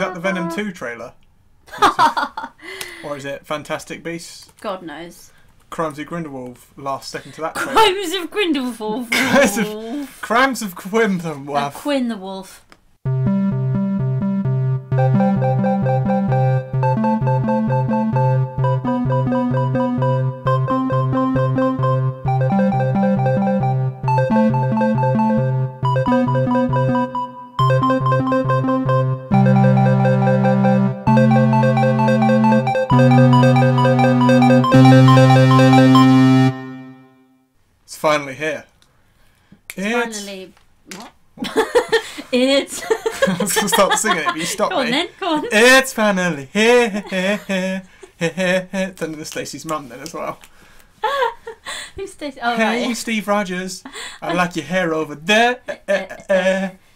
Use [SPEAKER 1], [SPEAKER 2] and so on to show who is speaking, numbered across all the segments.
[SPEAKER 1] that the Venom 2 trailer? Or is it Fantastic Beasts?
[SPEAKER 2] God knows.
[SPEAKER 1] Crimes of Grindelwald, last second to that trailer.
[SPEAKER 2] Crimes of Grindelwald.
[SPEAKER 1] Crimes of Grindelwald.
[SPEAKER 2] Quinn the Wolf.
[SPEAKER 1] It's finally here.
[SPEAKER 2] Finally, what? It's.
[SPEAKER 1] I was going to start singing it, but you stopped
[SPEAKER 2] Go on
[SPEAKER 1] me.
[SPEAKER 2] then, go on.
[SPEAKER 1] It's finally here. It's under Stacey's mum then as well.
[SPEAKER 2] Who's Stacey? Oh,
[SPEAKER 1] Hey,
[SPEAKER 2] right.
[SPEAKER 1] Steve Rogers, I like your hair over there.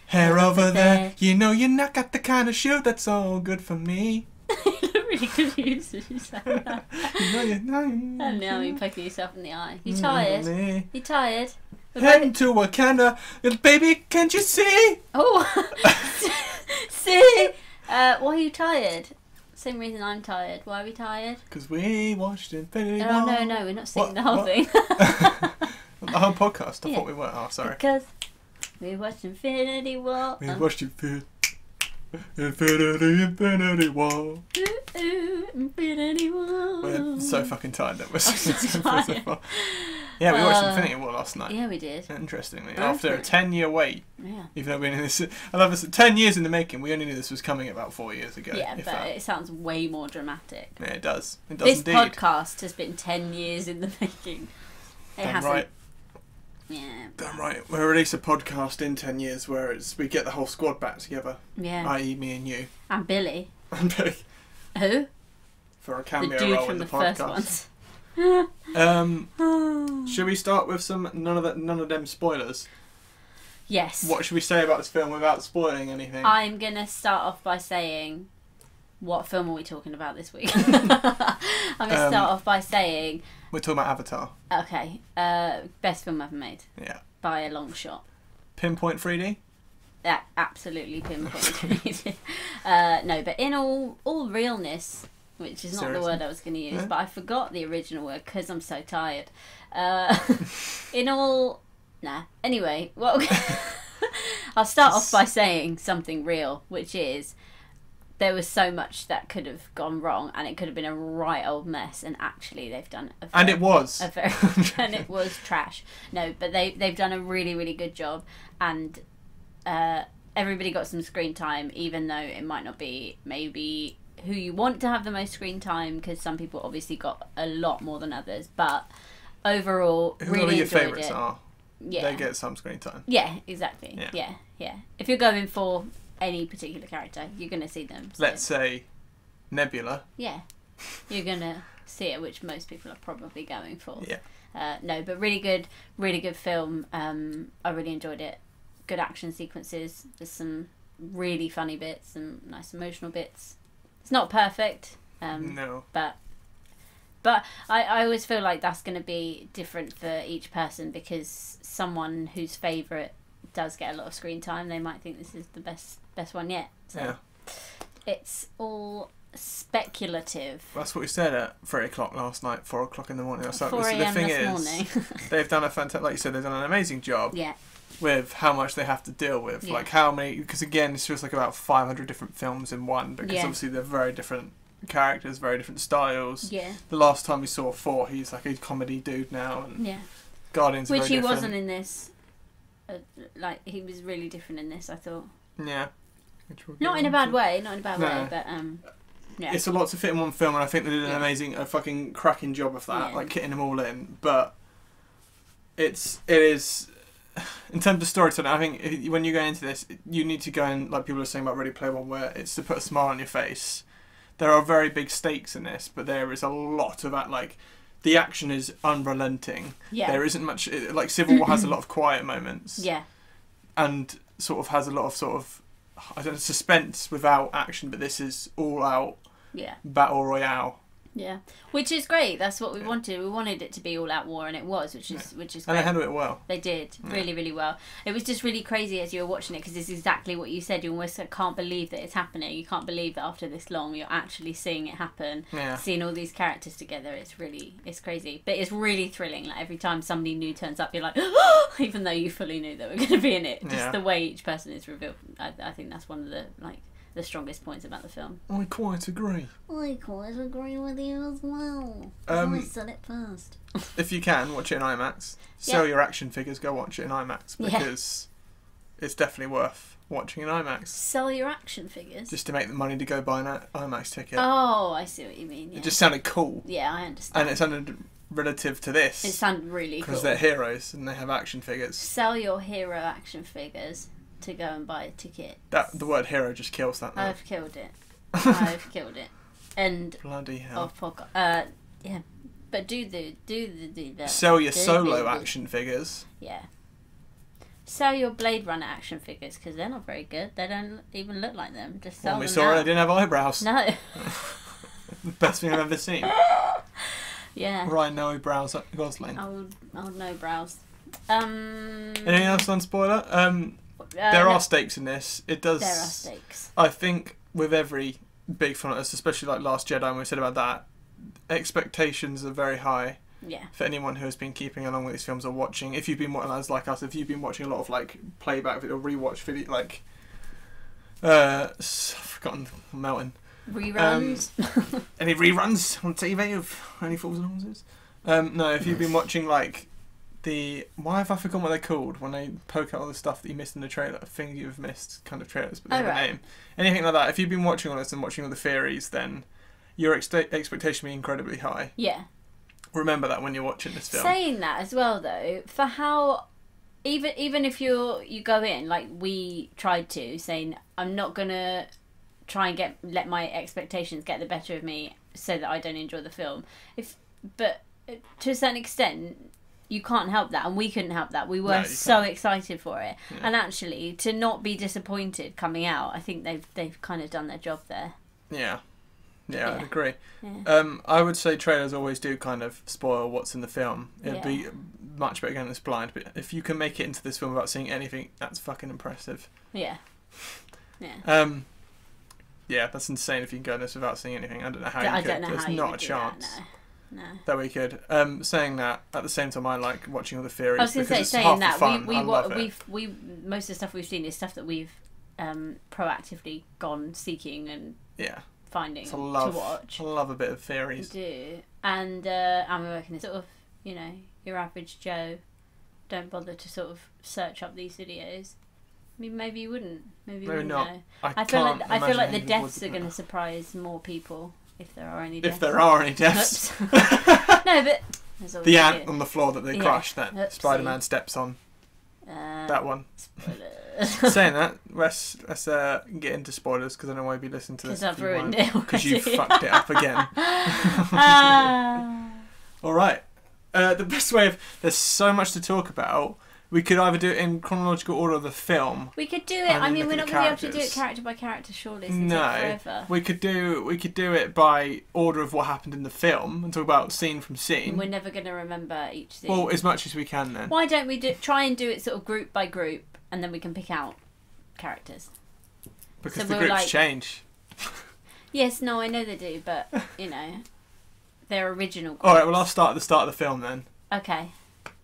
[SPEAKER 1] Hair over there. You know you're not got the kind of shoe that's all good for me.
[SPEAKER 2] You look really confused as you say that.
[SPEAKER 1] You know you're not.
[SPEAKER 2] And now you're poking yourself in the eye. You tired? You tired?
[SPEAKER 1] Heading to Wakanda, and baby, can't you see?
[SPEAKER 2] Oh, see? Why are you tired? Same reason I'm tired. Why are we tired?
[SPEAKER 1] Because we watched Infinity War.
[SPEAKER 2] Oh no, we're not singing the whole
[SPEAKER 1] What?
[SPEAKER 2] thing.
[SPEAKER 1] The whole podcast. I
[SPEAKER 2] Yeah.
[SPEAKER 1] thought we were. Oh, sorry.
[SPEAKER 2] Because we watched Infinity War.
[SPEAKER 1] We watched Infinity War.
[SPEAKER 2] Infinity War.
[SPEAKER 1] We're so fucking tired that we're
[SPEAKER 2] so tired.
[SPEAKER 1] Yeah, we watched Infinity War last night.
[SPEAKER 2] Yeah, we did.
[SPEAKER 1] Interestingly,
[SPEAKER 2] Oh,
[SPEAKER 1] after a
[SPEAKER 2] okay.
[SPEAKER 1] 10-year wait.
[SPEAKER 2] Yeah.
[SPEAKER 1] Even though we knew this, I love this. 10 years in the making. We only knew this was coming about 4 years ago.
[SPEAKER 2] Yeah,
[SPEAKER 1] if
[SPEAKER 2] but
[SPEAKER 1] that.
[SPEAKER 2] it sounds way more dramatic.
[SPEAKER 1] Yeah, it does. It does
[SPEAKER 2] This
[SPEAKER 1] indeed.
[SPEAKER 2] podcast has been 10 years in the making. It
[SPEAKER 1] Damn
[SPEAKER 2] hasn't.
[SPEAKER 1] right.
[SPEAKER 2] Yeah.
[SPEAKER 1] Damn right. We'll release a podcast in 10 years where we get the whole squad back together.
[SPEAKER 2] Yeah.
[SPEAKER 1] I.e. me and you.
[SPEAKER 2] And Billy.
[SPEAKER 1] And Billy.
[SPEAKER 2] Who?
[SPEAKER 1] For a
[SPEAKER 2] The
[SPEAKER 1] cameo
[SPEAKER 2] dude
[SPEAKER 1] role
[SPEAKER 2] from
[SPEAKER 1] in
[SPEAKER 2] the
[SPEAKER 1] the
[SPEAKER 2] first
[SPEAKER 1] podcast.
[SPEAKER 2] ones.
[SPEAKER 1] Should we start with some none of them spoilers?
[SPEAKER 2] Yes.
[SPEAKER 1] What should we say about this film without spoiling anything?
[SPEAKER 2] I'm going to start off by saying, what film are we talking about this week? I'm going to start off by saying,
[SPEAKER 1] We're talking about Avatar.
[SPEAKER 2] okay, best film ever made.
[SPEAKER 1] Yeah.
[SPEAKER 2] By a long shot.
[SPEAKER 1] Pinpoint 3D?
[SPEAKER 2] Yeah, absolutely pinpointed. No, but in all realness, which is not
[SPEAKER 1] Seriously?
[SPEAKER 2] the word I was going to use,
[SPEAKER 1] Yeah.
[SPEAKER 2] but I forgot the original word because I'm so tired. In all... Nah. Anyway, I'll start off by saying something real, which is there was so much that could have gone wrong and it could have been a right old mess, and actually they've done a very,
[SPEAKER 1] And it was.
[SPEAKER 2] and it was trash. No, but they've done a really, really good job, and everybody got some screen time, even though it might not be maybe who you want to have the most screen time, because some people obviously got a lot more than others, but overall,
[SPEAKER 1] Whoever
[SPEAKER 2] really
[SPEAKER 1] your
[SPEAKER 2] enjoyed
[SPEAKER 1] favourites
[SPEAKER 2] it.
[SPEAKER 1] are,
[SPEAKER 2] Yeah.
[SPEAKER 1] they get some screen time.
[SPEAKER 2] Yeah, exactly.
[SPEAKER 1] Yeah.
[SPEAKER 2] Yeah. If you're going for any particular character, you're going to see them. So,
[SPEAKER 1] Let's say Nebula.
[SPEAKER 2] yeah, you're going to see it, which most people are probably going for.
[SPEAKER 1] Yeah.
[SPEAKER 2] No, but really good film. I really enjoyed it. Good action sequences. There's some really funny bits, some nice emotional bits. It's not perfect.
[SPEAKER 1] No.
[SPEAKER 2] But I always feel like that's going to be different for each person, because someone whose favourite does get a lot of screen time, they might think this is the best one yet. So
[SPEAKER 1] Yeah.
[SPEAKER 2] it's all speculative.
[SPEAKER 1] That's what we said at 3 o'clock last night, 4 o'clock in the morning. So
[SPEAKER 2] 4
[SPEAKER 1] the
[SPEAKER 2] a.m.
[SPEAKER 1] thing
[SPEAKER 2] this
[SPEAKER 1] is,
[SPEAKER 2] morning.
[SPEAKER 1] they've done a fantastic, like you said, they've done an amazing job
[SPEAKER 2] Yeah.
[SPEAKER 1] with how much they have to deal with.
[SPEAKER 2] Yeah.
[SPEAKER 1] Like how many, because again, it's just like about 500 different films in one, because
[SPEAKER 2] Yeah.
[SPEAKER 1] obviously they're very different characters, very different styles.
[SPEAKER 2] Yeah.
[SPEAKER 1] The last time we saw Thor, he's like a comedy dude now, and
[SPEAKER 2] Yeah.
[SPEAKER 1] Guardians are
[SPEAKER 2] Which
[SPEAKER 1] very
[SPEAKER 2] he
[SPEAKER 1] different.
[SPEAKER 2] wasn't in this. Like, he was really different in this, I thought.
[SPEAKER 1] Yeah.
[SPEAKER 2] Not in a bad way, but yeah.
[SPEAKER 1] It's a lot to fit in one film, and I think they did a fucking cracking job of that,
[SPEAKER 2] Yeah.
[SPEAKER 1] like getting them all in. But it is, in terms of storytelling, I think when you go into this, you need to go in, like people are saying about Ready Player One, where it's to put a smile on your face. There are very big stakes in this, but there is a lot of that, like, the action is unrelenting.
[SPEAKER 2] Yeah.
[SPEAKER 1] There isn't much, like Civil War has a lot of quiet moments.
[SPEAKER 2] Yeah.
[SPEAKER 1] And sort of has a lot of I don't know, suspense without action, but this is all out
[SPEAKER 2] Yeah.
[SPEAKER 1] battle royale.
[SPEAKER 2] Yeah, which is great. That's what we wanted. We wanted it to be all out war, and it was, which is
[SPEAKER 1] And
[SPEAKER 2] great.
[SPEAKER 1] they handled it well.
[SPEAKER 2] They did really, really well. It was just really crazy as you were watching it because it's exactly what you said. You almost can't believe that it's happening. You can't believe that after this long, you're actually seeing it happen.
[SPEAKER 1] Yeah.
[SPEAKER 2] Seeing all these characters together, it's crazy. But it's really thrilling. Like every time somebody new turns up, you're like, even though you fully knew they were going to be in it. Just the way each person is revealed. I think that's one of the strongest points about the film.
[SPEAKER 1] I quite agree.
[SPEAKER 2] I quite agree with you as well. I said it first.
[SPEAKER 1] If you can, watch it in IMAX. Sell your action figures, go watch it in IMAX because it's definitely worth watching in IMAX.
[SPEAKER 2] Sell your action figures?
[SPEAKER 1] Just to make the money to go buy an IMAX ticket.
[SPEAKER 2] Oh, I see what you mean. Yeah.
[SPEAKER 1] It just sounded cool.
[SPEAKER 2] Yeah, I understand.
[SPEAKER 1] And it sounded relative to this.
[SPEAKER 2] It sounded really cool.
[SPEAKER 1] Because they're heroes and they have action figures.
[SPEAKER 2] Sell your hero action figures to go and buy a ticket.
[SPEAKER 1] The word hero just kills that.
[SPEAKER 2] I've killed it. I've killed it. And
[SPEAKER 1] bloody hell.
[SPEAKER 2] Yeah, but do that.
[SPEAKER 1] Sell your solo action figures.
[SPEAKER 2] Yeah. Sell your Blade Runner action figures because they're not very good. They don't even look like them. Just sell them.
[SPEAKER 1] We saw it. They didn't have eyebrows.
[SPEAKER 2] No.
[SPEAKER 1] The best thing I've ever seen.
[SPEAKER 2] Yeah.
[SPEAKER 1] Ryan no brows Gosling.
[SPEAKER 2] Old no brows.
[SPEAKER 1] Anything else on spoiler? There are stakes in this. It does.
[SPEAKER 2] There are stakes.
[SPEAKER 1] I think with every big film like this, especially like Last Jedi, and we said about that, expectations are very high.
[SPEAKER 2] Yeah.
[SPEAKER 1] For anyone who has been keeping along with these films or watching, if you've been as like us, if you've been watching a lot of like playback video, rewatch video, like I've forgotten, I'm melting.
[SPEAKER 2] Reruns.
[SPEAKER 1] Any reruns on TV of Only Fools and Horses? No, if you've been watching like why have I forgotten what they're called when they poke out all the stuff that you missed in the trailer? Things you've missed, kind of trailers, but they have a name. Anything like that. If you've been watching all this and watching all the theories, then your expectation will be incredibly high.
[SPEAKER 2] Yeah.
[SPEAKER 1] Remember that when you're watching this film.
[SPEAKER 2] Saying that as well, though, for how even if you go in like we tried to, saying I'm not gonna try and let my expectations get the better of me so that I don't enjoy the film. But to a certain extent, you can't help that, and we couldn't help that. We were so excited for it, and actually to not be disappointed coming out, I think they've kind of done their job there.
[SPEAKER 1] Yeah, I'd agree.
[SPEAKER 2] Yeah.
[SPEAKER 1] I would say trailers always do kind of spoil what's in the film. It'd be much better going this blind, but if you can make it into this film without seeing anything, that's fucking impressive.
[SPEAKER 2] Yeah.
[SPEAKER 1] Yeah, that's insane if you can go in this without seeing anything. I don't know how you could. There's not a chance.
[SPEAKER 2] No.
[SPEAKER 1] That we could. Saying that, at the same time, I like watching all the theories.
[SPEAKER 2] I was going to say, saying that, we most of the stuff we've seen is stuff that we've proactively gone seeking and finding to watch.
[SPEAKER 1] I love a bit of theories.
[SPEAKER 2] We do. And we're working sort of, your average Joe don't bother to sort of search up these videos. I mean, maybe you wouldn't. Maybe you wouldn't
[SPEAKER 1] not.
[SPEAKER 2] know. I feel like the deaths are going to surprise more people. If there are any deaths.
[SPEAKER 1] If there are any deaths.
[SPEAKER 2] No, but...
[SPEAKER 1] The ant on the floor that they crushed that Spider-Man steps on. That one. Saying that, let's get into spoilers because I don't know why you'd be listening to this.
[SPEAKER 2] Because I've ruined it already.
[SPEAKER 1] Because you fucked it up again. Alright. The best way of... There's so much to talk about. We could either do it in chronological order of the film.
[SPEAKER 2] We could do it. I mean, we're not going to be able to do it character by character, surely. It's take forever.
[SPEAKER 1] We could do it by order of what happened in the film and talk about scene from scene.
[SPEAKER 2] We're never going to remember each scene.
[SPEAKER 1] Well, as much as we can then.
[SPEAKER 2] Why don't we try and do it sort of group by group, and then we can pick out characters?
[SPEAKER 1] Because the groups change.
[SPEAKER 2] Yes, no, I know they do, but they're original groups.
[SPEAKER 1] All right, well, I'll start at the start of the film then.
[SPEAKER 2] Okay.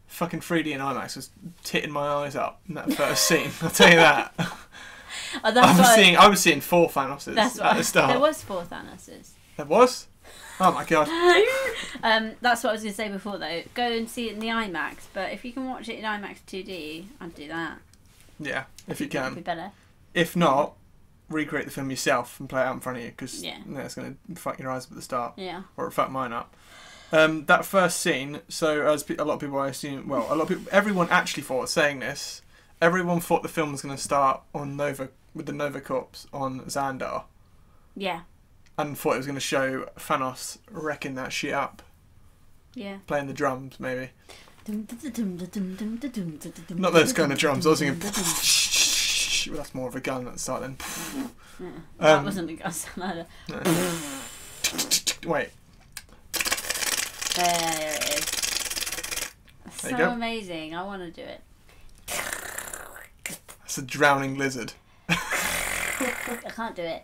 [SPEAKER 1] Fucking 3D and IMAX was titting my eyes up in that first scene. I'll tell you that. I was seeing 4 Thanoses at the start.
[SPEAKER 2] There was 4 Thanoses.
[SPEAKER 1] There was? Oh my god.
[SPEAKER 2] That's what I was going to say before though. Go and see it in the IMAX, but if you can watch it in IMAX 2D, I'd do that.
[SPEAKER 1] Yeah, if you can.
[SPEAKER 2] It'd be better.
[SPEAKER 1] If not, recreate the film yourself and play it out in front of you because it's going to fuck your eyes up at the start.
[SPEAKER 2] Yeah.
[SPEAKER 1] Or it fuck mine up. That first scene, so as a lot of people, I assume, well, a lot of people, everyone actually thought, saying this, everyone thought the film was going to start on with the Nova Corps on Xandar.
[SPEAKER 2] Yeah.
[SPEAKER 1] And thought it was going to show Thanos wrecking that shit up.
[SPEAKER 2] Yeah.
[SPEAKER 1] Playing the drums, maybe. Not those kind of drums, I was thinking... Well, that's more of a gun at the start then.
[SPEAKER 2] Yeah. That wasn't a gun sound either.
[SPEAKER 1] Wait.
[SPEAKER 2] There it is.
[SPEAKER 1] There you
[SPEAKER 2] So
[SPEAKER 1] go.
[SPEAKER 2] amazing. I want to do it.
[SPEAKER 1] It's a drowning lizard.
[SPEAKER 2] I can't do it.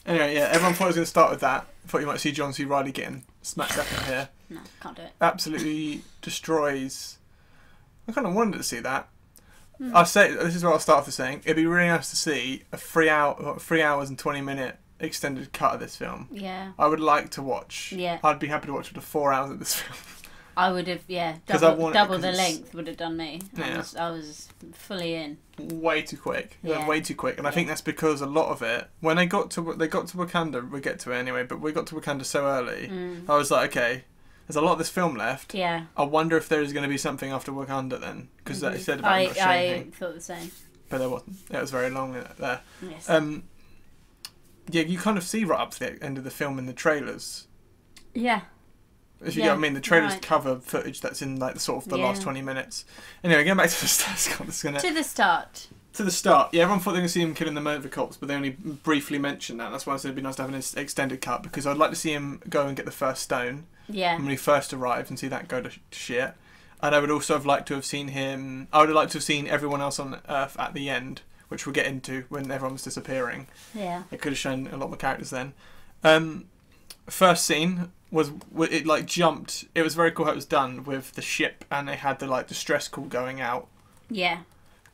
[SPEAKER 1] Anyway, yeah, everyone thought it was going to start with that. Thought you might see John C. Reilly getting smacked up in here.
[SPEAKER 2] No, can't do it.
[SPEAKER 1] Absolutely destroys. I kind of wanted to see that. I say this is what I'll start off with saying. It'd be really nice to see a 3 hours and 20-minute extended cut of this film.
[SPEAKER 2] Yeah.
[SPEAKER 1] I would like to watch.
[SPEAKER 2] Yeah.
[SPEAKER 1] I'd be happy to watch up to 4 hours of this film.
[SPEAKER 2] I would have, yeah,
[SPEAKER 1] 'Cause I
[SPEAKER 2] double,
[SPEAKER 1] want it,
[SPEAKER 2] double
[SPEAKER 1] 'cause
[SPEAKER 2] the
[SPEAKER 1] it's-
[SPEAKER 2] length would have done me.
[SPEAKER 1] Yeah.
[SPEAKER 2] I was fully in.
[SPEAKER 1] Way too quick.
[SPEAKER 2] Yeah.
[SPEAKER 1] Way too quick. And I think that's because a lot of it, when they got to Wakanda, we get to it anyway, but we got to Wakanda so early, I was like, okay, there's a lot of this film left.
[SPEAKER 2] Yeah.
[SPEAKER 1] I wonder if there's going to be something after Wakanda then, because they said about not showing
[SPEAKER 2] I
[SPEAKER 1] anything,
[SPEAKER 2] thought the same.
[SPEAKER 1] but there wasn't. It was very long there.
[SPEAKER 2] Yes.
[SPEAKER 1] Yeah, you kind of see right up to the end of the film in the trailers.
[SPEAKER 2] Yeah.
[SPEAKER 1] If you get what I mean, the trailers
[SPEAKER 2] right.
[SPEAKER 1] cover footage that's in like the
[SPEAKER 2] Yeah.
[SPEAKER 1] last 20 minutes. Anyway, going back to the start.
[SPEAKER 2] To the start.
[SPEAKER 1] To the start, yeah, everyone thought they were going to see him killing the Nova Cops, but they only briefly mentioned that. That's why I said it'd be nice to have an extended cut, because I'd like to see him go and get the first stone
[SPEAKER 2] Yeah.
[SPEAKER 1] when he first arrived and see that go to shit. And I would also have liked to have seen him. I would have liked to have seen everyone else on Earth at the end, which we'll get into when everyone was disappearing.
[SPEAKER 2] Yeah.
[SPEAKER 1] It could have shown a lot more characters then. First scene was it like jumped. It was very cool how it was done with the ship, and they had the like distress call going out.
[SPEAKER 2] Yeah.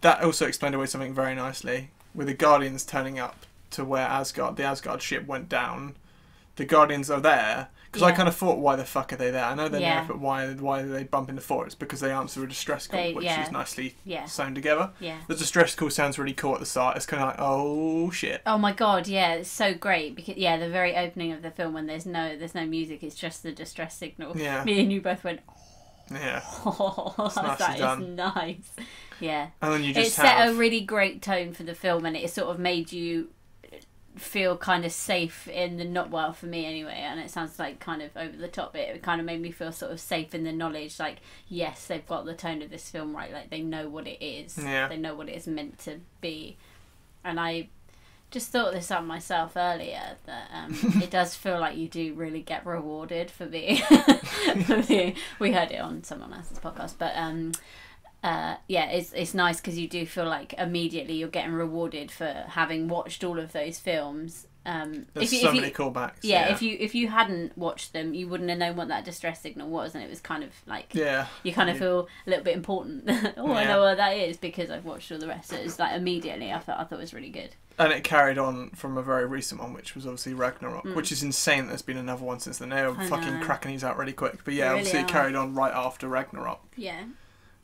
[SPEAKER 1] That also explained away something very nicely, with the Guardians turning up to where the Asgard ship went down. The Guardians are there, because I
[SPEAKER 2] Yeah.
[SPEAKER 1] kind of thought, why the fuck are they there? I know they're
[SPEAKER 2] Yeah.
[SPEAKER 1] there, but why do they bump into Thor? It's because they answer a distress call, which is nicely
[SPEAKER 2] Yeah.
[SPEAKER 1] sewn together.
[SPEAKER 2] Yeah.
[SPEAKER 1] The distress call sounds really cool at the start. It's kind of like, oh shit.
[SPEAKER 2] Oh my god, yeah, it's so great because the very opening of the film when there's no music, it's just the distress signal.
[SPEAKER 1] Yeah.
[SPEAKER 2] Me and you both went,
[SPEAKER 1] Yeah.
[SPEAKER 2] oh,
[SPEAKER 1] nicely
[SPEAKER 2] that is
[SPEAKER 1] done.
[SPEAKER 2] nice. Yeah.
[SPEAKER 1] And then you
[SPEAKER 2] It
[SPEAKER 1] just
[SPEAKER 2] set a really great tone for the film, and it sort of made you feel kind of safe in the not well for me anyway, and it sounds like kind of over the top, it kind of made me feel sort of safe in the knowledge like, yes, they've got the tone of this film right, like they know what it is.
[SPEAKER 1] Yeah.
[SPEAKER 2] They know what it is meant to be. And I just thought this up myself earlier, that it does feel like you do really get rewarded for being we heard it on someone else's podcast, but it's nice because you do feel like immediately you're getting rewarded for having watched all of those films.
[SPEAKER 1] There's so many callbacks.
[SPEAKER 2] Yeah, if you hadn't watched them, you wouldn't have known what that distress signal was, and it was kind of like you kind of feel a little bit important. I know what that is because I've watched all the rest. So it was like immediately I thought it was really good.
[SPEAKER 1] And it carried on from a very recent one, which was obviously Ragnarok, which is insane that there's been another one since then. They're fucking cracking these out really quick. But yeah,
[SPEAKER 2] They really
[SPEAKER 1] obviously it
[SPEAKER 2] are.
[SPEAKER 1] carried on right after Ragnarok.
[SPEAKER 2] Yeah.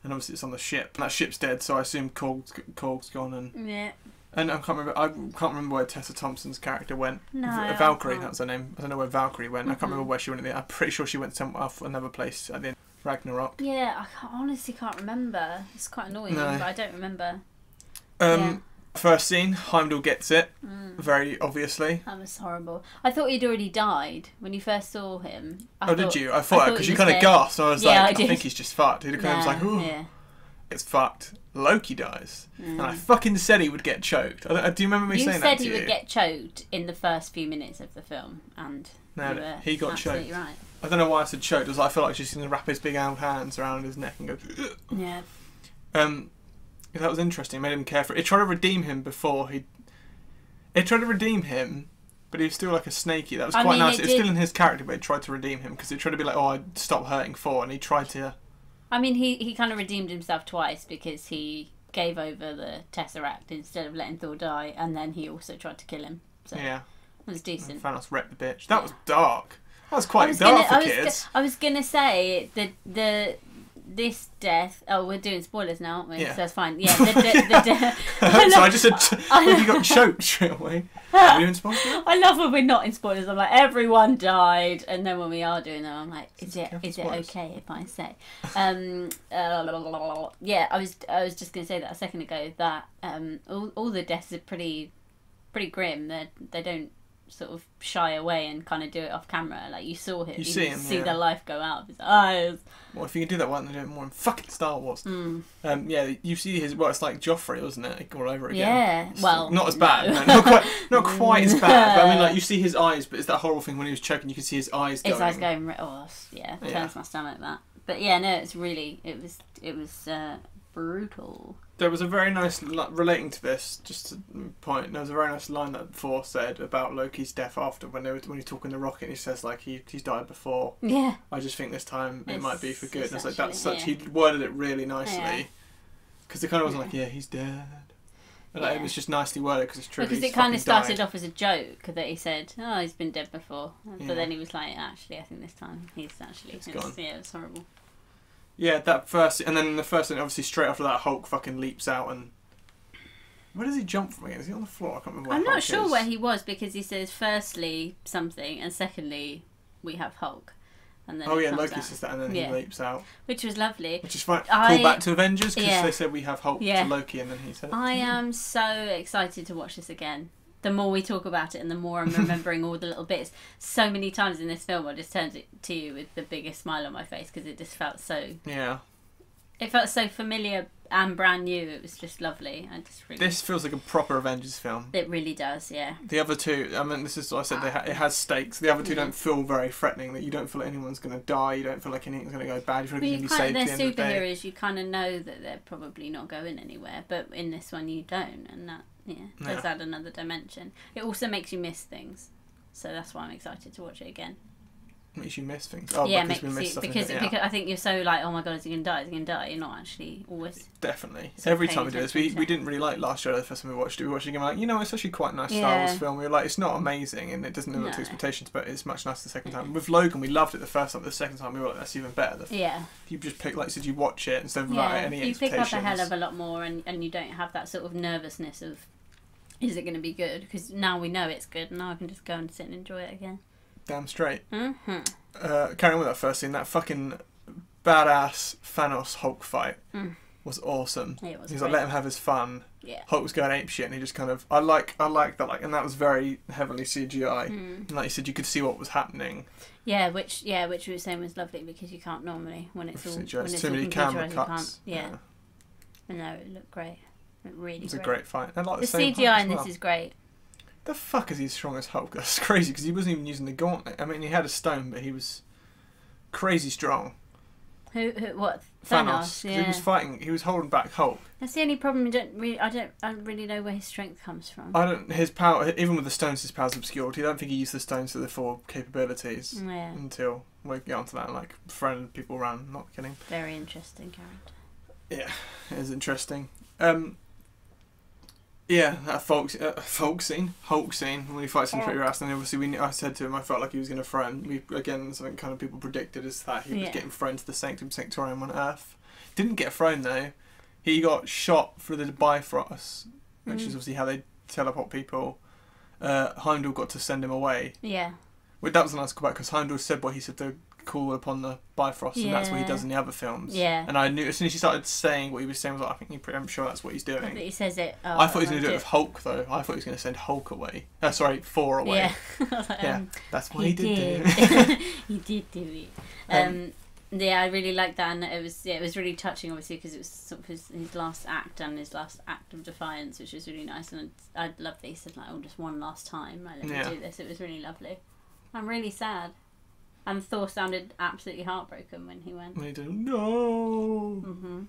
[SPEAKER 1] And obviously it's on the ship. And that ship's dead, so I assume Korg's gone.
[SPEAKER 2] Yeah.
[SPEAKER 1] And I can't remember where Tessa Thompson's character went.
[SPEAKER 2] No, I
[SPEAKER 1] Valkyrie,
[SPEAKER 2] can't.
[SPEAKER 1] that was her name. I don't know where Valkyrie went. I can't remember where she went at the end. I'm pretty sure she went somewhere off another place at the end of Ragnarok.
[SPEAKER 2] Yeah, honestly can't remember. It's quite annoying,
[SPEAKER 1] No.
[SPEAKER 2] but I don't remember.
[SPEAKER 1] First scene, Heimdall gets it, very obviously.
[SPEAKER 2] That was horrible. I thought he'd already died when you first saw him.
[SPEAKER 1] Did you? I thought because
[SPEAKER 2] he
[SPEAKER 1] you
[SPEAKER 2] was
[SPEAKER 1] kind of
[SPEAKER 2] dead.
[SPEAKER 1] gasped. I was
[SPEAKER 2] Yeah,
[SPEAKER 1] like,
[SPEAKER 2] I did.
[SPEAKER 1] think he's just fucked. He kind of was like, ooh, it's fucked. Loki dies. And I fucking said he would get choked. Do you remember me
[SPEAKER 2] You
[SPEAKER 1] saying that
[SPEAKER 2] said
[SPEAKER 1] to
[SPEAKER 2] he
[SPEAKER 1] you?
[SPEAKER 2] would get choked in the first few minutes of the film, and
[SPEAKER 1] No,
[SPEAKER 2] you were
[SPEAKER 1] he got
[SPEAKER 2] absolutely
[SPEAKER 1] choked.
[SPEAKER 2] right.
[SPEAKER 1] I don't know why I said choked. It was like, I feel like she's going to wrap his big old hands around his neck and go...
[SPEAKER 2] Yeah.
[SPEAKER 1] That was interesting. It made him care for it. It tried to redeem him before he... It tried to redeem him, but he was still like a snaky. That was quite nice. It was still in his character, but it tried to redeem him because it tried to be like, oh, I'd stop hurting Thor, and he tried to...
[SPEAKER 2] I mean, he kind of redeemed himself twice because he gave over the Tesseract instead of letting Thor die, and then he also tried to kill him. So
[SPEAKER 1] Yeah.
[SPEAKER 2] it was decent.
[SPEAKER 1] Thanos wrecked the bitch. That was dark. That was quite dark for kids.
[SPEAKER 2] I was gonna say this death. Oh, we're doing spoilers now, aren't we?
[SPEAKER 1] Yeah.
[SPEAKER 2] So that's fine. Yeah, the death.
[SPEAKER 1] So I just said, you got choked straight away. Are you in spoilers now?
[SPEAKER 2] I love when we're not in spoilers. I'm like, everyone died, and then when we are doing them, I'm like, is it
[SPEAKER 1] spoilers.
[SPEAKER 2] okay if I say? Yeah, I was just gonna say that a second ago that all the deaths are pretty grim. They don't sort of shy away and kind of do it off camera. Like, you saw him.
[SPEAKER 1] You see him,
[SPEAKER 2] see
[SPEAKER 1] yeah.
[SPEAKER 2] the life go out of his eyes.
[SPEAKER 1] Well, if you can do that, why don't they do it more in fucking Star Wars? Yeah, you see his... Well, it's like Joffrey, wasn't it? All over again.
[SPEAKER 2] Yeah, well...
[SPEAKER 1] Not as bad. No, not quite as bad. But I mean, like, you see his eyes, but it's that horrible thing when he was choking, you can see his eyes going.
[SPEAKER 2] His eyes going... Oh, yeah. Turns my stomach, that. But yeah, no, it's really... It was brutal.
[SPEAKER 1] There was a very nice... Relating to this, just to point, there was a very nice line that Thor said about Loki's death after, when he's talking to Rocket, and he says, like, he's died before.
[SPEAKER 2] Yeah.
[SPEAKER 1] I just think this time it might be for good. And it's like, that's
[SPEAKER 2] actually,
[SPEAKER 1] such... He worded it really nicely. Because it kind of wasn't like, yeah, he's dead. But like, it was just nicely worded, because it's true.
[SPEAKER 2] Because it kind of started off as a joke, that he said, oh, he's been dead before. But then he was like, actually, I think this time he's actually...
[SPEAKER 1] gone.
[SPEAKER 2] Yeah, it's horrible.
[SPEAKER 1] Yeah, that first... And then the first thing, obviously, straight after that, Hulk fucking leaps out and... Where does he jump from again? Is he on the floor? I can't remember where
[SPEAKER 2] I'm
[SPEAKER 1] Hulk
[SPEAKER 2] not sure
[SPEAKER 1] is.
[SPEAKER 2] where he was, because he says, firstly, something, and secondly, we have Hulk. And then
[SPEAKER 1] Loki says that, and then he leaps out.
[SPEAKER 2] Which was lovely.
[SPEAKER 1] Which is fine. Call back to Avengers, because they said we have Hulk to Loki, and then he said it.
[SPEAKER 2] I am so excited to watch this again. The more we talk about it and the more I'm remembering all the little bits. So many times in this film I just turned it to you with the biggest smile on my face, because it just felt so...
[SPEAKER 1] Yeah.
[SPEAKER 2] It felt so familiar and brand new. It was just lovely.
[SPEAKER 1] This feels like a proper Avengers film.
[SPEAKER 2] It really does, yeah.
[SPEAKER 1] The other two, I mean, this is what I said, it has stakes. The other two don't feel very threatening, that you don't feel like anyone's going to die, you don't feel like anything's going to go bad, you feel like you're going to be saved at the end of the day.
[SPEAKER 2] They're superheroes, you kind of know that they're probably not going anywhere, but in this one you don't, and that, does add another dimension. It also makes you miss things, so that's why I'm excited to watch it again.
[SPEAKER 1] Makes you miss things. Oh,
[SPEAKER 2] yeah,
[SPEAKER 1] because we miss stuff.
[SPEAKER 2] Because I think you're so like, oh my god, is he going to die? Is he going to die? You're not actually always...
[SPEAKER 1] Definitely. Every time we do this, we didn't really like last year, the first time we watched it. We watched it again, we're like, it's actually quite a nice Star Wars film. We were like, it's not amazing and it doesn't live up to expectations, but it's much nicer the second time. With Logan, we loved it the first time, the second time we were like, that's even better. You just pick, like you said, you watch it instead of like any expectations.
[SPEAKER 2] You pick up a hell of a lot more, and you don't have that sort of nervousness of, is it going to be good? Because now we know it's good, and now I can just go and sit and enjoy it again.
[SPEAKER 1] Damn straight.
[SPEAKER 2] Mm-hmm.
[SPEAKER 1] Carrying on with that first scene, that fucking badass Thanos Hulk fight was awesome.
[SPEAKER 2] It was
[SPEAKER 1] He's
[SPEAKER 2] great.
[SPEAKER 1] like, let him have his fun.
[SPEAKER 2] Yeah.
[SPEAKER 1] Hulk was going ape shit, and he just kind of, I like that, like, and that was very heavily CGI. And like you said, you could see what was happening.
[SPEAKER 2] Yeah, which we were saying was lovely, because you can't normally when it's all
[SPEAKER 1] too many camera cuts.
[SPEAKER 2] Yeah. But no, it looked great. It really. It
[SPEAKER 1] was a great fight. And like
[SPEAKER 2] the
[SPEAKER 1] same
[SPEAKER 2] CGI in
[SPEAKER 1] well.
[SPEAKER 2] this is great.
[SPEAKER 1] The fuck is he as strong as Hulk? That's crazy, because he wasn't even using the gauntlet. I mean, he had a stone, but he was crazy strong.
[SPEAKER 2] What?
[SPEAKER 1] Thanos.
[SPEAKER 2] Yeah.
[SPEAKER 1] He was fighting. He was holding back Hulk.
[SPEAKER 2] That's the only problem. I don't really know where his strength comes from.
[SPEAKER 1] His power, even with the stones, his power's obscured. I don't think he used the stones to the full capabilities until we get onto that and like throwing people around. Not kidding.
[SPEAKER 2] Very interesting character.
[SPEAKER 1] Yeah, it is interesting. Yeah, that Hulk scene when he fights him through your ass, and obviously I said to him I felt like he was going to throw him. Again, something kind of people predicted is that he was getting thrown to the Sanctum Sanctorum on Earth. Didn't get thrown though. He got shot through the Bifrost, which is obviously how they teleport people. Heimdall got to send him away.
[SPEAKER 2] Yeah.
[SPEAKER 1] Well, that was a nice callback, because Heimdall said what he said to call upon the Bifrost, and that's what he does in the other films.
[SPEAKER 2] Yeah.
[SPEAKER 1] And I knew as soon as he started saying what he was saying, I was like, I'm sure that's what he's doing.
[SPEAKER 2] But he says it.
[SPEAKER 1] I thought he was going to do it with Hulk, though. I thought he was going to send Hulk away. Thor away.
[SPEAKER 2] Yeah.
[SPEAKER 1] Yeah, that's what he did.
[SPEAKER 2] He did do it. Yeah, I really liked that, and it was really touching, obviously, because it was sort of his last act and his last act of defiance, which was really nice. And I loved that he said, like, just one last time, like, let me do this. It was really lovely. I'm really sad. And Thor sounded absolutely heartbroken when he went.
[SPEAKER 1] When he did, no.
[SPEAKER 2] Mm-hmm.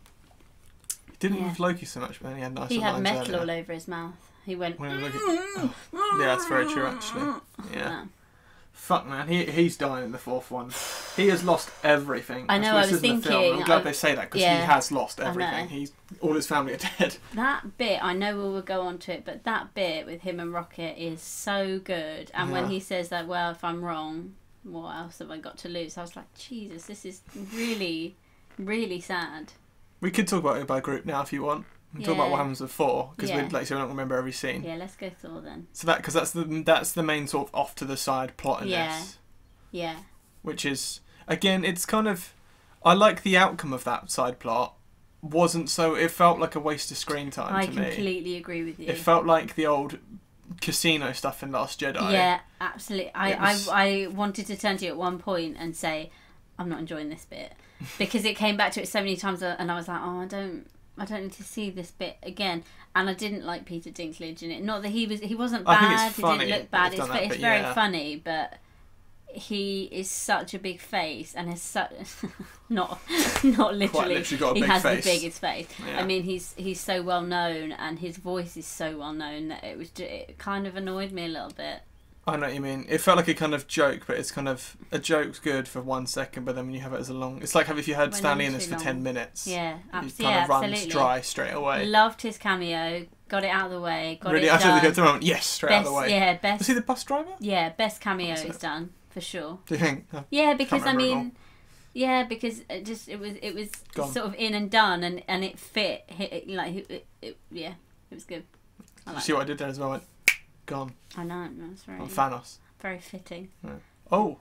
[SPEAKER 1] He didn't with Loki so much, but then he had nice.
[SPEAKER 2] He had metal all over his mouth. He went.
[SPEAKER 1] When he was yeah, that's very true, actually. Yeah. Fuck man, he's dying in the fourth one. He has lost everything.
[SPEAKER 2] I know. I was thinking.
[SPEAKER 1] I'm glad they say that, because he has lost everything. All his family are dead.
[SPEAKER 2] That bit, I know we will go on to it, but that bit with him and Rocket is so good. And when he says that, well, if I'm wrong, what else have I got to lose? I was like, Jesus, this is really, really sad.
[SPEAKER 1] We could talk about it by group now if you want. We can talk about what happens with Thor, because we don't remember every scene.
[SPEAKER 2] Yeah, let's go Thor then.
[SPEAKER 1] So because that's the main sort of off to the side plot in this.
[SPEAKER 2] Yeah.
[SPEAKER 1] Which is, again, it's kind of, I like the outcome of that side plot. It felt like a waste of screen time to me.
[SPEAKER 2] I completely agree with you.
[SPEAKER 1] It felt like the old casino stuff in Last Jedi.
[SPEAKER 2] Yeah, absolutely. I wanted to turn to you at one point and say, I'm not enjoying this bit. Because it came back to it so many times and I was like, oh, I don't need to see this bit again. And I didn't like Peter Dinklage in it. Not that he wasn't bad.
[SPEAKER 1] I think it's funny
[SPEAKER 2] he didn't look bad. It's very
[SPEAKER 1] yeah.
[SPEAKER 2] funny, but he is such a big face and has such not literally.
[SPEAKER 1] Quite literally got a
[SPEAKER 2] he
[SPEAKER 1] big
[SPEAKER 2] has
[SPEAKER 1] face.
[SPEAKER 2] the biggest face.
[SPEAKER 1] Yeah.
[SPEAKER 2] I mean, he's so well known and his voice is so well known that it kind of annoyed me a little bit.
[SPEAKER 1] I know what you mean. It felt like a kind of joke, but it's kind of a joke's good for 1 second, but then when you have it as a long, it's like if you had Stanley in this for 10 minutes.
[SPEAKER 2] Yeah,
[SPEAKER 1] absolutely. It kind of runs dry straight away.
[SPEAKER 2] Loved his cameo. Got it out of the way. Got
[SPEAKER 1] really,
[SPEAKER 2] it done.
[SPEAKER 1] At the moment, yes, straight out of the way.
[SPEAKER 2] Yeah, best.
[SPEAKER 1] Was he the bus driver?
[SPEAKER 2] Yeah, best cameo he's done for sure.
[SPEAKER 1] Do you think?
[SPEAKER 2] Yeah, because I mean, yeah, because it was
[SPEAKER 1] Gone.
[SPEAKER 2] sort of in and done, and it fit. Yeah, it was good.
[SPEAKER 1] You see what I did there as well? I went, gone.
[SPEAKER 2] I know, that's very.
[SPEAKER 1] On Thanos.
[SPEAKER 2] Very fitting.
[SPEAKER 1] Yeah. Oh,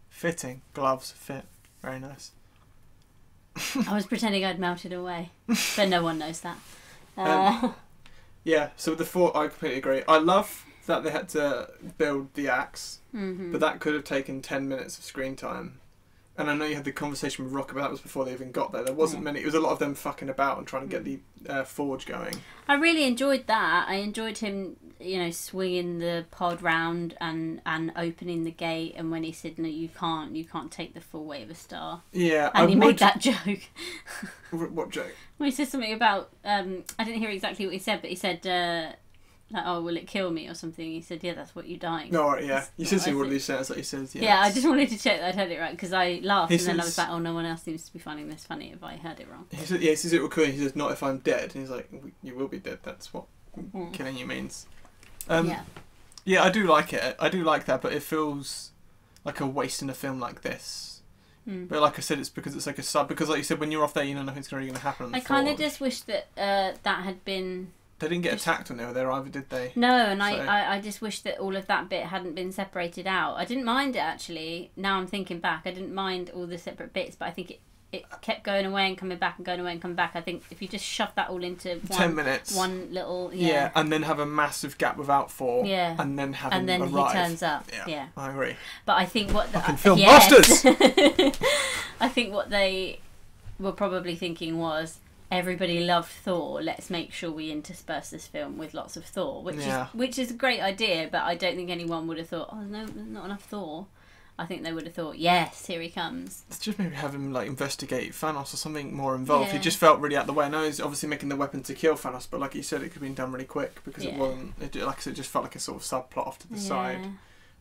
[SPEAKER 1] fitting gloves fit. Very nice.
[SPEAKER 2] I was pretending I'd melted away, but no one knows that.
[SPEAKER 1] Yeah, so with the fort, I completely agree. I love that they had to build the axe, but that could have taken 10 minutes of screen time. And I know you had the conversation with Rocket, but that was before they even got there. There wasn't many. It was a lot of them fucking about and trying to get the forge going.
[SPEAKER 2] I really enjoyed that. I enjoyed him, swinging the pod round and opening the gate. And when he said, "No, you can't take the full weight of a star."
[SPEAKER 1] Yeah,
[SPEAKER 2] and he made that joke.
[SPEAKER 1] What joke?
[SPEAKER 2] Well, he said something about. I didn't hear exactly what he said, but he said. Like, oh, will it kill me or something? He said, yeah, that's what you're dying.
[SPEAKER 1] No, yeah. You said one of these sentences that he says,
[SPEAKER 2] yeah. Yeah, I just wanted to check that I'd heard it right, because I laughed then I was like, oh, no one else seems to be finding this funny if I heard it wrong.
[SPEAKER 1] He said, he says it will kill you. He says, not if I'm dead. And he's like, you will be dead. That's what killing you means. Yeah, I do like it. I do like that, but it feels like a waste in a film like this. But like I said, it's because it's like a sub. Because like you said, when you're off there, you know nothing's really going to happen.
[SPEAKER 2] I kind of just wish that that had been...
[SPEAKER 1] They didn't get attacked when they were there either, did they?
[SPEAKER 2] No, and so. I just wish that all of that bit hadn't been separated out. I didn't mind it, actually. Now I'm thinking back. I didn't mind all the separate bits, but I think it kept going away and coming back and going away and coming back. I think if you just shove that all into
[SPEAKER 1] 10 minutes.
[SPEAKER 2] One little...
[SPEAKER 1] Yeah, and then have a massive gap without four.
[SPEAKER 2] Yeah.
[SPEAKER 1] And then have him
[SPEAKER 2] and then
[SPEAKER 1] arrive.
[SPEAKER 2] He turns up. Yeah.
[SPEAKER 1] I agree.
[SPEAKER 2] But I think what...
[SPEAKER 1] Fucking film busters!
[SPEAKER 2] I think what they were probably thinking was... Everybody loved Thor. Let's make sure we intersperse this film with lots of Thor, which is a great idea. But I don't think anyone would have thought, "Oh no, there's not enough Thor." I think they would have thought, "Yes, here he comes."
[SPEAKER 1] It's just maybe have him like investigate Thanos or something more involved.
[SPEAKER 2] Yeah.
[SPEAKER 1] He just felt really out of the way. I know he's obviously making the weapon to kill Thanos, but like you said, it could have been done really quick because it wasn't. Like I said, it just felt like a sort of subplot off to the side.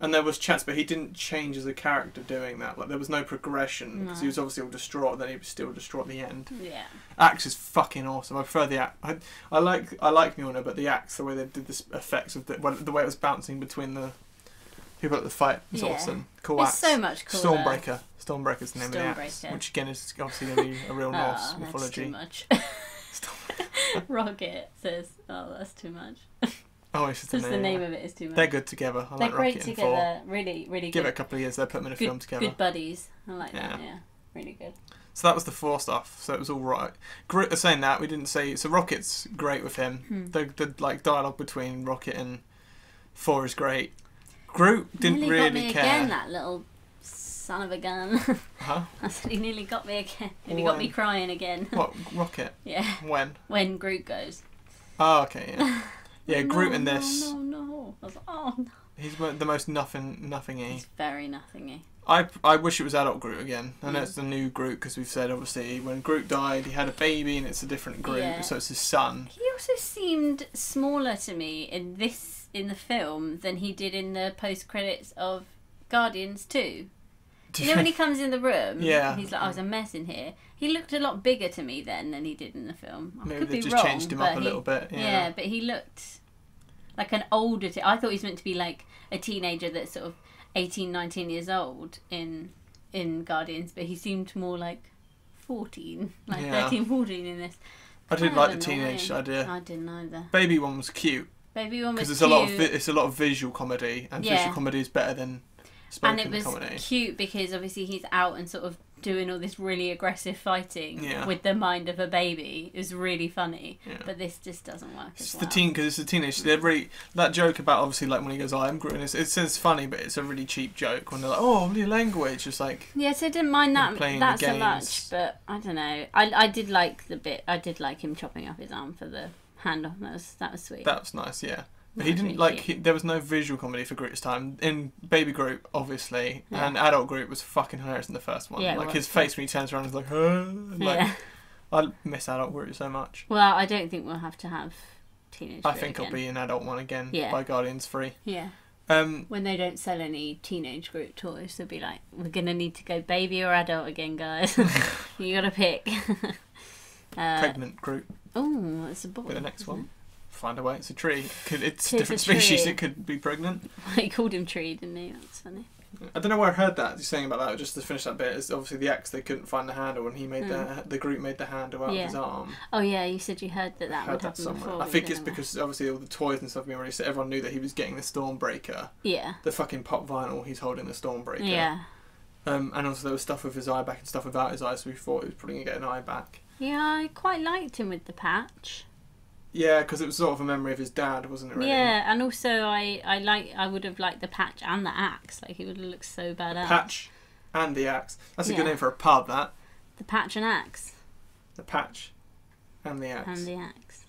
[SPEAKER 1] And there was chance, but he didn't change as a character doing that. Like there was no progression because he was obviously all distraught. Then he was still distraught at the end.
[SPEAKER 2] Yeah.
[SPEAKER 1] Axe is fucking awesome. I prefer the axe. I like Mjolnir, but the axe, the way they did the effects of the way it was bouncing between the people at the fight was awesome. Cool axe.
[SPEAKER 2] It's so much cooler.
[SPEAKER 1] Stormbreaker. Stormbreaker's the name of the axe, which again is obviously going to be a real Norse mythology.
[SPEAKER 2] That's too much. Rocket says, "Oh, that's too much."
[SPEAKER 1] Oh, it's just
[SPEAKER 2] the name of it is too much.
[SPEAKER 1] They're good together.
[SPEAKER 2] They're
[SPEAKER 1] like
[SPEAKER 2] great
[SPEAKER 1] Rocket
[SPEAKER 2] together.
[SPEAKER 1] And
[SPEAKER 2] really, really good.
[SPEAKER 1] Give it a couple of years, they'll put them in a film together.
[SPEAKER 2] Good buddies. I like that. Yeah, really good.
[SPEAKER 1] So that was the Thor stuff. So it was all right. Saying that, we didn't say. So Rocket's great with him. The like dialogue between Rocket and Thor is great. Groot didn't really
[SPEAKER 2] got me
[SPEAKER 1] care.
[SPEAKER 2] Again, that little son of a gun.
[SPEAKER 1] Huh?
[SPEAKER 2] I said he nearly got me again. He got me crying again.
[SPEAKER 1] What, Rocket?
[SPEAKER 2] Yeah.
[SPEAKER 1] When
[SPEAKER 2] Groot goes.
[SPEAKER 1] Oh, okay, yeah. Yeah, Groot in this.
[SPEAKER 2] No. I was like, oh no.
[SPEAKER 1] He's the most nothingy.
[SPEAKER 2] He's very nothingy.
[SPEAKER 1] I wish it was adult Groot again. I know it's the new Groot because we've said obviously when Groot died he had a baby and it's a different Groot, so it's his son.
[SPEAKER 2] He also seemed smaller to me in the film than he did in the post credits of Guardians 2. You know when he comes in the room, he's like, there's a mess in here. He looked a lot bigger to me then than he did in the film.
[SPEAKER 1] Maybe they just changed him up a little bit.
[SPEAKER 2] Yeah, but he looked like an older... I thought he was meant to be like a teenager that's sort of 18, 19 years old in Guardians, but he seemed more like 14, like 13, 14 in this.
[SPEAKER 1] I didn't like the teenage idea.
[SPEAKER 2] I didn't either.
[SPEAKER 1] Baby one was cute.
[SPEAKER 2] Baby one was cute.
[SPEAKER 1] Because it's a lot of visual comedy, and visual comedy is better than spoken
[SPEAKER 2] comedy. And it was cute because obviously he's out and sort of doing all this really aggressive fighting
[SPEAKER 1] Yeah.
[SPEAKER 2] with the mind of a baby is really funny.
[SPEAKER 1] Yeah.
[SPEAKER 2] But this just doesn't work
[SPEAKER 1] It's
[SPEAKER 2] as
[SPEAKER 1] the
[SPEAKER 2] well.
[SPEAKER 1] teen, because it's a teenage. They're really, that joke about obviously like when he goes, I'm Groot, and it says funny, but it's a really cheap joke when they're like, oh, what your language? It's like,
[SPEAKER 2] Yeah, so I didn't mind that
[SPEAKER 1] playing
[SPEAKER 2] that
[SPEAKER 1] the
[SPEAKER 2] so
[SPEAKER 1] games.
[SPEAKER 2] much, but I don't know. I did like the bit. I did like him chopping off his arm for the hand off. That was sweet.
[SPEAKER 1] that was nice, yeah. But
[SPEAKER 2] That
[SPEAKER 1] he
[SPEAKER 2] was
[SPEAKER 1] didn't
[SPEAKER 2] really
[SPEAKER 1] like.
[SPEAKER 2] cute.
[SPEAKER 1] There was no visual comedy for Groot's time in Baby Groot, obviously,
[SPEAKER 2] Yeah.
[SPEAKER 1] and Adult Groot was fucking hilarious in the first one.
[SPEAKER 2] Yeah, it
[SPEAKER 1] like
[SPEAKER 2] was,
[SPEAKER 1] his face when he turns around is like, like,
[SPEAKER 2] Yeah.
[SPEAKER 1] I miss Adult Groot so much.
[SPEAKER 2] Well, I don't think we'll have to have teenage.
[SPEAKER 1] I
[SPEAKER 2] Groot
[SPEAKER 1] think
[SPEAKER 2] again.
[SPEAKER 1] it'll be an adult one again
[SPEAKER 2] Yeah.
[SPEAKER 1] by Guardians 3.
[SPEAKER 2] Yeah. When they don't sell any teenage Groot toys, they'll be like, we're gonna need to go baby or adult again, guys. You gotta pick.
[SPEAKER 1] Pregnant Groot.
[SPEAKER 2] Oh, it's a boy.
[SPEAKER 1] Be the next
[SPEAKER 2] isn't
[SPEAKER 1] one. Find a way. It's a tree. It's
[SPEAKER 2] It is
[SPEAKER 1] different
[SPEAKER 2] a
[SPEAKER 1] species.
[SPEAKER 2] tree.
[SPEAKER 1] It could be pregnant.
[SPEAKER 2] it? He called him Tree, didn't he? That's funny.
[SPEAKER 1] I don't know where I heard that. You're saying about that. Just to finish that bit, is obviously the axe. They couldn't find the handle, and he made the Groot made the handle out of
[SPEAKER 2] Yeah.
[SPEAKER 1] his arm.
[SPEAKER 2] Oh yeah, you said you heard that
[SPEAKER 1] I
[SPEAKER 2] would
[SPEAKER 1] heard that
[SPEAKER 2] happen
[SPEAKER 1] somewhere.
[SPEAKER 2] before.
[SPEAKER 1] I think it's because obviously all the toys and stuff being released, so everyone knew that he was getting the Stormbreaker.
[SPEAKER 2] Yeah.
[SPEAKER 1] The fucking pop vinyl. He's holding the Stormbreaker.
[SPEAKER 2] Yeah.
[SPEAKER 1] And also there was stuff with his eye back and stuff without his eye, so we thought he was probably gonna get an eye back.
[SPEAKER 2] Yeah, I quite liked him with the patch.
[SPEAKER 1] Yeah, because it was sort of a memory of his dad, wasn't it? Really?
[SPEAKER 2] Yeah, and also I would have liked the patch and the axe. Like he would have looked so badass.
[SPEAKER 1] Patch and the axe. That's a
[SPEAKER 2] Yeah.
[SPEAKER 1] good name for a pub. That.
[SPEAKER 2] The patch and axe.
[SPEAKER 1] The patch and the axe.
[SPEAKER 2] And the axe.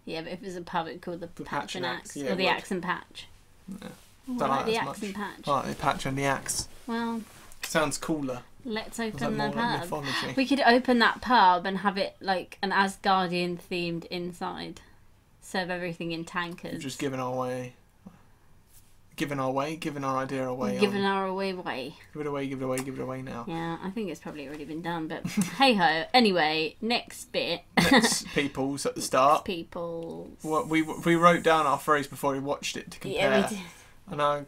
[SPEAKER 2] Yeah, but if it was a pub, it'd call the patch and axe.
[SPEAKER 1] yeah,
[SPEAKER 2] or
[SPEAKER 1] it
[SPEAKER 2] the
[SPEAKER 1] would.
[SPEAKER 2] axe and patch.
[SPEAKER 1] Yeah.
[SPEAKER 2] Oh,
[SPEAKER 1] Don't
[SPEAKER 2] I
[SPEAKER 1] like
[SPEAKER 2] like the
[SPEAKER 1] that
[SPEAKER 2] axe
[SPEAKER 1] as
[SPEAKER 2] and patch.
[SPEAKER 1] I like the patch and the axe.
[SPEAKER 2] Well,
[SPEAKER 1] Sounds cooler.
[SPEAKER 2] let's
[SPEAKER 1] Is that
[SPEAKER 2] open the
[SPEAKER 1] more like
[SPEAKER 2] pub.
[SPEAKER 1] mythology?
[SPEAKER 2] We could open that pub and have it like an Asgardian themed inside. Serve everything in
[SPEAKER 1] We've
[SPEAKER 2] tankers.
[SPEAKER 1] just given our way. Giving our idea away.
[SPEAKER 2] Giving our away.
[SPEAKER 1] Give it away, give it away, give it away now.
[SPEAKER 2] Yeah, I think it's probably already been done, but hey ho. Anyway, next bit.
[SPEAKER 1] Next, peoples at the start.
[SPEAKER 2] People.
[SPEAKER 1] Well, we wrote down our phrase before we watched it to compare.
[SPEAKER 2] Yeah, we did.
[SPEAKER 1] And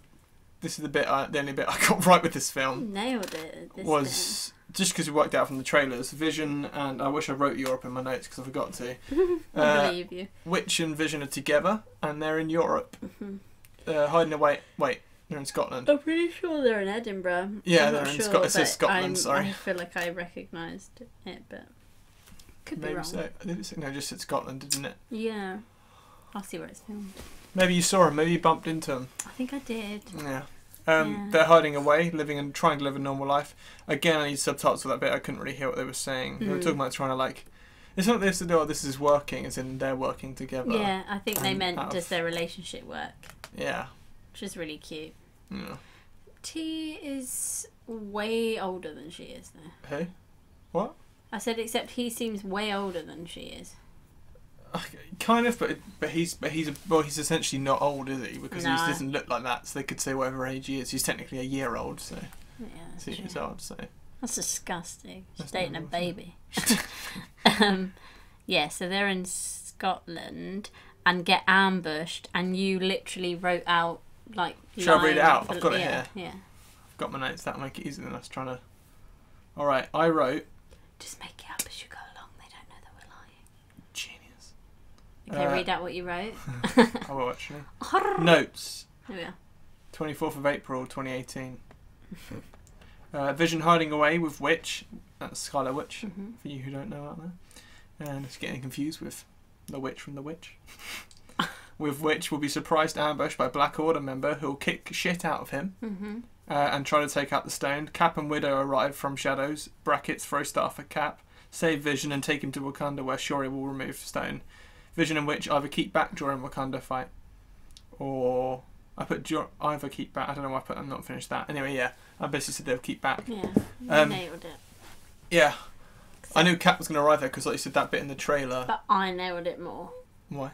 [SPEAKER 1] this is the only bit I got right with this film.
[SPEAKER 2] Nailed it. This
[SPEAKER 1] Was just because we worked out from the trailers, Vision and I wish I wrote Europe in my notes because I forgot to.
[SPEAKER 2] bit. I believe you.
[SPEAKER 1] Witch and Vision are together and they're in Europe,
[SPEAKER 2] Mm-hmm.
[SPEAKER 1] hiding away. Wait, they're in Scotland.
[SPEAKER 2] I'm pretty sure they're in Edinburgh.
[SPEAKER 1] Yeah,
[SPEAKER 2] I'm
[SPEAKER 1] they're
[SPEAKER 2] not
[SPEAKER 1] in
[SPEAKER 2] sure,
[SPEAKER 1] Scotland. It says
[SPEAKER 2] but
[SPEAKER 1] Scotland. Sorry.
[SPEAKER 2] I feel like I recognised it, but could be
[SPEAKER 1] Maybe
[SPEAKER 2] wrong.
[SPEAKER 1] so. Did it say, no, it just said Scotland, didn't it?
[SPEAKER 2] Yeah, I'll see where it's filmed.
[SPEAKER 1] Maybe you saw them. Maybe you bumped into them.
[SPEAKER 2] I think I did.
[SPEAKER 1] Yeah.
[SPEAKER 2] Yeah.
[SPEAKER 1] They're hiding away, living and trying to live a normal life. Again, I need subtitles for that bit. I couldn't really hear what they were saying. They were talking about trying to like. It's not this. Oh, this is working. As in they're working together.
[SPEAKER 2] Yeah, I think they
[SPEAKER 1] And
[SPEAKER 2] meant
[SPEAKER 1] out
[SPEAKER 2] does
[SPEAKER 1] of-
[SPEAKER 2] their relationship work,
[SPEAKER 1] Yeah.
[SPEAKER 2] which is really cute.
[SPEAKER 1] Yeah.
[SPEAKER 2] T is way older than she is, though.
[SPEAKER 1] Hey. What?
[SPEAKER 2] I said, except he seems way older than she is.
[SPEAKER 1] Kind of, but he's essentially not old, is he? Because
[SPEAKER 2] No.
[SPEAKER 1] he doesn't look like that. So they could say whatever age he is. He's technically a year old, so
[SPEAKER 2] Yeah, that's
[SPEAKER 1] 2
[SPEAKER 2] true.
[SPEAKER 1] years old. So
[SPEAKER 2] That's disgusting. She's
[SPEAKER 1] That's
[SPEAKER 2] dating a
[SPEAKER 1] not
[SPEAKER 2] baby. Yeah, so they're in Scotland and get ambushed, and you literally wrote out like.
[SPEAKER 1] Shall I read it
[SPEAKER 2] line
[SPEAKER 1] out?
[SPEAKER 2] for-
[SPEAKER 1] I've got it
[SPEAKER 2] yeah,
[SPEAKER 1] here.
[SPEAKER 2] Yeah.
[SPEAKER 1] I've got my notes. That'll make it easier than us trying to. All right, I wrote.
[SPEAKER 2] Just make it up as you go along. They don't know that we're lying.
[SPEAKER 1] Genius.
[SPEAKER 2] Okay, read out what you wrote.
[SPEAKER 1] I will actually. Notes.
[SPEAKER 2] There we are.
[SPEAKER 1] 24th of April 2018. Vision hiding away with Witch. That's Scarlet Witch, for you who don't know out there. And it's getting confused with the Witch from The Witch. With Witch will be surprised ambushed by Black Order member who will kick shit out of him and try to take out the stone. Cap and Widow arrive from shadows, brackets throw stuff at Cap, save Vision and take him to Wakanda where Shuri will remove stone. Vision and Witch either keep back during Wakanda fight or... I put either keep back. I don't know why I put. I'm not finished that. Anyway, yeah. I basically said they'll keep back.
[SPEAKER 2] Yeah, you nailed it.
[SPEAKER 1] Yeah. I knew Cap was going to arrive there because, like you said, that bit in the trailer.
[SPEAKER 2] But I nailed it more.
[SPEAKER 1] Why?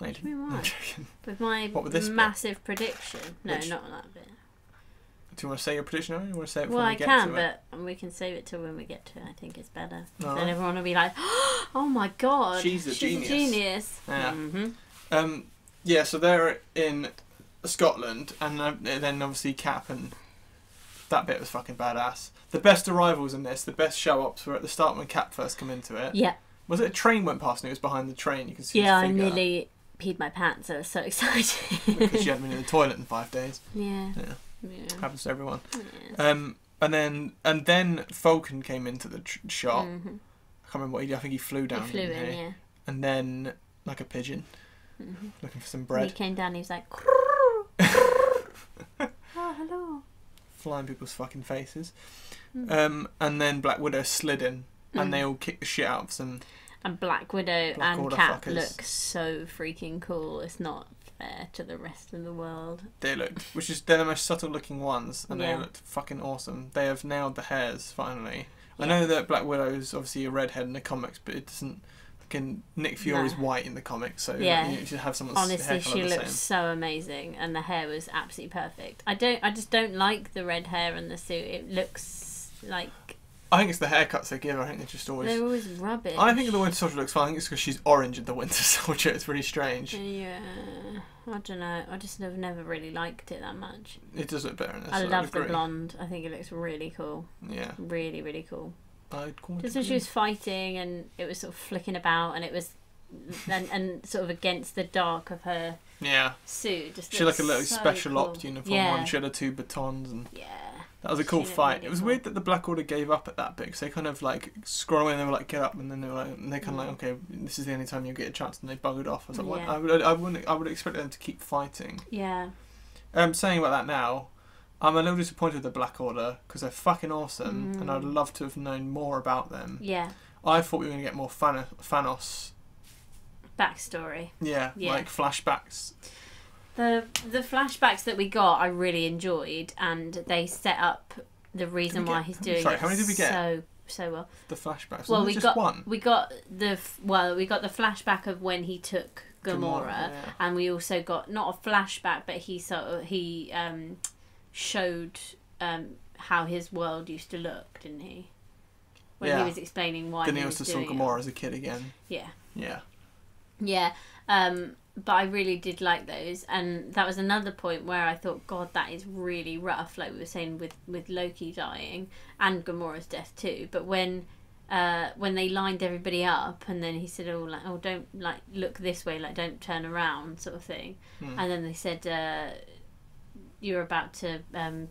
[SPEAKER 1] No, you
[SPEAKER 2] What do you
[SPEAKER 1] didn't.
[SPEAKER 2] mean
[SPEAKER 1] No,
[SPEAKER 2] why?
[SPEAKER 1] I'm joking.
[SPEAKER 2] With my
[SPEAKER 1] What with this bit?
[SPEAKER 2] massive prediction. No,
[SPEAKER 1] Which-
[SPEAKER 2] not that bit.
[SPEAKER 1] Do you want to say your prediction now? Or you want to say it
[SPEAKER 2] Well,
[SPEAKER 1] before
[SPEAKER 2] I
[SPEAKER 1] we get
[SPEAKER 2] can,
[SPEAKER 1] to it?
[SPEAKER 2] but we can save it till when we get to it. I think it's better.
[SPEAKER 1] Alright.
[SPEAKER 2] Then everyone will be like, "Oh my god,
[SPEAKER 1] She's a genius."
[SPEAKER 2] genius."
[SPEAKER 1] Yeah. Yeah, so they're in Scotland, and then obviously Cap, and that bit was fucking badass. The best arrivals in this, the best show-ups were at the start when Cap first come into it.
[SPEAKER 2] Yeah.
[SPEAKER 1] Was it a train went past and it was behind the train? You can see
[SPEAKER 2] Yeah,
[SPEAKER 1] his
[SPEAKER 2] I
[SPEAKER 1] figure.
[SPEAKER 2] nearly peed my pants. I was so excited.
[SPEAKER 1] Because you hadn't been in the toilet in 5 days.
[SPEAKER 2] Yeah.
[SPEAKER 1] Yeah.
[SPEAKER 2] Yeah.
[SPEAKER 1] Happens to everyone.
[SPEAKER 2] Yeah.
[SPEAKER 1] And then Falcon came into the shot.
[SPEAKER 2] Mm-hmm.
[SPEAKER 1] I can't remember what he did. I think he flew down.
[SPEAKER 2] He flew in, yeah.
[SPEAKER 1] And then, like a pigeon, looking for some bread.
[SPEAKER 2] And he came down. He was like, "Oh, hello."
[SPEAKER 1] Flying people's fucking faces. And then Black Widow slid in, and they all kicked the shit out of some.
[SPEAKER 2] And Black Widow
[SPEAKER 1] Black
[SPEAKER 2] and
[SPEAKER 1] Order
[SPEAKER 2] Cap
[SPEAKER 1] fuckers.
[SPEAKER 2] look so freaking cool. It's not fair to the rest of the world.
[SPEAKER 1] They looked, they're the most subtle looking ones, and they
[SPEAKER 2] Yeah.
[SPEAKER 1] looked fucking awesome. They have nailed the hairs finally.
[SPEAKER 2] Yeah.
[SPEAKER 1] I know that Black Widow is obviously a redhead in the comics, but it doesn't. Fucking Nick Fury's
[SPEAKER 2] No.
[SPEAKER 1] white in the comics, so
[SPEAKER 2] Yeah.
[SPEAKER 1] you should have someone's
[SPEAKER 2] Honestly,
[SPEAKER 1] hair colour
[SPEAKER 2] she
[SPEAKER 1] the
[SPEAKER 2] looks
[SPEAKER 1] same.
[SPEAKER 2] so amazing, and the hair was absolutely perfect. I just don't like the red hair and the suit. It looks like
[SPEAKER 1] I think it's the haircuts they give. I think they're just always.
[SPEAKER 2] they're always rubbish.
[SPEAKER 1] I think the Winter Soldier looks fine. I think it's because she's orange in the Winter Soldier. It's really strange.
[SPEAKER 2] Yeah, I don't know. I just have never really liked it that much.
[SPEAKER 1] It does look better in this.
[SPEAKER 2] I love the
[SPEAKER 1] agree.
[SPEAKER 2] blonde. I think it looks really cool.
[SPEAKER 1] Yeah.
[SPEAKER 2] Really, really cool.
[SPEAKER 1] I'd call it
[SPEAKER 2] Just when she was fighting and it was sort of flicking about and it was and sort of against the dark of her
[SPEAKER 1] Yeah.
[SPEAKER 2] suit. Just
[SPEAKER 1] She had like a little
[SPEAKER 2] so
[SPEAKER 1] special
[SPEAKER 2] cool.
[SPEAKER 1] ops uniform
[SPEAKER 2] Yeah.
[SPEAKER 1] on. She had her 2 batons, and
[SPEAKER 2] Yeah.
[SPEAKER 1] that was a cool
[SPEAKER 2] She looked
[SPEAKER 1] fight.
[SPEAKER 2] really
[SPEAKER 1] It was
[SPEAKER 2] cool.
[SPEAKER 1] weird that the Black Order gave up at that bit, because they kind of like scroll in, they were like, get up, and then they were like, and they kind of like, okay, this is the only time you get a chance, and they buggered off. I was like, what?
[SPEAKER 2] Yeah.
[SPEAKER 1] I would expect them to keep fighting.
[SPEAKER 2] Yeah.
[SPEAKER 1] Saying about that now, I'm a little disappointed with the Black Order, because they're fucking awesome, and I'd love to have known more about them.
[SPEAKER 2] Yeah.
[SPEAKER 1] I thought we were going to get more Thanos.
[SPEAKER 2] Backstory.
[SPEAKER 1] Yeah,
[SPEAKER 2] Yeah.
[SPEAKER 1] like flashbacks.
[SPEAKER 2] The flashbacks that we got, I really enjoyed, and they set up the reason why he's doing
[SPEAKER 1] Sorry,
[SPEAKER 2] it
[SPEAKER 1] how many did we get?
[SPEAKER 2] so well.
[SPEAKER 1] The flashbacks.
[SPEAKER 2] Well,
[SPEAKER 1] Wasn't it
[SPEAKER 2] we
[SPEAKER 1] just
[SPEAKER 2] got
[SPEAKER 1] one.
[SPEAKER 2] we got the the flashback of when he took Gamora,
[SPEAKER 1] yeah.
[SPEAKER 2] and we also got not a flashback, but he showed how his world used to look, didn't he? When
[SPEAKER 1] Yeah.
[SPEAKER 2] he was explaining why
[SPEAKER 1] Then
[SPEAKER 2] he
[SPEAKER 1] he
[SPEAKER 2] was
[SPEAKER 1] also saw
[SPEAKER 2] doing
[SPEAKER 1] Gamora as a kid again.
[SPEAKER 2] it. Yeah.
[SPEAKER 1] Yeah.
[SPEAKER 2] Yeah, but I really did like those, and that was another point where I thought, God, that is really rough. Like we were saying with Loki dying and Gamora's death too. But when they lined everybody up, and then he said, "Oh, don't like look this way, like don't turn around," sort of thing. And then they said, "You're about to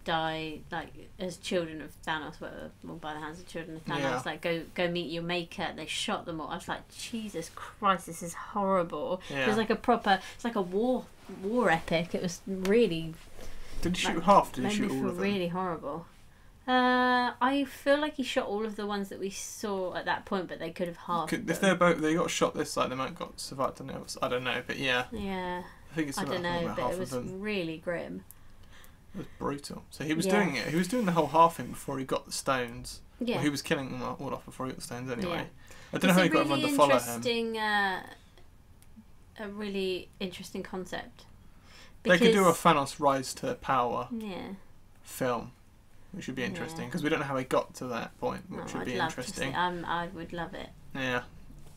[SPEAKER 2] die, like as children of Thanos, whatever, or by the hands of children of Thanos.
[SPEAKER 1] Yeah.
[SPEAKER 2] Like go meet your maker." They shot them all. I was like, Jesus Christ, this is horrible.
[SPEAKER 1] Yeah.
[SPEAKER 2] It was like it's like a war epic. It was really.
[SPEAKER 1] Did he shoot
[SPEAKER 2] like,
[SPEAKER 1] half? Did he
[SPEAKER 2] made
[SPEAKER 1] shoot
[SPEAKER 2] me
[SPEAKER 1] all
[SPEAKER 2] feel
[SPEAKER 1] of them?
[SPEAKER 2] really horrible. I feel like he shot all of the ones that we saw at that point, but they could have halved
[SPEAKER 1] If
[SPEAKER 2] them.
[SPEAKER 1] they got shot this side, they might have got survived on the other side. I don't know, but yeah.
[SPEAKER 2] Yeah,
[SPEAKER 1] I think it's
[SPEAKER 2] I
[SPEAKER 1] about,
[SPEAKER 2] don't know,
[SPEAKER 1] about
[SPEAKER 2] but
[SPEAKER 1] half
[SPEAKER 2] it
[SPEAKER 1] of
[SPEAKER 2] was
[SPEAKER 1] them.
[SPEAKER 2] really grim.
[SPEAKER 1] It was brutal. So he was
[SPEAKER 2] Yeah.
[SPEAKER 1] doing it. He was doing the whole half thing before he got the stones.
[SPEAKER 2] Yeah.
[SPEAKER 1] Well, he was killing them all off before he got the stones anyway.
[SPEAKER 2] Yeah.
[SPEAKER 1] I don't know how he
[SPEAKER 2] It's
[SPEAKER 1] got
[SPEAKER 2] a
[SPEAKER 1] everyone
[SPEAKER 2] really
[SPEAKER 1] to follow him.
[SPEAKER 2] interesting, a really interesting concept.
[SPEAKER 1] They could do a
[SPEAKER 2] Because-
[SPEAKER 1] Thanos rise to power
[SPEAKER 2] Yeah.
[SPEAKER 1] film, which would be interesting,
[SPEAKER 2] Yeah.
[SPEAKER 1] because we don't know how he got to that point, which would
[SPEAKER 2] I'd
[SPEAKER 1] be
[SPEAKER 2] love to
[SPEAKER 1] interesting.
[SPEAKER 2] see. I would love it.
[SPEAKER 1] Yeah.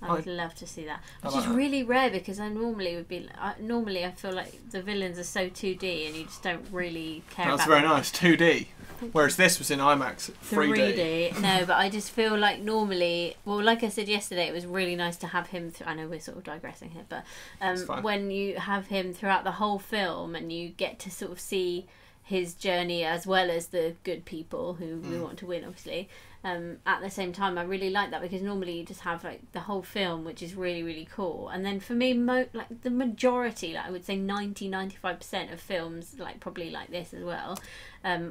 [SPEAKER 2] I would love to see that,
[SPEAKER 1] I
[SPEAKER 2] which
[SPEAKER 1] like
[SPEAKER 2] is
[SPEAKER 1] that.
[SPEAKER 2] really rare because I normally would be. Normally, I feel like the villains are so 2D, and you just don't really care
[SPEAKER 1] That's
[SPEAKER 2] about.
[SPEAKER 1] very
[SPEAKER 2] them.
[SPEAKER 1] nice, 2D. Whereas this was in IMAX 3D.
[SPEAKER 2] 3D. No, but I just feel like normally, well, like I said yesterday, it was really nice to have him. I know we're sort of digressing here, but
[SPEAKER 1] It's fine.
[SPEAKER 2] when you have him throughout the whole film, and you get to sort of see his journey as well as the good people who we want to win, obviously. At the same time, I really like that because normally you just have like the whole film, which is really, really cool. And then for me, like the majority, like I would say 90-95% of films, like probably like this as well,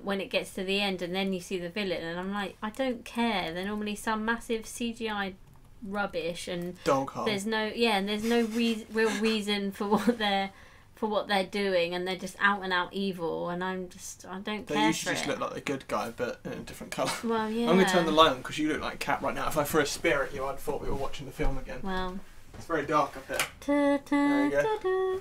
[SPEAKER 2] when it gets to the end and then you see the villain, and I'm like, I don't care. They're normally some massive CGI rubbish, and
[SPEAKER 1] Dog hole.
[SPEAKER 2] there's no real reason for what they're doing, and they're just out and out evil, and I don't
[SPEAKER 1] They
[SPEAKER 2] care
[SPEAKER 1] used to
[SPEAKER 2] for
[SPEAKER 1] just
[SPEAKER 2] it.
[SPEAKER 1] look like the good guy, but in a different colour.
[SPEAKER 2] Well, yeah.
[SPEAKER 1] I'm going to turn the light on because you look like Cat right now. If I threw a spear at you, I'd thought we were watching the film again.
[SPEAKER 2] Well.
[SPEAKER 1] It's very dark up here.
[SPEAKER 2] There
[SPEAKER 1] you go.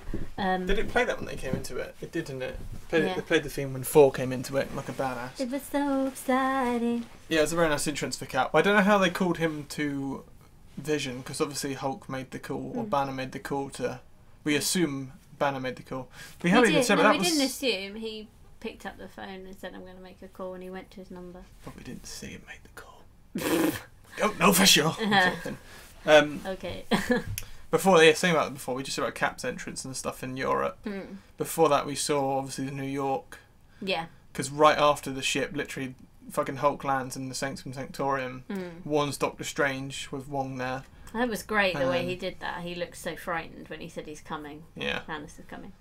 [SPEAKER 1] Did it play that when they came into it? It did, didn't it?
[SPEAKER 2] Yeah.
[SPEAKER 1] They played the theme when Thor came into it, like a badass.
[SPEAKER 2] It was so exciting.
[SPEAKER 1] Yeah, it's a very nice entrance for Cap. I don't know how they called him to Vision, because obviously Hulk made the call, or Banner made the call to... We assume Banner made the call. We haven't even said, but that was...
[SPEAKER 2] didn't assume. He picked up the phone and said, I'm going to make a call, and he went to his number.
[SPEAKER 1] But we didn't see him make the call. Oh, no, for sure.
[SPEAKER 2] Okay.
[SPEAKER 1] Before, saying about it before, we just said about Cap's entrance and stuff in Europe. Before that, we saw, obviously, the New York.
[SPEAKER 2] Yeah.
[SPEAKER 1] Because right after the ship, literally, fucking Hulk lands in the Sanctum Sanctorium, warns Doctor Strange with Wong there.
[SPEAKER 2] That was great the way he did that. He looked so frightened when he said he's coming.
[SPEAKER 1] Yeah.
[SPEAKER 2] Thanos is coming.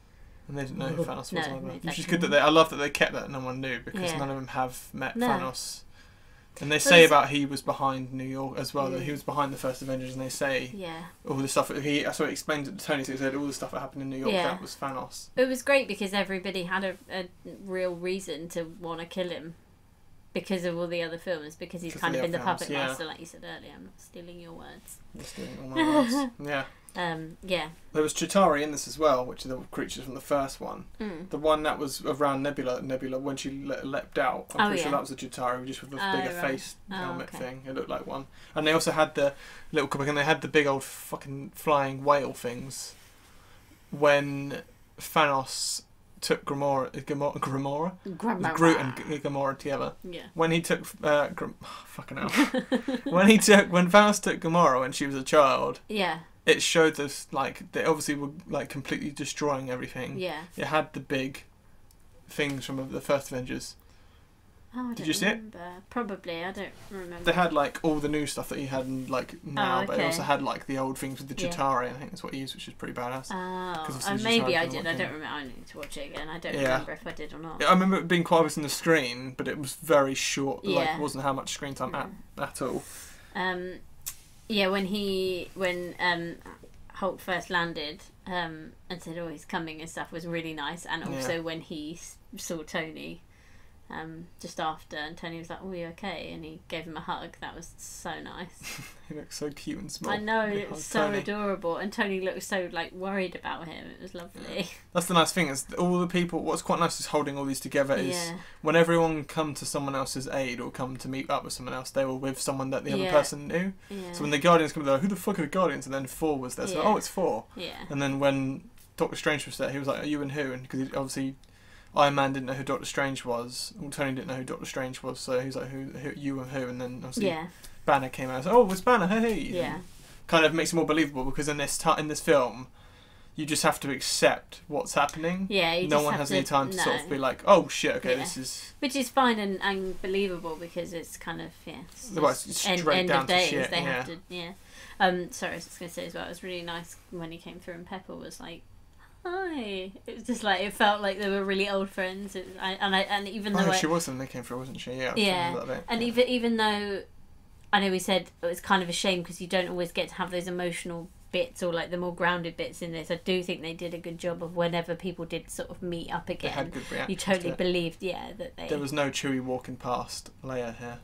[SPEAKER 1] And they didn't know who Thanos was either.
[SPEAKER 2] Exactly.
[SPEAKER 1] Which is good that I love that they kept that no one knew, because none of them have met Thanos. And they say about he was behind New York as well, that he was behind the first Avengers, and they say all the stuff that he explained it to Tony, so he said all the stuff that happened in New York, that was Thanos.
[SPEAKER 2] It was great because everybody had a real reason to want to kill him because of all the other films, because he's kind of been the puppet master, like you said earlier. I'm not stealing your words.
[SPEAKER 1] You're stealing all my words. Yeah.
[SPEAKER 2] There
[SPEAKER 1] was Chitauri in this as well, which are the creatures from the first one. The one that was around Nebula when she leapt out. I'm pretty sure that was a Chitauri, just with a bigger face helmet thing. It looked like one. And they also had the little comic, and they had the big old fucking flying whale things. When Thanos took Groot and Gamora together. Yeah. When he took fucking hell. when Thanos took Gamora when she was a child.
[SPEAKER 2] Yeah.
[SPEAKER 1] It showed us, like, they obviously were, like, completely destroying everything.
[SPEAKER 2] Yeah.
[SPEAKER 1] It had the big things from the first Avengers.
[SPEAKER 2] Oh, Did
[SPEAKER 1] you see it?
[SPEAKER 2] Probably, I don't remember.
[SPEAKER 1] They had, like, all the new stuff that he had now, but it also had, like, the old things with the Chitauri, and I think that's what he used, which is pretty badass.
[SPEAKER 2] Oh, maybe I did. I don't remember. I need to watch it again. I don't remember if I did or not.
[SPEAKER 1] I remember it being quite obvious on the screen, but it was very short.
[SPEAKER 2] Yeah.
[SPEAKER 1] Like, it wasn't how much screen time at all.
[SPEAKER 2] Yeah, when Hulk first landed and said, "Oh, he's coming" and stuff, was really nice. And also when he saw Tony just after, and Tony was like, "Oh, you okay?" and he gave him a hug. That was so nice.
[SPEAKER 1] He looked so cute and small.
[SPEAKER 2] I know, it was so adorable, and Tony looked so like worried about him. It was lovely.
[SPEAKER 1] Yeah. That's the nice thing, is all the people. What's quite nice is holding all these together is when everyone come to someone else's aid or come to meet up with someone else, they were with someone that the other person knew. Yeah. So when the Guardians come, they're like, "Who the fuck are the Guardians?" And then Thor was there, so oh, it's Thor.
[SPEAKER 2] Yeah.
[SPEAKER 1] And then when Doctor Strange was there, he was like, "Are you and who?" And because obviously Iron Man didn't know who Doctor Strange was. Well, Tony didn't know who Doctor Strange was, so he was like, who you and who? And then obviously Banner came out. I was like, "Oh, it's Banner, hey!"
[SPEAKER 2] Yeah.
[SPEAKER 1] Kind of makes it more believable, because in this film, you just have to accept what's happening.
[SPEAKER 2] Yeah,
[SPEAKER 1] no one has any time to sort of be like, "Oh shit, okay, this is..."
[SPEAKER 2] Which is fine and believable, because it's kind of
[SPEAKER 1] it's straight
[SPEAKER 2] end
[SPEAKER 1] down
[SPEAKER 2] of days.
[SPEAKER 1] to shit.
[SPEAKER 2] They have to sorry, I was just going to say as well, it was really nice when he came through and Pepper was like, "Hi." It was just like, it felt like they were really old friends. And even though
[SPEAKER 1] she was when they came through, wasn't she? Yeah.
[SPEAKER 2] Yeah. And even though I know we said it was kind of a shame because you don't always get to have those emotional bits or like the more grounded bits in this, I do think they did a good job of whenever people did sort of meet up again.
[SPEAKER 1] They had good reactions.
[SPEAKER 2] You totally believed, that they.
[SPEAKER 1] There was no Chewie walking past Leia here.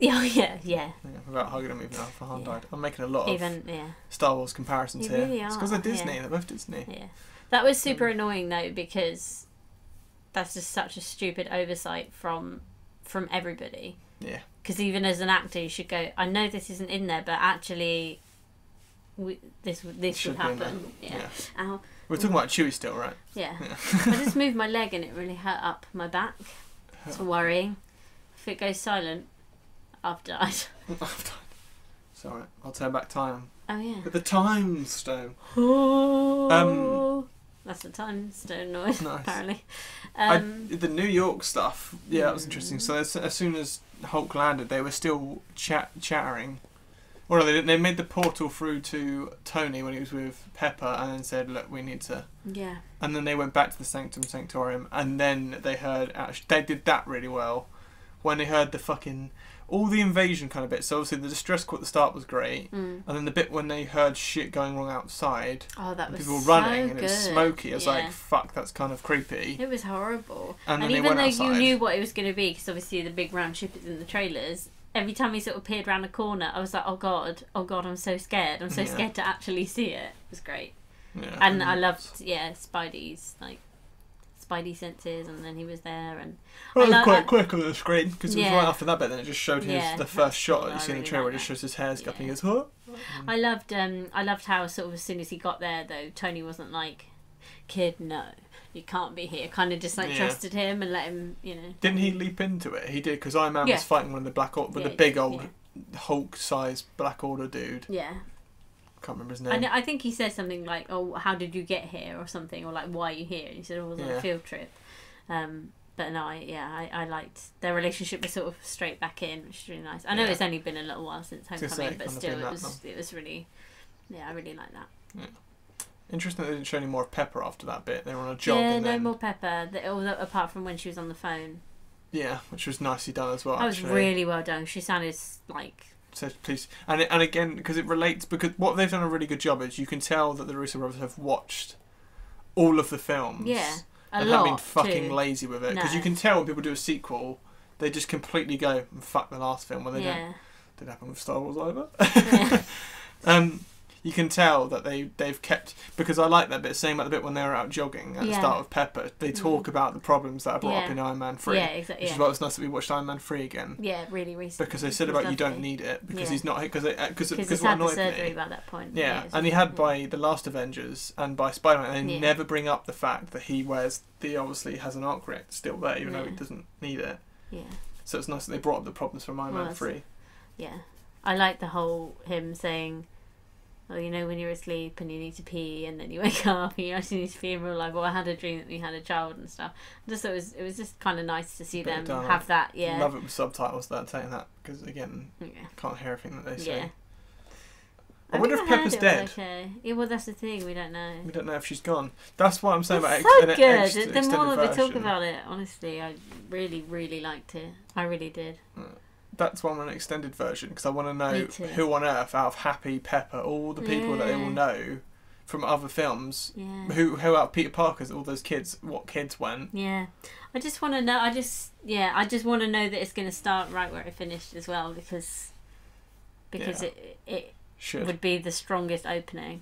[SPEAKER 2] Oh yeah.
[SPEAKER 1] Without hugging him, even after Han died. I'm making a lot of
[SPEAKER 2] yeah.
[SPEAKER 1] Star Wars comparisons
[SPEAKER 2] You
[SPEAKER 1] here.
[SPEAKER 2] really
[SPEAKER 1] It's because they're Disney. They're both Disney.
[SPEAKER 2] Yeah. That was super annoying though, because that's just such a stupid oversight from everybody.
[SPEAKER 1] Yeah.
[SPEAKER 2] Because even as an actor, you should go, "I know this isn't in there, but actually, this would happen." Yeah. Ow.
[SPEAKER 1] We're talking about Chewie still, right?
[SPEAKER 2] Yeah. I just moved my leg and it really hurt up my back. It's worrying. If it goes silent, I've died.
[SPEAKER 1] It's alright. I'll turn back time.
[SPEAKER 2] Oh yeah.
[SPEAKER 1] With the time stone.
[SPEAKER 2] That's the time stone noise. Nice. Apparently.
[SPEAKER 1] The New York stuff. Yeah, that was interesting. So as soon as Hulk landed, they were still chattering. Well, they made the portal through to Tony when he was with Pepper, and then said, "Look, we need to."
[SPEAKER 2] Yeah.
[SPEAKER 1] And then they went back to the Sanctum Sanctorium, and then they heard. They did that really well. When they heard the fucking all the invasion kind of bits. So obviously the distress call at the start was great, and then the bit when they heard shit going wrong outside.
[SPEAKER 2] Oh, that was
[SPEAKER 1] people
[SPEAKER 2] so
[SPEAKER 1] running and
[SPEAKER 2] good.
[SPEAKER 1] it was smoky. I was like, "Fuck, that's kind of creepy."
[SPEAKER 2] It was horrible.
[SPEAKER 1] And
[SPEAKER 2] even though you knew what it was going to be, because obviously the big round ship is in the trailers. Every time he sort of appeared around a corner, I was like, oh god, I'm so scared. I'm so scared to actually see it. It was great.
[SPEAKER 1] Yeah,
[SPEAKER 2] and I loved, Spidey's Spidey senses, and then he was there, and
[SPEAKER 1] it was quite quick on the screen, because it was right after that bit. Then it just showed the first shot that you see in the trailer, where it just shows his hair's up, and he goes, "Huh?"
[SPEAKER 2] I loved how sort of as soon as he got there, though, Tony wasn't like, "Kid, no, you can't be here." Kind of just trusted him and let him,
[SPEAKER 1] Didn't he leap into it? He did, because Iron Man was fighting one of the the big old Hulk-sized Black Order dude.
[SPEAKER 2] Yeah.
[SPEAKER 1] Can't remember his name.
[SPEAKER 2] I think he said something like, "Oh, how did you get here?" or something, or like, "Why are you here?" And he said, "Oh, it was on a field trip." But But no, I liked their relationship was sort of straight back in, which is really nice. I know it's only been a little while since Homecoming, but still, it was really, I really like that.
[SPEAKER 1] Yeah. Interesting that they didn't show any more of Pepper after that bit. They were on a jog.
[SPEAKER 2] Yeah,
[SPEAKER 1] and
[SPEAKER 2] no
[SPEAKER 1] then,
[SPEAKER 2] more Pepper. Apart from when she was on the phone.
[SPEAKER 1] Yeah, which was nicely done as well.
[SPEAKER 2] That was really well done. She sounded like.
[SPEAKER 1] So please, and again, because it relates, because what they've done a really good job is you can tell that the Russo brothers have watched all of the films.
[SPEAKER 2] Yeah,
[SPEAKER 1] and haven't been fucking lazy with it, because you can tell when people do a sequel, they just completely go and fuck the last film. When they don't. Didn't happen with Star Wars either. Yeah. You can tell that they've kept, because I like that bit, same like the bit when they were out jogging at the start of Pepper. They talk about the problems that are brought up in Iron Man 3.
[SPEAKER 2] Yeah, exactly.
[SPEAKER 1] Which is why it's nice that we watched Iron Man 3 again.
[SPEAKER 2] Yeah, really recently.
[SPEAKER 1] Because they said about you don't need it, because he's not, because
[SPEAKER 2] he's had the surgery by that point.
[SPEAKER 1] Yeah, and he had by the last Avengers and by Spider-Man, they never bring up the fact that he obviously has an arc reactor still there, even though he doesn't need it.
[SPEAKER 2] Yeah.
[SPEAKER 1] So it's nice that they brought up the problems from Iron Man 3.
[SPEAKER 2] Yeah. I like the whole him saying, oh, you know, when you're asleep and you need to pee and then you wake up and you actually need to pee in real life. Well, I had a dream that we had a child and stuff. Just it was just kind of nice to see them have that. Yeah,
[SPEAKER 1] love it with subtitles. Saying that, because again, can't hear everything that they say. Yeah. I wonder if Pepper's dead.
[SPEAKER 2] Okay. Yeah, well, that's the thing. We don't know.
[SPEAKER 1] We don't know if she's gone. That's what I'm saying
[SPEAKER 2] it's
[SPEAKER 1] about
[SPEAKER 2] so good. The more that we talk about it, honestly, I really, really liked it. I really did.
[SPEAKER 1] That's why I want an extended version, because I want to know who on earth out of Happy, Pepper, all the people that they will know from other films, who out of Peter Parker's, all those kids, what kids went.
[SPEAKER 2] Yeah, I just want to know. I just want to know that it's going to start right where it finished as well, because it would be the strongest opening.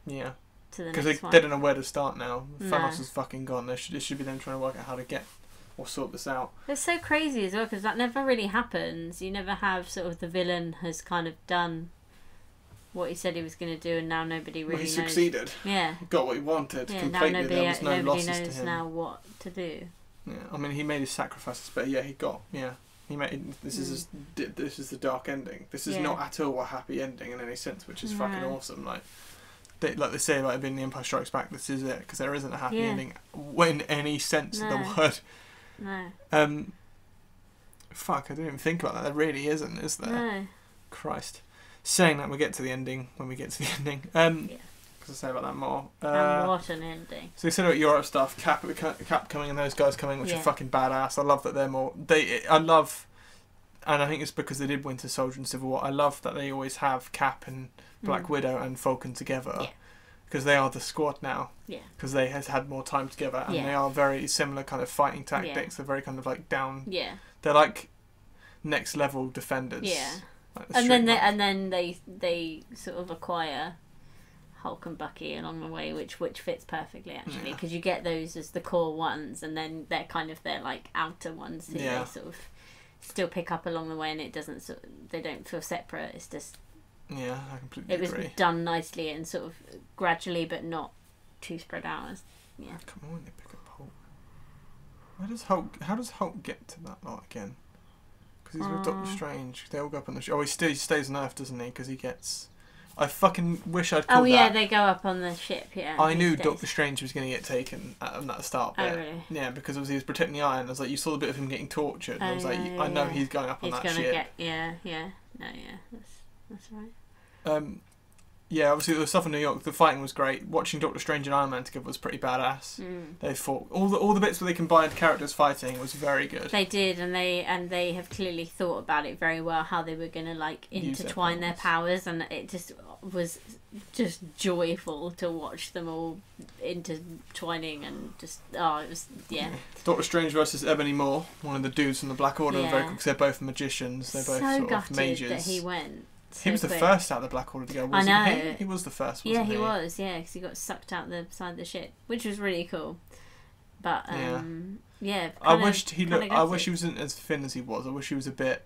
[SPEAKER 1] Yeah.
[SPEAKER 2] To the next
[SPEAKER 1] because they don't know where to start now. Thanos is fucking gone. It should be them trying to work out how to get. Or sort this out.
[SPEAKER 2] It's so crazy as well, because that never really happens. You never have sort of the villain has kind of done what he said he was going to do, and now nobody really knows.
[SPEAKER 1] He succeeded.
[SPEAKER 2] Yeah.
[SPEAKER 1] Got what he wanted completely.
[SPEAKER 2] Now nobody,
[SPEAKER 1] there was no
[SPEAKER 2] nobody
[SPEAKER 1] losses
[SPEAKER 2] knows
[SPEAKER 1] to him.
[SPEAKER 2] now what to do.
[SPEAKER 1] Yeah, I mean, he made his sacrifices, but he made. This is the dark ending. This is not at all a happy ending in any sense, which is fucking awesome. Like they say about it being The Empire Strikes Back. This is it, because there isn't a happy ending in any sense of the word.
[SPEAKER 2] No.
[SPEAKER 1] Fuck, I didn't even think about that. There really isn't, is there?
[SPEAKER 2] No.
[SPEAKER 1] Christ. Saying that, we'll get to the ending when we get to the ending. Because I'll say about that more.
[SPEAKER 2] And what an ending.
[SPEAKER 1] So you said about Europe stuff, Cap coming and those guys coming, which are fucking badass. I love that they're more... and I think it's because they did Winter Soldier and Civil War, I love that they always have Cap and Black Widow and Falcon together. Yeah. Because they are the squad now. Yeah. Because they has had more time together, and they are very similar kind of fighting tactics. Yeah. They're very kind of like down. Yeah. They're like next level defenders. Yeah. Like
[SPEAKER 2] and then they sort of acquire Hulk and Bucky along the way, which fits perfectly actually, because you get those as the core ones, and then they're kind of their like outer ones who they sort of still pick up along the way, and it doesn't they don't feel separate. It's just.
[SPEAKER 1] Yeah, I completely agree.
[SPEAKER 2] It was done nicely and sort of gradually, but not too spread out. Yeah.
[SPEAKER 1] Come on, they pick up Hulk. How does Hulk get to that lot again? Because he's with Doctor Strange. They all go up on the ship. Oh, he stays on Earth, doesn't he? Because he gets... I fucking wish I'd called that.
[SPEAKER 2] Oh, yeah, they go up on the ship, yeah.
[SPEAKER 1] I knew Doctor Strange was going to get taken at that start bit.
[SPEAKER 2] Oh, really?
[SPEAKER 1] Yeah, because he was protecting the Iron. I was like, you saw the bit of him getting tortured. And I was like, I know he's going up on that ship.
[SPEAKER 2] That's right.
[SPEAKER 1] Obviously the stuff in New York, the fighting was great. Watching Doctor Strange and Iron Man together was pretty badass. They fought all the bits where they combined characters fighting was very good.
[SPEAKER 2] They did, and they have clearly thought about it very well, how they were going to like intertwine their powers, and it just was just joyful to watch them all intertwining, and just it was
[SPEAKER 1] Doctor Strange versus Ebony Maw, one of the dudes from the Black Order, very cool, because they're both magicians. They're both
[SPEAKER 2] so
[SPEAKER 1] sort of mages.
[SPEAKER 2] That he went.
[SPEAKER 1] He was the first out of the Black Order to go, wasn't he? He was the first, wasn't he?
[SPEAKER 2] Yeah, he was, because he got sucked out the side of the ship, which was really cool. But,
[SPEAKER 1] I wish he wasn't as thin as he was. I wish he was a bit...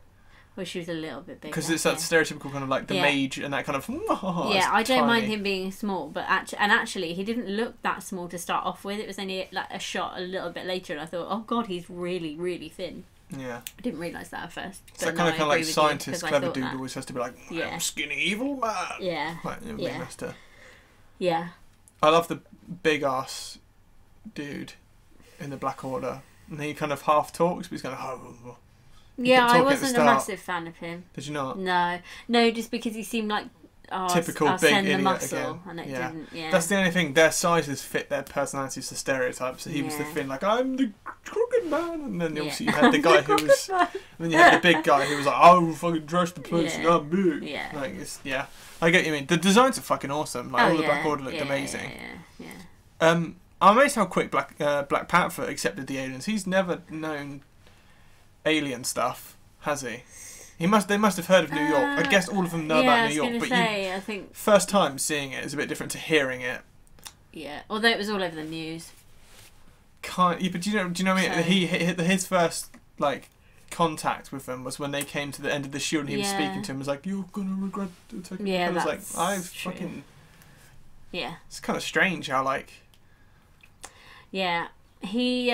[SPEAKER 2] Wish he was a little bit bigger.
[SPEAKER 1] Because it's that stereotypical kind of like the mage and that kind of...
[SPEAKER 2] I don't mind him being small, but actually he didn't look that small to start off with. It was only like a shot a little bit later, and I thought, oh God, he's really, really thin.
[SPEAKER 1] Yeah.
[SPEAKER 2] I didn't realise that at first.
[SPEAKER 1] It's that kind of like scientist, clever dude always has to be like, I'm skinny evil man.
[SPEAKER 2] Yeah.
[SPEAKER 1] Like, it would be nice to...
[SPEAKER 2] Yeah.
[SPEAKER 1] I love the big ass dude in the Black Order. and he kind of half talks, but he's kind of.
[SPEAKER 2] Yeah,
[SPEAKER 1] kept
[SPEAKER 2] I
[SPEAKER 1] talking at the
[SPEAKER 2] wasn't a
[SPEAKER 1] start.
[SPEAKER 2] massive fan of him.
[SPEAKER 1] Did you not?
[SPEAKER 2] No, just because he seemed like
[SPEAKER 1] Typical
[SPEAKER 2] I'll
[SPEAKER 1] big
[SPEAKER 2] send the
[SPEAKER 1] idiot
[SPEAKER 2] muscle,
[SPEAKER 1] again.
[SPEAKER 2] and it
[SPEAKER 1] Yeah.
[SPEAKER 2] didn't. Yeah,
[SPEAKER 1] That's the only thing. Their sizes fit their personalities to stereotypes. So he was the
[SPEAKER 2] Yeah.
[SPEAKER 1] Finn, like I'm the crooked man, and then
[SPEAKER 2] Yeah.
[SPEAKER 1] obviously you had the guy who was, and then you had the big guy who was like, I'll fucking dress the place and I'm big.
[SPEAKER 2] Yeah.
[SPEAKER 1] Like it's I get what you mean. The designs are fucking awesome. Like all the Black Order looked amazing.
[SPEAKER 2] Yeah.
[SPEAKER 1] I'm amazed how quick Black Panther accepted the aliens. He's never known alien stuff, has he? They must have heard of New York. I guess all of them know about New York, but
[SPEAKER 2] I think
[SPEAKER 1] first time seeing it is a bit different to hearing it.
[SPEAKER 2] Yeah, although it was all over the news.
[SPEAKER 1] But do you know what I mean?
[SPEAKER 2] So-
[SPEAKER 1] His first like contact with them was when they came to the end of the shield and he was speaking to him. He was like, "You're gonna regret taking."
[SPEAKER 2] Yeah,
[SPEAKER 1] I was like,
[SPEAKER 2] that's
[SPEAKER 1] "I
[SPEAKER 2] true.
[SPEAKER 1] fucking."
[SPEAKER 2] Yeah.
[SPEAKER 1] It's kind of strange how like.
[SPEAKER 2] Yeah, he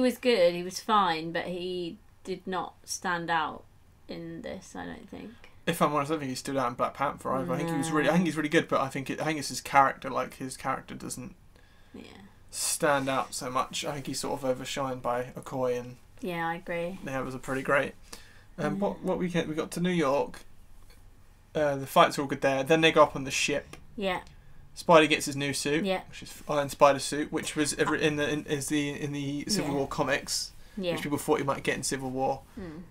[SPEAKER 2] was good. He was fine, but he did not stand out in this. I don't think.
[SPEAKER 1] If I'm honest, I don't think he stood out in Black Panther either. I think he's really good, but I think it's his character. Like his character doesn't stand out so much. I think he's sort of overshined by Okoye, and
[SPEAKER 2] yeah, I agree.
[SPEAKER 1] the others are pretty great. What we got to New York. The fights are all good there. Then they go up on the ship.
[SPEAKER 2] Yeah.
[SPEAKER 1] Spidey gets his new suit,
[SPEAKER 2] Yeah.
[SPEAKER 1] which is Iron Spider suit, which was in the Civil War comics,
[SPEAKER 2] Yeah.
[SPEAKER 1] which people thought he might get in Civil War.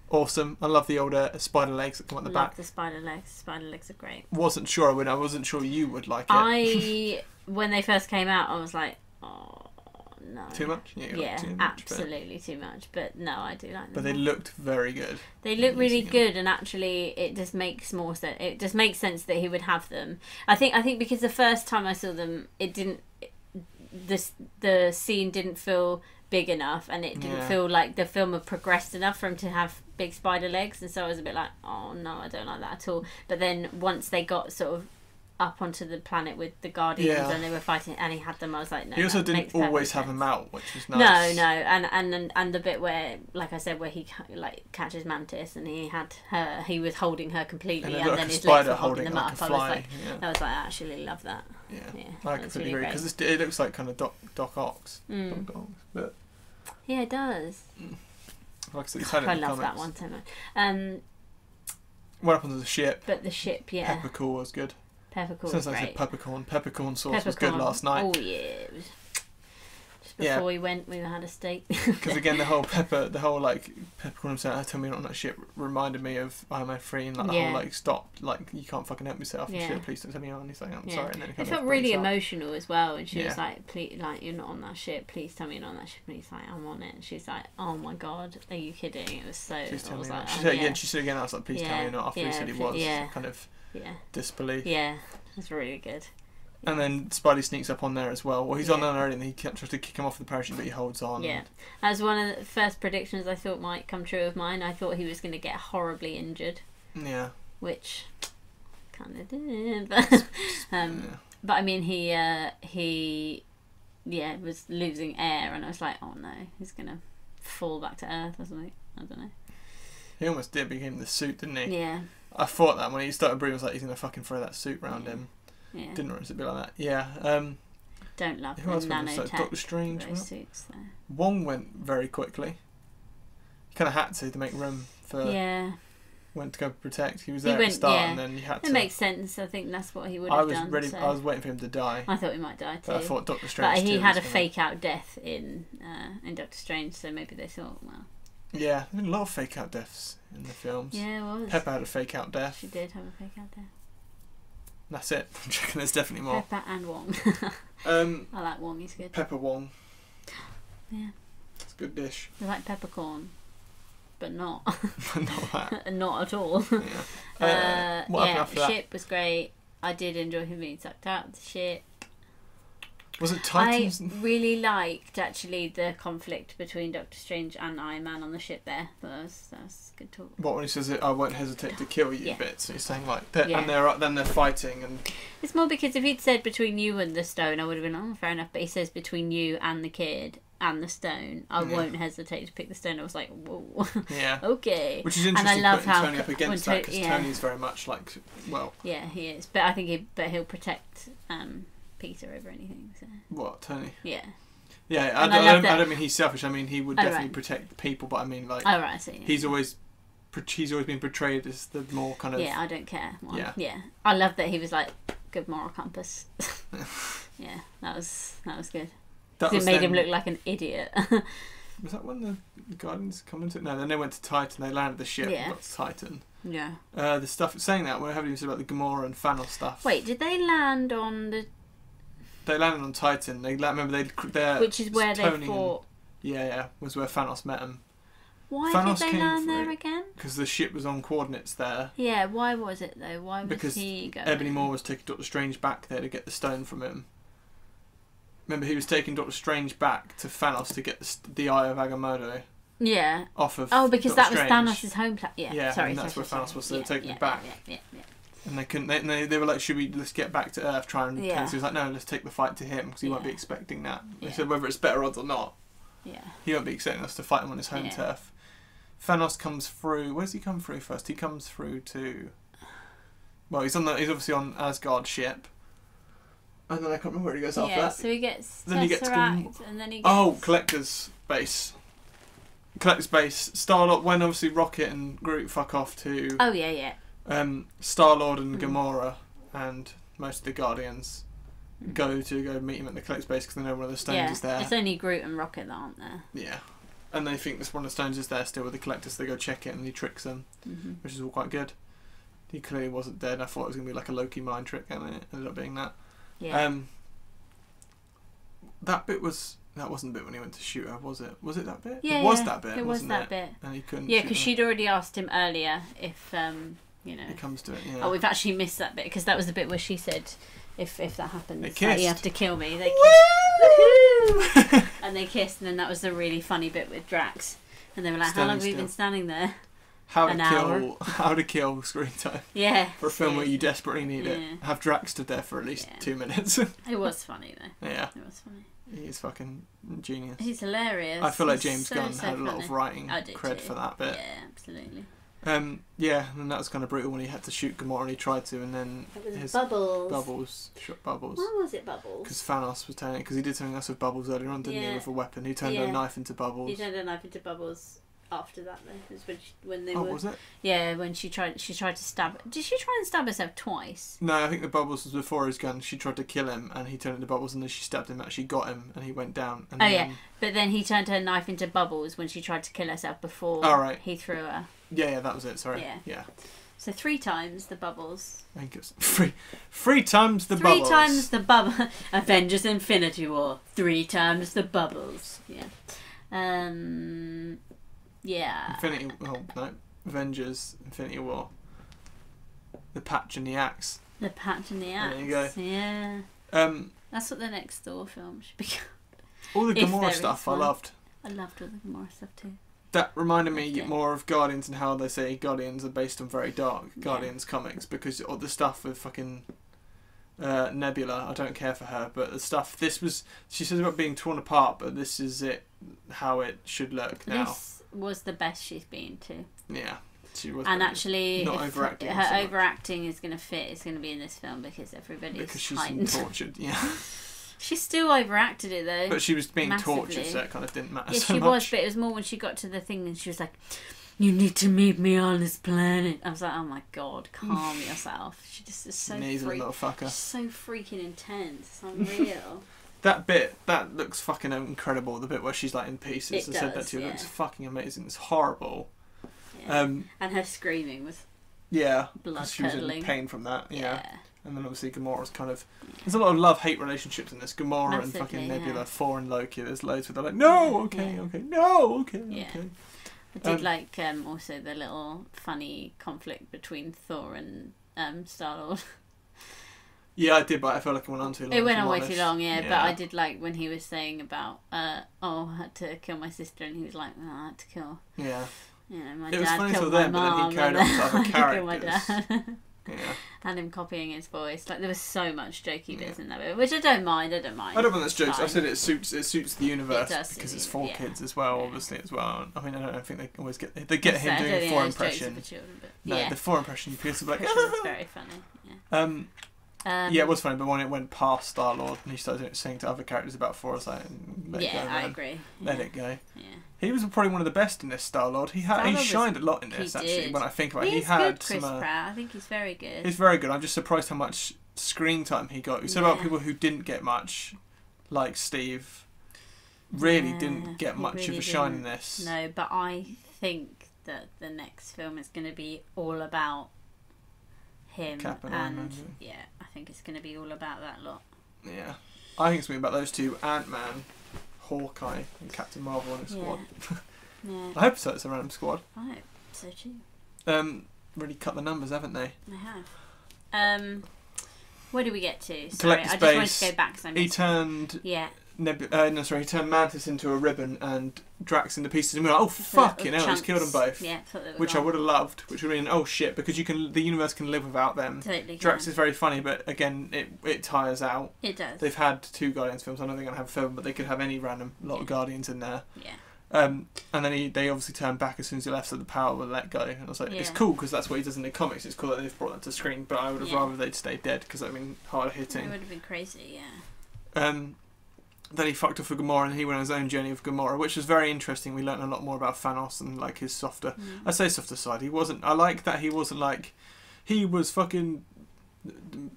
[SPEAKER 1] Awesome. I love the older spider legs that come at the back.
[SPEAKER 2] The spider legs. Spider legs are great.
[SPEAKER 1] Wasn't sure I would. I wasn't sure you would like it.
[SPEAKER 2] When they first came out, I was like, oh no.
[SPEAKER 1] Too much?
[SPEAKER 2] Yeah,
[SPEAKER 1] too much,
[SPEAKER 2] absolutely too much. But no, I do like them.
[SPEAKER 1] But they looked very good.
[SPEAKER 2] They look really good, and actually, it just makes more sense. It just makes sense that he would have them. I think because the first time I saw them, it didn't. The scene didn't feel big enough, and it didn't feel like the film had progressed enough for him to have big spider legs, and so I was a bit like, oh no, I don't like that at all. But then once they got sort of up onto the planet with the Guardians and they were fighting, and he had them, I was like, no.
[SPEAKER 1] He also
[SPEAKER 2] that
[SPEAKER 1] didn't
[SPEAKER 2] makes perfect
[SPEAKER 1] always have
[SPEAKER 2] sense.
[SPEAKER 1] them out, which was nice.
[SPEAKER 2] No, and the bit where, like I said, where he like catches Mantis and he had her, he was holding her completely, and then his legs were holding them
[SPEAKER 1] like
[SPEAKER 2] up.
[SPEAKER 1] a fly.
[SPEAKER 2] I was like, I actually love that.
[SPEAKER 1] Yeah, I completely agree, because it looks like kind of Doc Ock. Doc Ock, but
[SPEAKER 2] yeah, it does.
[SPEAKER 1] like I said, he's had it
[SPEAKER 2] I
[SPEAKER 1] in the
[SPEAKER 2] love that
[SPEAKER 1] comics.
[SPEAKER 2] one so much.
[SPEAKER 1] What happens to the ship?
[SPEAKER 2] But the ship, yeah.
[SPEAKER 1] Peppercorn was good.
[SPEAKER 2] Peppercorn
[SPEAKER 1] Sounds
[SPEAKER 2] was
[SPEAKER 1] like
[SPEAKER 2] great.
[SPEAKER 1] peppercorn. Peppercorn sauce was good last night.
[SPEAKER 2] Oh yeah. It was... Just before we went, we had a steak.
[SPEAKER 1] Because again, the whole like peppercorn himself, tell me not on that shit reminded me of Iron Man 3 and like the whole like stop, like you can't fucking help yourself. And shit, please don't tell me on. And he's like, I'm sorry. And then
[SPEAKER 2] it felt really emotional as well. And she was like, please, like you're not on that ship. Please tell me you're not on that ship. And he's like, I'm on it. And she's like, oh my god, are you kidding? It was so.
[SPEAKER 1] Please tell me
[SPEAKER 2] like,
[SPEAKER 1] she said again. She said again. I was like, please tell me you're not. After he said he was, kind of disbelief.
[SPEAKER 2] Yeah, it's really good.
[SPEAKER 1] And then Spidey sneaks up on there as well. Well, he's on there already, and he tries to kick him off the parachute, but he holds on.
[SPEAKER 2] Yeah, as one of the first predictions I thought might come true of mine. I thought he was going to get horribly injured.
[SPEAKER 1] Yeah.
[SPEAKER 2] Which kind of did, but but I mean he was losing air, and I was like, oh no, he's gonna fall back to earth or something. I don't know.
[SPEAKER 1] He almost did become the suit, didn't he?
[SPEAKER 2] Yeah.
[SPEAKER 1] I thought that when he started breathing, I was like, he's gonna fucking throw that suit round him.
[SPEAKER 2] Yeah.
[SPEAKER 1] Didn't realize it'd be like that. Yeah.
[SPEAKER 2] Don't love
[SPEAKER 1] who
[SPEAKER 2] the
[SPEAKER 1] else was
[SPEAKER 2] nanotech.
[SPEAKER 1] like Doctor Strange.
[SPEAKER 2] Suits there.
[SPEAKER 1] Wong went very quickly. He kind of had to make room for.
[SPEAKER 2] Yeah.
[SPEAKER 1] Went to go protect. He was there at the start, and then he had to.
[SPEAKER 2] It makes sense. I think that's what he would have done.
[SPEAKER 1] I was waiting for him to die.
[SPEAKER 2] I thought he might die too.
[SPEAKER 1] But I thought Doctor Strange.
[SPEAKER 2] But he had a fake out death in Doctor Strange, so maybe they thought, well.
[SPEAKER 1] Yeah, there's been a lot of fake out deaths in the films.
[SPEAKER 2] Yeah, it was.
[SPEAKER 1] Pepper had a fake out death.
[SPEAKER 2] She did have a fake out death.
[SPEAKER 1] That's it. I'm checking. There's definitely more.
[SPEAKER 2] Pepper and Wong. I like Wong. He's good.
[SPEAKER 1] Pepper Wong.
[SPEAKER 2] Yeah.
[SPEAKER 1] It's a good dish.
[SPEAKER 2] I like peppercorn, but not.
[SPEAKER 1] Not that.
[SPEAKER 2] Not at all.
[SPEAKER 1] Yeah. What happened after that?
[SPEAKER 2] Ship was great. I did enjoy him being sucked out of the ship.
[SPEAKER 1] Was it Titans?
[SPEAKER 2] I really liked actually the conflict between Doctor Strange and Iron Man on the ship there. That was good talk.
[SPEAKER 1] What, when he says I won't hesitate to kill you bit? So he's saying like and they're fighting, and
[SPEAKER 2] it's more because if he'd said between you and the stone, I would have been fair enough. But he says between you and the kid and the stone, I won't hesitate to pick the stone. I was like, whoa, okay.
[SPEAKER 1] Which is interesting.
[SPEAKER 2] And I love
[SPEAKER 1] putting
[SPEAKER 2] how
[SPEAKER 1] Tony up against that, because Tony's very much like
[SPEAKER 2] he is, but I think he'll protect Peter over anything. So.
[SPEAKER 1] What, Tony?
[SPEAKER 2] Yeah.
[SPEAKER 1] Yeah,
[SPEAKER 2] And
[SPEAKER 1] I
[SPEAKER 2] love that-
[SPEAKER 1] don't mean he's selfish. I mean he would
[SPEAKER 2] Oh,
[SPEAKER 1] definitely
[SPEAKER 2] right.
[SPEAKER 1] protect the people. But I mean like
[SPEAKER 2] Oh right, I see.
[SPEAKER 1] he's always been portrayed as the more kind of
[SPEAKER 2] Yeah, I don't care. One.
[SPEAKER 1] Yeah.
[SPEAKER 2] Yeah. I love that he was like good moral compass. Yeah, that was good.
[SPEAKER 1] that
[SPEAKER 2] 'Cause
[SPEAKER 1] was
[SPEAKER 2] it made
[SPEAKER 1] them-
[SPEAKER 2] him look like an idiot.
[SPEAKER 1] Was that when the Guardians come into it? No, then they went to Titan. They landed the ship
[SPEAKER 2] Yeah.
[SPEAKER 1] and got to Titan.
[SPEAKER 2] Yeah.
[SPEAKER 1] The stuff saying that we haven't even said about the Gamora and Thanos stuff.
[SPEAKER 2] Wait, did they land on the?
[SPEAKER 1] They landed on Titan. Remember they
[SPEAKER 2] Which is where
[SPEAKER 1] Tony
[SPEAKER 2] they fought.
[SPEAKER 1] Yeah, was where Thanos met him
[SPEAKER 2] Why
[SPEAKER 1] Thanos
[SPEAKER 2] did they
[SPEAKER 1] came
[SPEAKER 2] land
[SPEAKER 1] for
[SPEAKER 2] there
[SPEAKER 1] it.
[SPEAKER 2] again?
[SPEAKER 1] because the ship was on coordinates there.
[SPEAKER 2] Yeah, why was it though? Why was
[SPEAKER 1] Because
[SPEAKER 2] he going?
[SPEAKER 1] Ebony Maw was taking Doctor Strange back there to get the stone from him. Remember, he was taking Doctor Strange back to Thanos to get the Eye of Agamotto
[SPEAKER 2] Yeah.
[SPEAKER 1] off of.
[SPEAKER 2] Oh, because
[SPEAKER 1] Doctor
[SPEAKER 2] that was
[SPEAKER 1] Strange.
[SPEAKER 2] Thanos' home planet. Yeah.
[SPEAKER 1] Yeah,
[SPEAKER 2] Sorry.
[SPEAKER 1] and that's
[SPEAKER 2] sorry,
[SPEAKER 1] where Thanos was, so they were
[SPEAKER 2] yeah,
[SPEAKER 1] taking
[SPEAKER 2] yeah,
[SPEAKER 1] it back.
[SPEAKER 2] Yeah.
[SPEAKER 1] And they couldn't. They were like, let's get back to Earth, try and.
[SPEAKER 2] Yeah.
[SPEAKER 1] So he was like, no, let's take the fight to him because he won't be
[SPEAKER 2] Yeah.
[SPEAKER 1] expecting that. They
[SPEAKER 2] Yeah.
[SPEAKER 1] said whether it's better odds or not,
[SPEAKER 2] Yeah.
[SPEAKER 1] he won't be expecting us to fight him on his home
[SPEAKER 2] Yeah.
[SPEAKER 1] turf. Thanos comes through. Where's he come through first? He comes through to. Well, he's obviously on Asgard ship. And then I can't remember where he goes after
[SPEAKER 2] Yeah.
[SPEAKER 1] that.
[SPEAKER 2] So he gets
[SPEAKER 1] Then he gets
[SPEAKER 2] Tesseract, and then he gets.
[SPEAKER 1] Oh, Collector's base. Collector's base. Star-Lord, when obviously Rocket and Groot fuck off to
[SPEAKER 2] Oh yeah.
[SPEAKER 1] Star-Lord and
[SPEAKER 2] Mm.
[SPEAKER 1] Gamora and most of the Guardians go meet him at the Collector's base because they know one of the stones
[SPEAKER 2] Yeah.
[SPEAKER 1] is there.
[SPEAKER 2] It's only Groot and Rocket that aren't there.
[SPEAKER 1] Yeah. And they think this one of the stones is there still with the Collector, so they go check it and he tricks them, which is all quite good. He clearly wasn't dead. I thought it was going to be like a Loki mind trick, and it ended up being that.
[SPEAKER 2] Yeah.
[SPEAKER 1] That wasn't the bit when he went to shoot her, was it? Was it that bit?
[SPEAKER 2] Yeah,
[SPEAKER 1] it was
[SPEAKER 2] yeah,
[SPEAKER 1] that bit.
[SPEAKER 2] It was
[SPEAKER 1] wasn't
[SPEAKER 2] that
[SPEAKER 1] it?
[SPEAKER 2] bit.
[SPEAKER 1] And he couldn't.
[SPEAKER 2] Yeah,
[SPEAKER 1] shoot
[SPEAKER 2] because
[SPEAKER 1] her.
[SPEAKER 2] she'd already asked him earlier if
[SPEAKER 1] It comes to it. Yeah.
[SPEAKER 2] Oh, we've actually missed that bit because that was the bit where she said, "If that happens,
[SPEAKER 1] They
[SPEAKER 2] like,
[SPEAKER 1] kissed.
[SPEAKER 2] you have to kill me." They
[SPEAKER 1] Woo!
[SPEAKER 2] kissed. And they kissed, and then that was the really funny bit with Drax, and they were like, "How long have we
[SPEAKER 1] Standing
[SPEAKER 2] been standing there?"
[SPEAKER 1] How
[SPEAKER 2] An
[SPEAKER 1] to kill screen time
[SPEAKER 2] Yeah.
[SPEAKER 1] for a film where you desperately need
[SPEAKER 2] Yeah.
[SPEAKER 1] it. Have Drax stood there for at least
[SPEAKER 2] Yeah.
[SPEAKER 1] 2 minutes.
[SPEAKER 2] It was funny though.
[SPEAKER 1] Yeah,
[SPEAKER 2] It was funny.
[SPEAKER 1] he is fucking genius.
[SPEAKER 2] He's hilarious.
[SPEAKER 1] I feel like
[SPEAKER 2] He's
[SPEAKER 1] James
[SPEAKER 2] so,
[SPEAKER 1] Gunn
[SPEAKER 2] so
[SPEAKER 1] had a lot of
[SPEAKER 2] funny.
[SPEAKER 1] writing
[SPEAKER 2] I do
[SPEAKER 1] cred
[SPEAKER 2] too.
[SPEAKER 1] for that bit.
[SPEAKER 2] Yeah, absolutely.
[SPEAKER 1] Yeah, and that was kind of brutal when he had to shoot Gamora and he tried to, and then
[SPEAKER 2] It was
[SPEAKER 1] his
[SPEAKER 2] Bubbles.
[SPEAKER 1] shot Bubbles.
[SPEAKER 2] Why was it Bubbles?
[SPEAKER 1] Because Thanos was turning, because he did something else with Bubbles earlier on, didn't he,
[SPEAKER 2] Yeah.
[SPEAKER 1] with a weapon? He turned
[SPEAKER 2] Yeah.
[SPEAKER 1] a knife into Bubbles.
[SPEAKER 2] He turned a knife into Bubbles after that though. It was when they
[SPEAKER 1] Oh,
[SPEAKER 2] were.
[SPEAKER 1] was it?
[SPEAKER 2] Yeah, when she tried to stab. Did she try and stab herself twice?
[SPEAKER 1] No, I think the Bubbles was before his gun. She tried to kill him, and he turned into Bubbles, and then she stabbed him, actually got him, and he went down. And
[SPEAKER 2] Oh
[SPEAKER 1] then,
[SPEAKER 2] yeah, but then he turned her knife into Bubbles when she tried to kill herself before
[SPEAKER 1] Oh, right.
[SPEAKER 2] he threw her.
[SPEAKER 1] Yeah, that was it, sorry.
[SPEAKER 2] Yeah.
[SPEAKER 1] Yeah.
[SPEAKER 2] So 3 times the Bubbles.
[SPEAKER 1] I think it's three times the
[SPEAKER 2] Three
[SPEAKER 1] Bubbles.
[SPEAKER 2] times the bubble. Avengers Infinity War. 3 times the Bubbles. Yeah. Yeah.
[SPEAKER 1] Avengers, Infinity War. The patch and the axe.
[SPEAKER 2] The patch and the axe.
[SPEAKER 1] There you go.
[SPEAKER 2] Yeah.
[SPEAKER 1] Um,
[SPEAKER 2] That's what the next Thor film should be.
[SPEAKER 1] all the
[SPEAKER 2] If
[SPEAKER 1] Gamora
[SPEAKER 2] there is
[SPEAKER 1] stuff I
[SPEAKER 2] one.
[SPEAKER 1] loved.
[SPEAKER 2] I loved all the Gamora stuff too.
[SPEAKER 1] That reminded me
[SPEAKER 2] Okay.
[SPEAKER 1] more of Guardians and how they say Guardians are based on very dark Guardians comics, because all the stuff with fucking Nebula, I don't care for her, but the stuff, she says about being torn apart, but this is how it should look now.
[SPEAKER 2] This was the best she's been to.
[SPEAKER 1] Yeah, she was.
[SPEAKER 2] And
[SPEAKER 1] very-
[SPEAKER 2] actually,
[SPEAKER 1] not
[SPEAKER 2] if
[SPEAKER 1] overacting
[SPEAKER 2] her
[SPEAKER 1] so much.
[SPEAKER 2] overacting is going to fit, it's going to be in this film because everybody's
[SPEAKER 1] because she's
[SPEAKER 2] heightened.
[SPEAKER 1] tortured, yeah.
[SPEAKER 2] She still overacted it though.
[SPEAKER 1] But she was being
[SPEAKER 2] Massively.
[SPEAKER 1] tortured, so it kind of didn't matter
[SPEAKER 2] Yes,
[SPEAKER 1] so
[SPEAKER 2] she
[SPEAKER 1] much.
[SPEAKER 2] was, but it was more when she got to the thing and she was like, "You need to meet me on this planet." I was like, "Oh my god, calm yourself." She just is so
[SPEAKER 1] Nasally little fucker.
[SPEAKER 2] she's so freaking intense. It's unreal.
[SPEAKER 1] That bit, that looks fucking incredible. The bit where she's like in pieces.
[SPEAKER 2] It
[SPEAKER 1] I said that
[SPEAKER 2] does,
[SPEAKER 1] to you. It
[SPEAKER 2] yeah.
[SPEAKER 1] looks fucking amazing. It's horrible.
[SPEAKER 2] Yeah. And her screaming was
[SPEAKER 1] Yeah.
[SPEAKER 2] blood
[SPEAKER 1] 'cause she was in
[SPEAKER 2] curdling.
[SPEAKER 1] pain from that. Yeah.
[SPEAKER 2] Yeah.
[SPEAKER 1] And then obviously Gamora's kind of... There's a lot of love-hate relationships in this. Gamora and
[SPEAKER 2] Massively,
[SPEAKER 1] fucking Nebula,
[SPEAKER 2] yeah.
[SPEAKER 1] Thor and Loki. There's loads where they're like, no, okay,
[SPEAKER 2] Yeah.
[SPEAKER 1] okay, no, okay,
[SPEAKER 2] Yeah.
[SPEAKER 1] okay.
[SPEAKER 2] I did like also the little funny conflict between Thor and Star-Lord.
[SPEAKER 1] Yeah, I did, but I felt like it went on too long.
[SPEAKER 2] It went
[SPEAKER 1] if
[SPEAKER 2] on
[SPEAKER 1] I'm
[SPEAKER 2] way too
[SPEAKER 1] honest.
[SPEAKER 2] long, yeah, but I did like when he was saying about, I had to kill my sister, and he was like, "Oh, I had to kill,
[SPEAKER 1] Yeah.
[SPEAKER 2] you know, my
[SPEAKER 1] It was
[SPEAKER 2] dad
[SPEAKER 1] funny
[SPEAKER 2] killed
[SPEAKER 1] till
[SPEAKER 2] my
[SPEAKER 1] then, but then he
[SPEAKER 2] mum,
[SPEAKER 1] carried
[SPEAKER 2] and
[SPEAKER 1] on to other
[SPEAKER 2] I had to kill my
[SPEAKER 1] characters.
[SPEAKER 2] dad."
[SPEAKER 1] Yeah.
[SPEAKER 2] And him copying his voice. Like, there was so much jokey bits in that bit, which I don't mind.
[SPEAKER 1] I don't mind that's jokes. I
[SPEAKER 2] Fine.
[SPEAKER 1] said it suits the universe
[SPEAKER 2] It does
[SPEAKER 1] because
[SPEAKER 2] suit
[SPEAKER 1] it's
[SPEAKER 2] the-
[SPEAKER 1] for
[SPEAKER 2] yeah.
[SPEAKER 1] kids as well,
[SPEAKER 2] Yeah.
[SPEAKER 1] obviously as well. I mean, I don't think they always get him
[SPEAKER 2] So, I
[SPEAKER 1] doing
[SPEAKER 2] don't
[SPEAKER 1] a
[SPEAKER 2] think
[SPEAKER 1] Thor
[SPEAKER 2] those jokes are
[SPEAKER 1] impression.
[SPEAKER 2] for children, but
[SPEAKER 1] No,
[SPEAKER 2] yeah.
[SPEAKER 1] the Thor impression, people are like,
[SPEAKER 2] Which was very funny. Yeah.
[SPEAKER 1] Yeah, it was funny, but when it went past Star-Lord and he started saying to other characters about Thor, I was like, let it go, man.
[SPEAKER 2] I agree.
[SPEAKER 1] Let it go.
[SPEAKER 2] Yeah.
[SPEAKER 1] He was probably one of the best in this Star-Lord. He shined a lot in this, actually,
[SPEAKER 2] did.
[SPEAKER 1] when I think about it. He
[SPEAKER 2] He's
[SPEAKER 1] had
[SPEAKER 2] good, Chris
[SPEAKER 1] some...
[SPEAKER 2] Pratt. I think he's very good.
[SPEAKER 1] He's very good. I'm just surprised how much screen time he got. You said about people who didn't get much, like Steve, really didn't get much
[SPEAKER 2] really
[SPEAKER 1] of a shine in this.
[SPEAKER 2] No, but I think that the next film is going to be all about him.
[SPEAKER 1] Cap and
[SPEAKER 2] and
[SPEAKER 1] Iron Man,
[SPEAKER 2] yeah, I think it's going to be all about that lot.
[SPEAKER 1] Yeah. I think it's going to be about those two, Ant-Man, Hawkeye, and Captain Marvel in a squad.
[SPEAKER 2] Yeah.
[SPEAKER 1] I hope so. It's a random squad.
[SPEAKER 2] I hope so too.
[SPEAKER 1] Really cut the numbers, haven't they?
[SPEAKER 2] They have. Where do we get to? Sorry,
[SPEAKER 1] Collector's
[SPEAKER 2] I just wanted
[SPEAKER 1] Base.
[SPEAKER 2] to go back. So
[SPEAKER 1] He turned...
[SPEAKER 2] Yeah.
[SPEAKER 1] he turned Mantis into a ribbon and Drax into pieces, and we were like, oh fuck, you know, he's killed them both.
[SPEAKER 2] Yeah,
[SPEAKER 1] which I would have loved, which would have been, oh shit, because the universe can live without them.
[SPEAKER 2] Totally.
[SPEAKER 1] Drax is very funny, but again, it tires out.
[SPEAKER 2] It does.
[SPEAKER 1] They've had 2 Guardians films. I know they're going to have a film, but they could have any random lot of Guardians in there.
[SPEAKER 2] Yeah.
[SPEAKER 1] And then they obviously turned back as soon as he left, so the power will let go. And I was like, it's cool because that's what he does in the comics. It's cool that they've brought that to screen, but I would have rather they'd stay dead because I mean, hard hitting.
[SPEAKER 2] It would have been crazy, yeah.
[SPEAKER 1] Then he fucked off with Gamora and he went on his own journey with Gamora, which was very interesting. We learned a lot more about Thanos and like his softer, I say softer side. I like that he wasn't like, he was fucking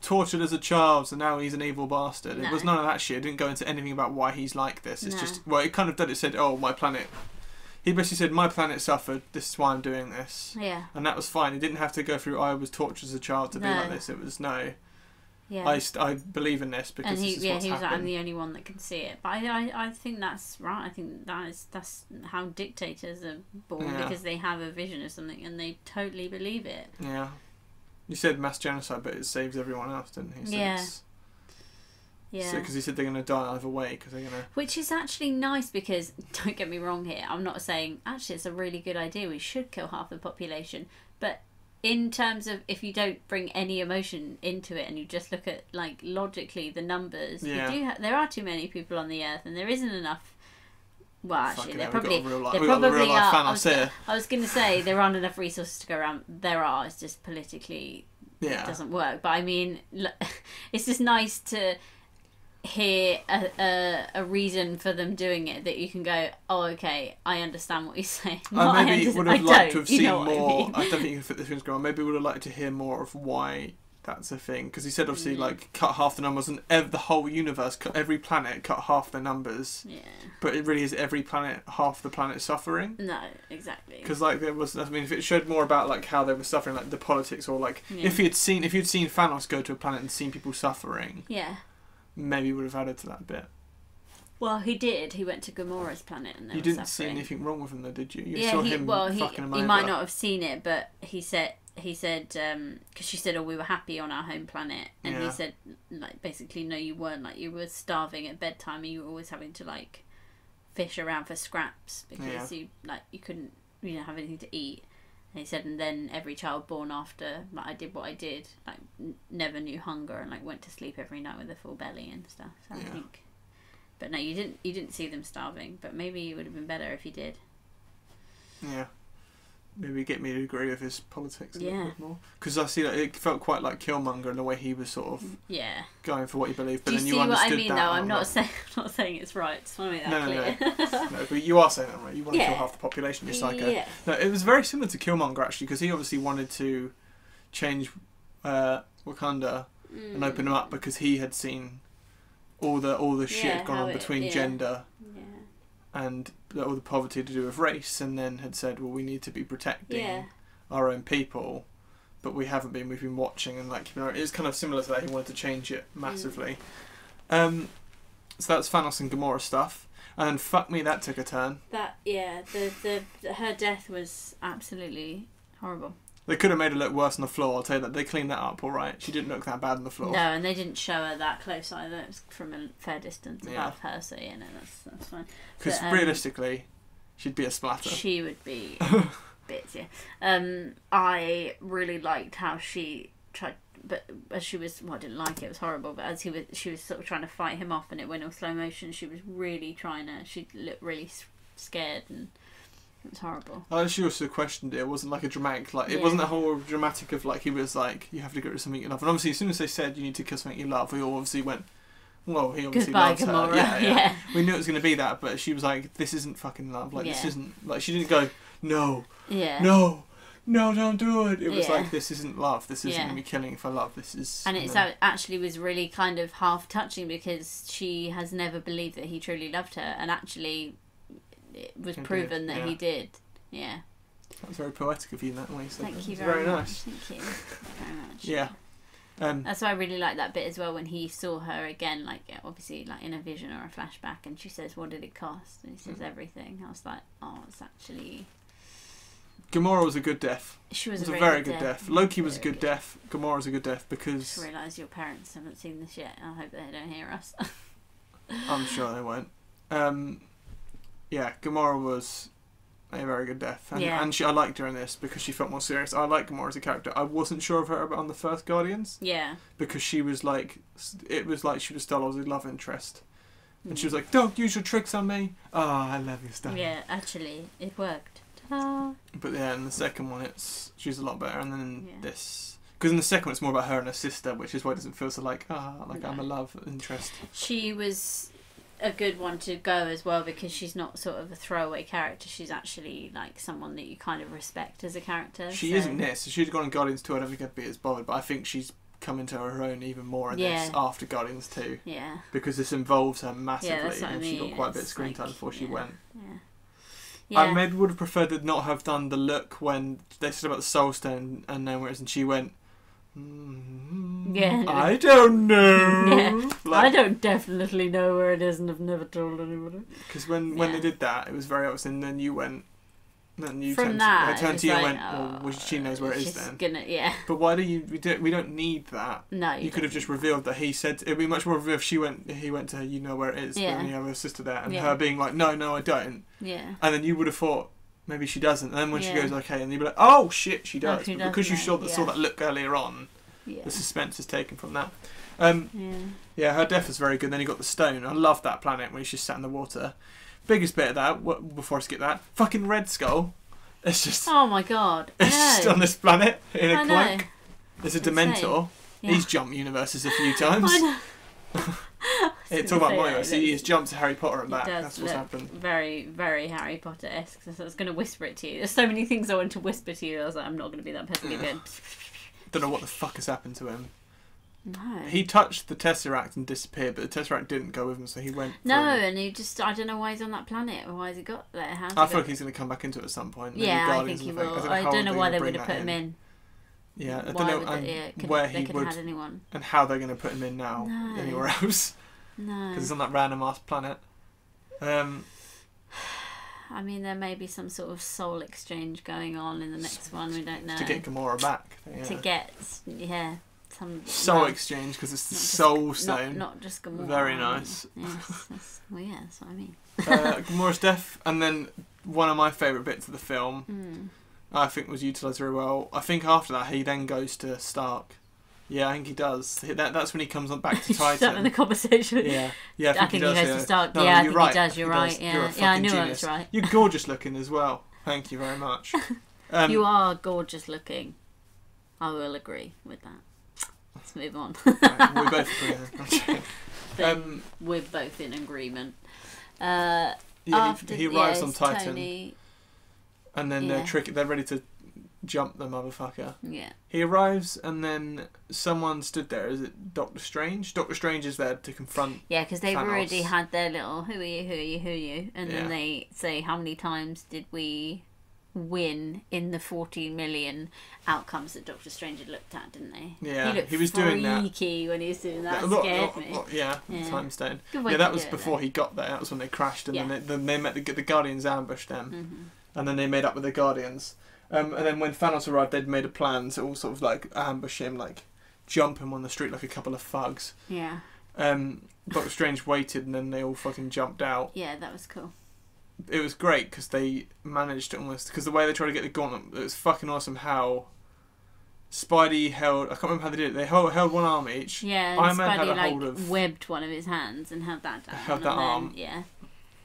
[SPEAKER 1] tortured as a child, so now he's an evil bastard.
[SPEAKER 2] No.
[SPEAKER 1] It was none of that shit. It didn't go into anything about why he's like this. It's just, well, it kind of did. It said, oh, my planet. He basically said, my planet suffered, this is why I'm doing this.
[SPEAKER 2] Yeah.
[SPEAKER 1] And that was fine. He didn't have to go through, I was tortured as a child to be like this. It was, no.
[SPEAKER 2] Yeah.
[SPEAKER 1] I believe in this because this is what's
[SPEAKER 2] he was
[SPEAKER 1] happened.
[SPEAKER 2] like, I'm the only one that can see it. But I think that's right. I think that's how dictators are born, because they have a vision of something and they totally believe it.
[SPEAKER 1] Yeah. You said mass genocide, but it saves everyone else, didn't he? So
[SPEAKER 2] yeah. Yeah.
[SPEAKER 1] Because he said they're going to die either way. Cause they're gonna...
[SPEAKER 2] Which is actually nice because, don't get me wrong here, I'm not saying, actually it's a really good idea, we should kill half the population. But in terms of if you don't bring any emotion into it and you just look at, like, logically the numbers, there are too many people on the earth and there isn't enough. Well, actually, there probably are. I was going to say there aren't enough resources to go around. There are. It's just politically it doesn't work. But I mean, it's just nice to hear a reason for them doing it that you can go, oh, okay, I understand what you're saying.
[SPEAKER 1] I maybe would have liked to have seen more. I don't think you can fit this into Maybe we would have liked to hear more of why that's a thing, because he said obviously like cut half the numbers and the whole universe, every planet cut half the numbers. Yeah. But it really is every planet, half the planet suffering.
[SPEAKER 2] No, exactly.
[SPEAKER 1] Because like there was, I mean, if it showed more about like how they were suffering, like the politics, or like if you'd seen Thanos go to a planet and seen people suffering. Yeah. Maybe would have added to that bit. Well,
[SPEAKER 2] he did. He went to Gamora's planet and
[SPEAKER 1] you didn't see anything wrong with him though, did you? You
[SPEAKER 2] saw
[SPEAKER 1] him fucking him over.
[SPEAKER 2] He might not have seen it, but he said because she said, oh, we were happy on our home planet, and he said, like, basically, no, you weren't. Like, you were starving at bedtime and you were always having to like fish around for scraps because you couldn't have anything to eat. And he said, and then every child born after, like, I did what I did, like, never knew hunger and like went to sleep every night with a full belly and stuff. So I think, but no, you didn't see them starving. But maybe it would have been better if you did.
[SPEAKER 1] Yeah. Maybe get me to agree with his politics a little bit more. Because I see that it felt quite like Killmonger in the way he was sort of going for what he believed. But
[SPEAKER 2] do
[SPEAKER 1] then
[SPEAKER 2] you
[SPEAKER 1] you
[SPEAKER 2] see what I
[SPEAKER 1] understood
[SPEAKER 2] mean,
[SPEAKER 1] that.
[SPEAKER 2] though? I'm not saying it's right. Just want to make that clear.
[SPEAKER 1] No, but you are saying that right. You want to kill half the population. You're psycho. Yeah. No, it was very similar to Killmonger actually, because he obviously wanted to change Wakanda and open them up because he had seen all the shit gone on between gender. And all the poverty to do with race, and then had said, well, we need to be protecting our own people, but we haven't been. We've been watching, and like, it's kind of similar to that. He wanted to change it massively. So that's Thanos and Gamora stuff, and fuck me, that took a turn.
[SPEAKER 2] That her death was absolutely horrible.
[SPEAKER 1] They could have made her look worse on the floor. I'll tell you that. They cleaned that up all right. She didn't look that bad on the floor.
[SPEAKER 2] No, and they didn't show her that close either. It was from a fair distance above her, so no, that's fine.
[SPEAKER 1] Because realistically, she'd be a splatter.
[SPEAKER 2] She would be bits, I really liked how she tried, but as she was, I didn't like it. It was horrible. But as she was sort of trying to fight him off, and it went all slow motion. She was really trying to. She looked really scared and. It's horrible.
[SPEAKER 1] She also questioned it. It wasn't like a dramatic, like, it
[SPEAKER 2] Yeah.
[SPEAKER 1] wasn't a whole dramatic of, like, he was like, you have to get rid of something you love. And obviously, as soon as they said you need to kill something you love, we all obviously went, well, he obviously
[SPEAKER 2] Goodbye,
[SPEAKER 1] loves
[SPEAKER 2] Gamora.
[SPEAKER 1] her. Yeah,
[SPEAKER 2] Yeah.
[SPEAKER 1] We knew it was going to be that, but she was like, this isn't fucking love. Like, this
[SPEAKER 2] Yeah.
[SPEAKER 1] isn't, like, she didn't go, no,
[SPEAKER 2] Yeah.
[SPEAKER 1] no, don't do it. It was
[SPEAKER 2] Yeah.
[SPEAKER 1] like, this isn't love. This isn't
[SPEAKER 2] Yeah.
[SPEAKER 1] going to be killing for love. This is...
[SPEAKER 2] And it's actually was really kind of half touching because she has never believed that he truly loved her, and actually it was
[SPEAKER 1] He
[SPEAKER 2] proven
[SPEAKER 1] did,
[SPEAKER 2] that
[SPEAKER 1] yeah.
[SPEAKER 2] he did. Yeah.
[SPEAKER 1] That was very poetic of you in that way. So
[SPEAKER 2] Thank you
[SPEAKER 1] it's
[SPEAKER 2] very much.
[SPEAKER 1] nice.
[SPEAKER 2] Thank you very much.
[SPEAKER 1] Yeah.
[SPEAKER 2] That's why I really like that bit as well when he saw her again, like obviously like in a vision or a flashback, and she says, "What did it cost?" And he says, "Everything." I was like, "Oh, it's actually."
[SPEAKER 1] Gamora was a good death.
[SPEAKER 2] She was
[SPEAKER 1] It was
[SPEAKER 2] a
[SPEAKER 1] a
[SPEAKER 2] very
[SPEAKER 1] very good death. Loki was a
[SPEAKER 2] Very
[SPEAKER 1] good death. Gamora was a good death
[SPEAKER 2] I
[SPEAKER 1] because
[SPEAKER 2] just realised your parents haven't seen this yet. I hope they don't hear us.
[SPEAKER 1] I'm sure they won't. Yeah, Gamora was a very good death, and,
[SPEAKER 2] Yeah.
[SPEAKER 1] and I liked her in this because she felt more serious. I like Gamora as a character. I wasn't sure of her on the first Guardians
[SPEAKER 2] Yeah.
[SPEAKER 1] because she was like, it was like she was still a love interest, and she was like, "Don't use your tricks on me." Oh, I love your stuff.
[SPEAKER 2] Yeah, actually, it worked. Ta-da.
[SPEAKER 1] But yeah, in the second one, she's a lot better, and then
[SPEAKER 2] Yeah.
[SPEAKER 1] this. Because in the second one, it's more about her and her sister, which is why it doesn't feel so like, like I'm a
[SPEAKER 2] No.
[SPEAKER 1] love interest.
[SPEAKER 2] She was a good one to go as well because she's not sort of a throwaway character. She's actually like someone that you kind of respect as a character.
[SPEAKER 1] She
[SPEAKER 2] so.
[SPEAKER 1] isn't this. If she'd gone in Guardians 2, I don't think I'd be as bothered, but I think she's come into her own even more in
[SPEAKER 2] Yeah.
[SPEAKER 1] this after Guardians 2.
[SPEAKER 2] Yeah.
[SPEAKER 1] Because this involves her massively,
[SPEAKER 2] that's what I
[SPEAKER 1] and she got
[SPEAKER 2] mean.
[SPEAKER 1] quite a bit of
[SPEAKER 2] It's
[SPEAKER 1] screen
[SPEAKER 2] like,
[SPEAKER 1] time before she
[SPEAKER 2] yeah.
[SPEAKER 1] went.
[SPEAKER 2] Yeah.
[SPEAKER 1] I
[SPEAKER 2] Yeah.
[SPEAKER 1] maybe would have preferred to not have done the look when they said about the Soul Stone and then whereas and she went,
[SPEAKER 2] Yeah.
[SPEAKER 1] I don't know.
[SPEAKER 2] Yeah. I don't definitely know where it is and I've never told anybody.
[SPEAKER 1] Because when
[SPEAKER 2] Yeah.
[SPEAKER 1] they did that, it was very obvious, and then you went. Then you
[SPEAKER 2] From
[SPEAKER 1] turned,
[SPEAKER 2] that,
[SPEAKER 1] I
[SPEAKER 2] it
[SPEAKER 1] turned
[SPEAKER 2] was
[SPEAKER 1] to you
[SPEAKER 2] like,
[SPEAKER 1] and went, well, she knows where it is
[SPEAKER 2] she's
[SPEAKER 1] then.
[SPEAKER 2] Gonna, yeah.
[SPEAKER 1] But why do you? We don't need that.
[SPEAKER 2] No.
[SPEAKER 1] You could have just revealed that he said. It'd be much more revealed if he went to her. You know where it is.
[SPEAKER 2] Yeah.
[SPEAKER 1] But then you have her sister there, and
[SPEAKER 2] Yeah.
[SPEAKER 1] her being like, no, I don't.
[SPEAKER 2] Yeah.
[SPEAKER 1] And then you would have thought maybe she doesn't. And then when she
[SPEAKER 2] Yeah.
[SPEAKER 1] goes okay, and you'd be like, oh shit, she
[SPEAKER 2] No,
[SPEAKER 1] does.
[SPEAKER 2] she
[SPEAKER 1] But because you
[SPEAKER 2] does,
[SPEAKER 1] saw
[SPEAKER 2] yeah.
[SPEAKER 1] that look earlier on,
[SPEAKER 2] Yeah.
[SPEAKER 1] the suspense is taken from that.
[SPEAKER 2] Yeah.
[SPEAKER 1] Yeah, her death was very good. Then he got the stone. I love that planet when he's just sat in the water. Biggest bit of that, before I skip that, fucking Red Skull. It's just,
[SPEAKER 2] Oh my god.
[SPEAKER 1] it's just on this planet in a
[SPEAKER 2] I know.
[SPEAKER 1] cloak. There's a
[SPEAKER 2] Insane.
[SPEAKER 1] Dementor.
[SPEAKER 2] Yeah.
[SPEAKER 1] He's jumped universes a few times.
[SPEAKER 2] I know.
[SPEAKER 1] It's all about my universe. He's jumped to Harry Potter and
[SPEAKER 2] It
[SPEAKER 1] back.
[SPEAKER 2] does
[SPEAKER 1] That's what's
[SPEAKER 2] look
[SPEAKER 1] happened.
[SPEAKER 2] very, very Harry Potter-esque. So I was going to whisper it to you. There's so many things I want to whisper to you. I was like, I'm not going to be that person again.
[SPEAKER 1] Don't know what the fuck has happened to him.
[SPEAKER 2] No.
[SPEAKER 1] He touched the Tesseract and disappeared, but the Tesseract didn't go with him, so he went.
[SPEAKER 2] No,
[SPEAKER 1] for
[SPEAKER 2] and he just, I don't know why he's on that planet or why has he got there. How's
[SPEAKER 1] I
[SPEAKER 2] he
[SPEAKER 1] feel like
[SPEAKER 2] got...
[SPEAKER 1] he's going to come back into it at some point. Maybe
[SPEAKER 2] Yeah, I
[SPEAKER 1] Guardians
[SPEAKER 2] think he
[SPEAKER 1] of the
[SPEAKER 2] will.
[SPEAKER 1] Fact.
[SPEAKER 2] I
[SPEAKER 1] how
[SPEAKER 2] don't know
[SPEAKER 1] they're
[SPEAKER 2] why
[SPEAKER 1] gonna
[SPEAKER 2] they
[SPEAKER 1] bring
[SPEAKER 2] would have
[SPEAKER 1] that
[SPEAKER 2] put him in.
[SPEAKER 1] Yeah, I
[SPEAKER 2] Why
[SPEAKER 1] don't know
[SPEAKER 2] would
[SPEAKER 1] and
[SPEAKER 2] they, yeah,
[SPEAKER 1] where
[SPEAKER 2] they
[SPEAKER 1] he
[SPEAKER 2] could
[SPEAKER 1] would
[SPEAKER 2] have had anyone.
[SPEAKER 1] and how they're going to put him in now
[SPEAKER 2] No.
[SPEAKER 1] anywhere else
[SPEAKER 2] No.
[SPEAKER 1] because it's on that random ass planet.
[SPEAKER 2] I mean, there may be some sort of soul exchange going on in the next one. We don't know.
[SPEAKER 1] To get Gamora back. Yeah.
[SPEAKER 2] To get, yeah, some
[SPEAKER 1] Soul
[SPEAKER 2] well,
[SPEAKER 1] exchange because it's the
[SPEAKER 2] not just-
[SPEAKER 1] Soul Stone.
[SPEAKER 2] Not just Gamora.
[SPEAKER 1] Very nice.
[SPEAKER 2] Yes, well, yeah, that's what I mean.
[SPEAKER 1] Gamora's death, and then one of my favourite bits of the film, I think was utilised very well. I think after that he then goes to Stark. Yeah, I think he does. That's when he comes on back to
[SPEAKER 2] Start in the
[SPEAKER 1] Titan.
[SPEAKER 2] conversation.
[SPEAKER 1] Yeah,
[SPEAKER 2] I think
[SPEAKER 1] he
[SPEAKER 2] he
[SPEAKER 1] does.
[SPEAKER 2] goes
[SPEAKER 1] Yeah.
[SPEAKER 2] to Stark.
[SPEAKER 1] No,
[SPEAKER 2] Yeah, I
[SPEAKER 1] you're
[SPEAKER 2] think
[SPEAKER 1] right.
[SPEAKER 2] he does. You're right.
[SPEAKER 1] You're a
[SPEAKER 2] Yeah, yeah, I
[SPEAKER 1] fucking
[SPEAKER 2] knew I
[SPEAKER 1] genius.
[SPEAKER 2] was right.
[SPEAKER 1] You're gorgeous looking as well. Thank you very much.
[SPEAKER 2] You are gorgeous looking. I will agree with that. Let's move on.
[SPEAKER 1] Right, we both agree.
[SPEAKER 2] Then we're both in agreement.
[SPEAKER 1] Yeah,
[SPEAKER 2] After,
[SPEAKER 1] he arrives on
[SPEAKER 2] it's
[SPEAKER 1] Titan,
[SPEAKER 2] Tony.
[SPEAKER 1] and then
[SPEAKER 2] Yeah.
[SPEAKER 1] they're ready to jump the motherfucker.
[SPEAKER 2] Yeah.
[SPEAKER 1] He arrives, and then someone stood there. Is it Doctor Strange? Doctor Strange is there to confront.
[SPEAKER 2] Yeah, because they've
[SPEAKER 1] Thanos.
[SPEAKER 2] already had their little who are you, who are you, who are you, and
[SPEAKER 1] Yeah.
[SPEAKER 2] then they say how many times did we win in the 40 million outcomes that Doctor Strange had looked at, didn't they?
[SPEAKER 1] Yeah,
[SPEAKER 2] he looked
[SPEAKER 1] he was doing that.
[SPEAKER 2] freaky when he was doing that. Scared me.
[SPEAKER 1] Yeah,
[SPEAKER 2] Yeah.
[SPEAKER 1] time stone.
[SPEAKER 2] Good way
[SPEAKER 1] Yeah,
[SPEAKER 2] to
[SPEAKER 1] that
[SPEAKER 2] do
[SPEAKER 1] was
[SPEAKER 2] it,
[SPEAKER 1] before
[SPEAKER 2] though.
[SPEAKER 1] he got there. That was when they crashed, and
[SPEAKER 2] Yeah.
[SPEAKER 1] then they met the Guardians ambushed them,
[SPEAKER 2] Mm-hmm.
[SPEAKER 1] and then they made up with the Guardians. And then when Thanos arrived, they'd made a plan to all sort of like ambush him, like jump him on the street like a couple of thugs.
[SPEAKER 2] Yeah.
[SPEAKER 1] Doctor Strange waited, and then they all fucking jumped out.
[SPEAKER 2] Yeah, that was cool.
[SPEAKER 1] It was great because they managed to almost, because the way they tried to get the gauntlet, it was fucking awesome how Spidey held, I can't remember how they did it, they held one arm each.
[SPEAKER 2] Yeah, and
[SPEAKER 1] Iron Man had
[SPEAKER 2] Spidey
[SPEAKER 1] a hold of,
[SPEAKER 2] webbed one of his hands and held that down.
[SPEAKER 1] Held that
[SPEAKER 2] and then,
[SPEAKER 1] arm.
[SPEAKER 2] Yeah.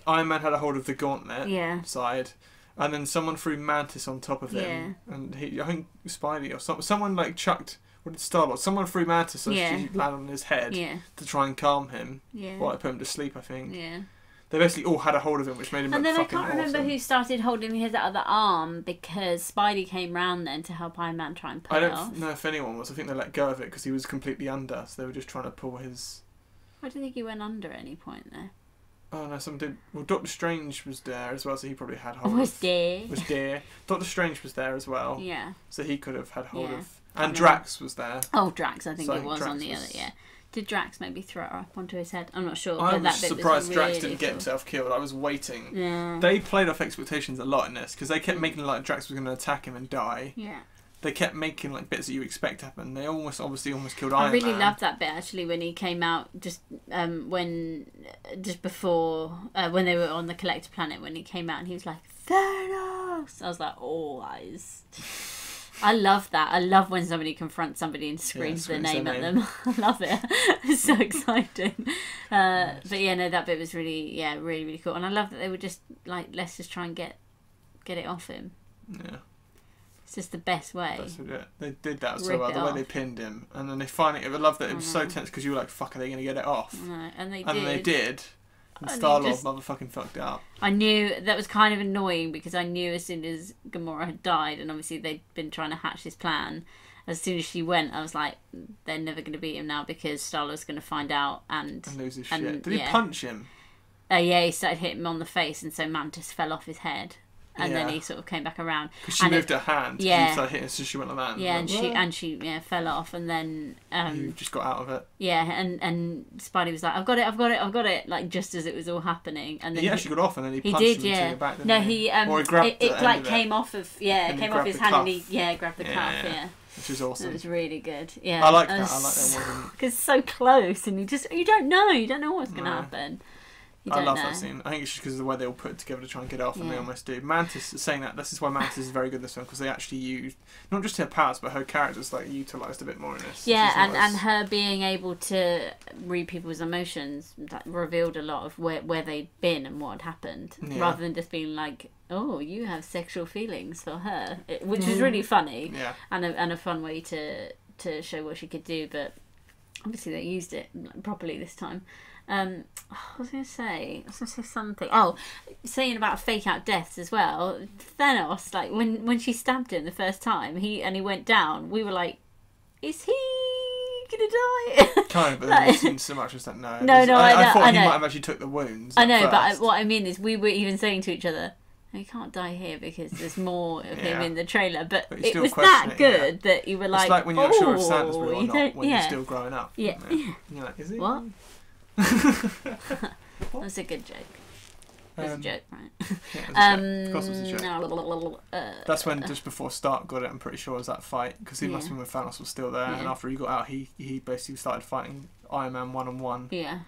[SPEAKER 1] Iron Man had a hold of the gauntlet
[SPEAKER 2] Yeah.
[SPEAKER 1] side, And then someone threw Mantis on top of him, and I think Spidey or someone like chucked. What did Star-Lord? Someone threw Mantis so she landed on his head to try and calm him, or like put him to sleep. I think.
[SPEAKER 2] Yeah.
[SPEAKER 1] They basically all had a hold of him, which made him look fucking awesome. And then I can't remember
[SPEAKER 2] who started holding his other arm because Spidey came round then to help Iron Man try and pull it off.
[SPEAKER 1] I don't know if anyone was. I think they let go of it because he was completely under, so they were just trying to pull his...
[SPEAKER 2] I don't think he went under at any point there.
[SPEAKER 1] Oh no, someone did. Well, Doctor Strange was there as well, so he probably had hold
[SPEAKER 2] Was there.
[SPEAKER 1] Doctor Strange was there as well.
[SPEAKER 2] Yeah.
[SPEAKER 1] So he could have had hold of... And Drax was there.
[SPEAKER 2] Oh, Drax, I think it was on the other, Did Drax maybe throw her up onto his head? I'm not sure.
[SPEAKER 1] I
[SPEAKER 2] but
[SPEAKER 1] was
[SPEAKER 2] that
[SPEAKER 1] surprised
[SPEAKER 2] was
[SPEAKER 1] Drax
[SPEAKER 2] really
[SPEAKER 1] didn't get himself killed. I was waiting.
[SPEAKER 2] Yeah.
[SPEAKER 1] They played off expectations a lot in this because they kept making it like Drax was going to attack him and die.
[SPEAKER 2] Yeah.
[SPEAKER 1] They kept making like bits that you expect to happen. They obviously almost killed Iron Man.
[SPEAKER 2] I really loved that bit actually when he came out before when they were on the Collector Planet, when he came out and he was like Thanos. I was like, oh, eyes. I love that. I love when somebody confronts somebody and screams their name at them. I love it. It's so exciting. But yeah, no, that bit was really, really, really cool. And I love that they were just like, let's just try and get it off him.
[SPEAKER 1] Yeah.
[SPEAKER 2] It's just the best way.
[SPEAKER 1] They did that so well. The way they pinned him, and then they finally. I love that it was so tense because you were like, "Fuck, are they going to get it off?"
[SPEAKER 2] And they
[SPEAKER 1] did. And Star-Lord motherfucking fucked it up.
[SPEAKER 2] I knew that was kind of annoying because I knew as soon as Gamora had died, and obviously they'd been trying to hatch this plan. As soon as she went, I was like, they're never going to beat him now because Star-Lord's going to find out and
[SPEAKER 1] lose his shit. Did he punch him?
[SPEAKER 2] Yeah, he started hitting him on the face, and so Mantis fell off his head. And then he sort of came back around.
[SPEAKER 1] Because she moved her hand.
[SPEAKER 2] Yeah.
[SPEAKER 1] She started hitting, so she went like that.
[SPEAKER 2] Yeah, and she fell off, and then
[SPEAKER 1] you just got out of it.
[SPEAKER 2] Yeah, and Spidey was like, I've got it, like just as it was all happening, and then
[SPEAKER 1] he actually got off, and then he punched him into the back.
[SPEAKER 2] No, he
[SPEAKER 1] or he grabbed
[SPEAKER 2] it like came off of
[SPEAKER 1] it
[SPEAKER 2] came off his hand, and he grabbed the cuff. Yeah.
[SPEAKER 1] Which is awesome.
[SPEAKER 2] It was really good. Yeah,
[SPEAKER 1] I like that. I like that.
[SPEAKER 2] Because it's so close, and you don't know what's going to happen.
[SPEAKER 1] I love that scene. I think it's just because of the way they all put it together to try and get it off, and they almost do. Mantis, saying that, this is why Mantis is very good in this film, because they actually used, not just her powers, but her character's like utilised a bit more in this.
[SPEAKER 2] Yeah, and her being able to read people's emotions, that revealed a lot of where they'd been and what had happened, rather than just being like, oh, you have sexual feelings for her, which was really funny, and a fun way to show what she could do, but obviously they used it properly this time. I was going to say something. Oh, saying about fake out deaths as well. Thanos, like when she stabbed him the first time, he went down. We were like, is he gonna die?
[SPEAKER 1] Kind of, but then we've seen so much as that. No,
[SPEAKER 2] I
[SPEAKER 1] thought
[SPEAKER 2] he
[SPEAKER 1] might have actually took the wounds.
[SPEAKER 2] I know, but what I mean is, we were even saying to each other, he can't die here because there's more of him in the trailer. But it was that good that you were like,
[SPEAKER 1] it's like when you're not sure if Santa's real or not when you're still growing up.
[SPEAKER 2] Yeah.
[SPEAKER 1] You're like, is he?
[SPEAKER 2] What? That's a good joke. It was a joke, right?
[SPEAKER 1] Yeah, of course it was a joke. That's when, just before Stark got it, I'm pretty sure, was that fight. Because he must have been when Thanos was still there. And after he got out, he basically started fighting Iron Man one-on-one.
[SPEAKER 2] Yeah.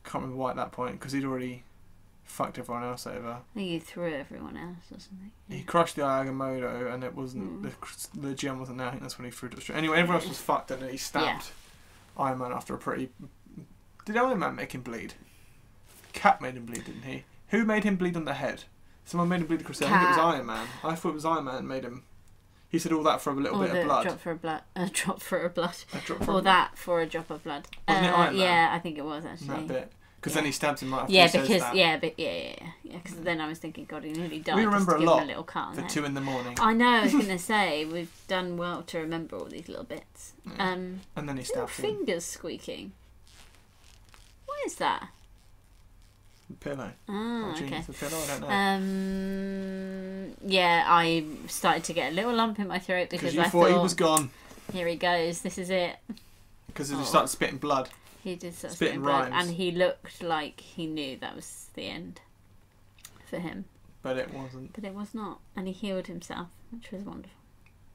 [SPEAKER 1] Can't remember why at that point, because he'd already fucked everyone else over.
[SPEAKER 2] I think he threw everyone else or something. Yeah.
[SPEAKER 1] He crushed the Agamotto, and it wasn't... The gem wasn't there. I think that's when he threw it. Anyway, everyone else was fucked, and then he stabbed Iron Man after a pretty... Did Iron Man make him bleed? Cap made him bleed, didn't he? Who made him bleed on the head? Someone made him bleed across the head. I think it was Iron Man. I thought it was Iron Man made him... He said all that for a little bit of blood.
[SPEAKER 2] A drop for a blood. A drop for a blood.
[SPEAKER 1] Or
[SPEAKER 2] that for a drop of blood.
[SPEAKER 1] Wasn't it Iron Man?
[SPEAKER 2] Yeah, I think it was actually.
[SPEAKER 1] That bit. Because then he stabs him right after he says that.
[SPEAKER 2] Because then I was thinking, God, he nearly died.
[SPEAKER 1] We remember
[SPEAKER 2] just
[SPEAKER 1] a lot
[SPEAKER 2] a little cut on
[SPEAKER 1] for
[SPEAKER 2] the
[SPEAKER 1] 2 in the morning.
[SPEAKER 2] I know, I was going to say, we've done well to remember all these little bits.
[SPEAKER 1] Yeah. And then he stabs him.
[SPEAKER 2] Fingers squeaking. What is that?
[SPEAKER 1] The pillow.
[SPEAKER 2] Oh, okay.
[SPEAKER 1] The pillow, I don't know.
[SPEAKER 2] Yeah, I started to get a little lump in my throat because
[SPEAKER 1] I thought he was gone.
[SPEAKER 2] Here he goes, this is it.
[SPEAKER 1] Because he started spitting blood.
[SPEAKER 2] He did start spitting blood, and he looked like he knew that was the end for him.
[SPEAKER 1] But it wasn't.
[SPEAKER 2] But it was not, and he healed himself, which was wonderful.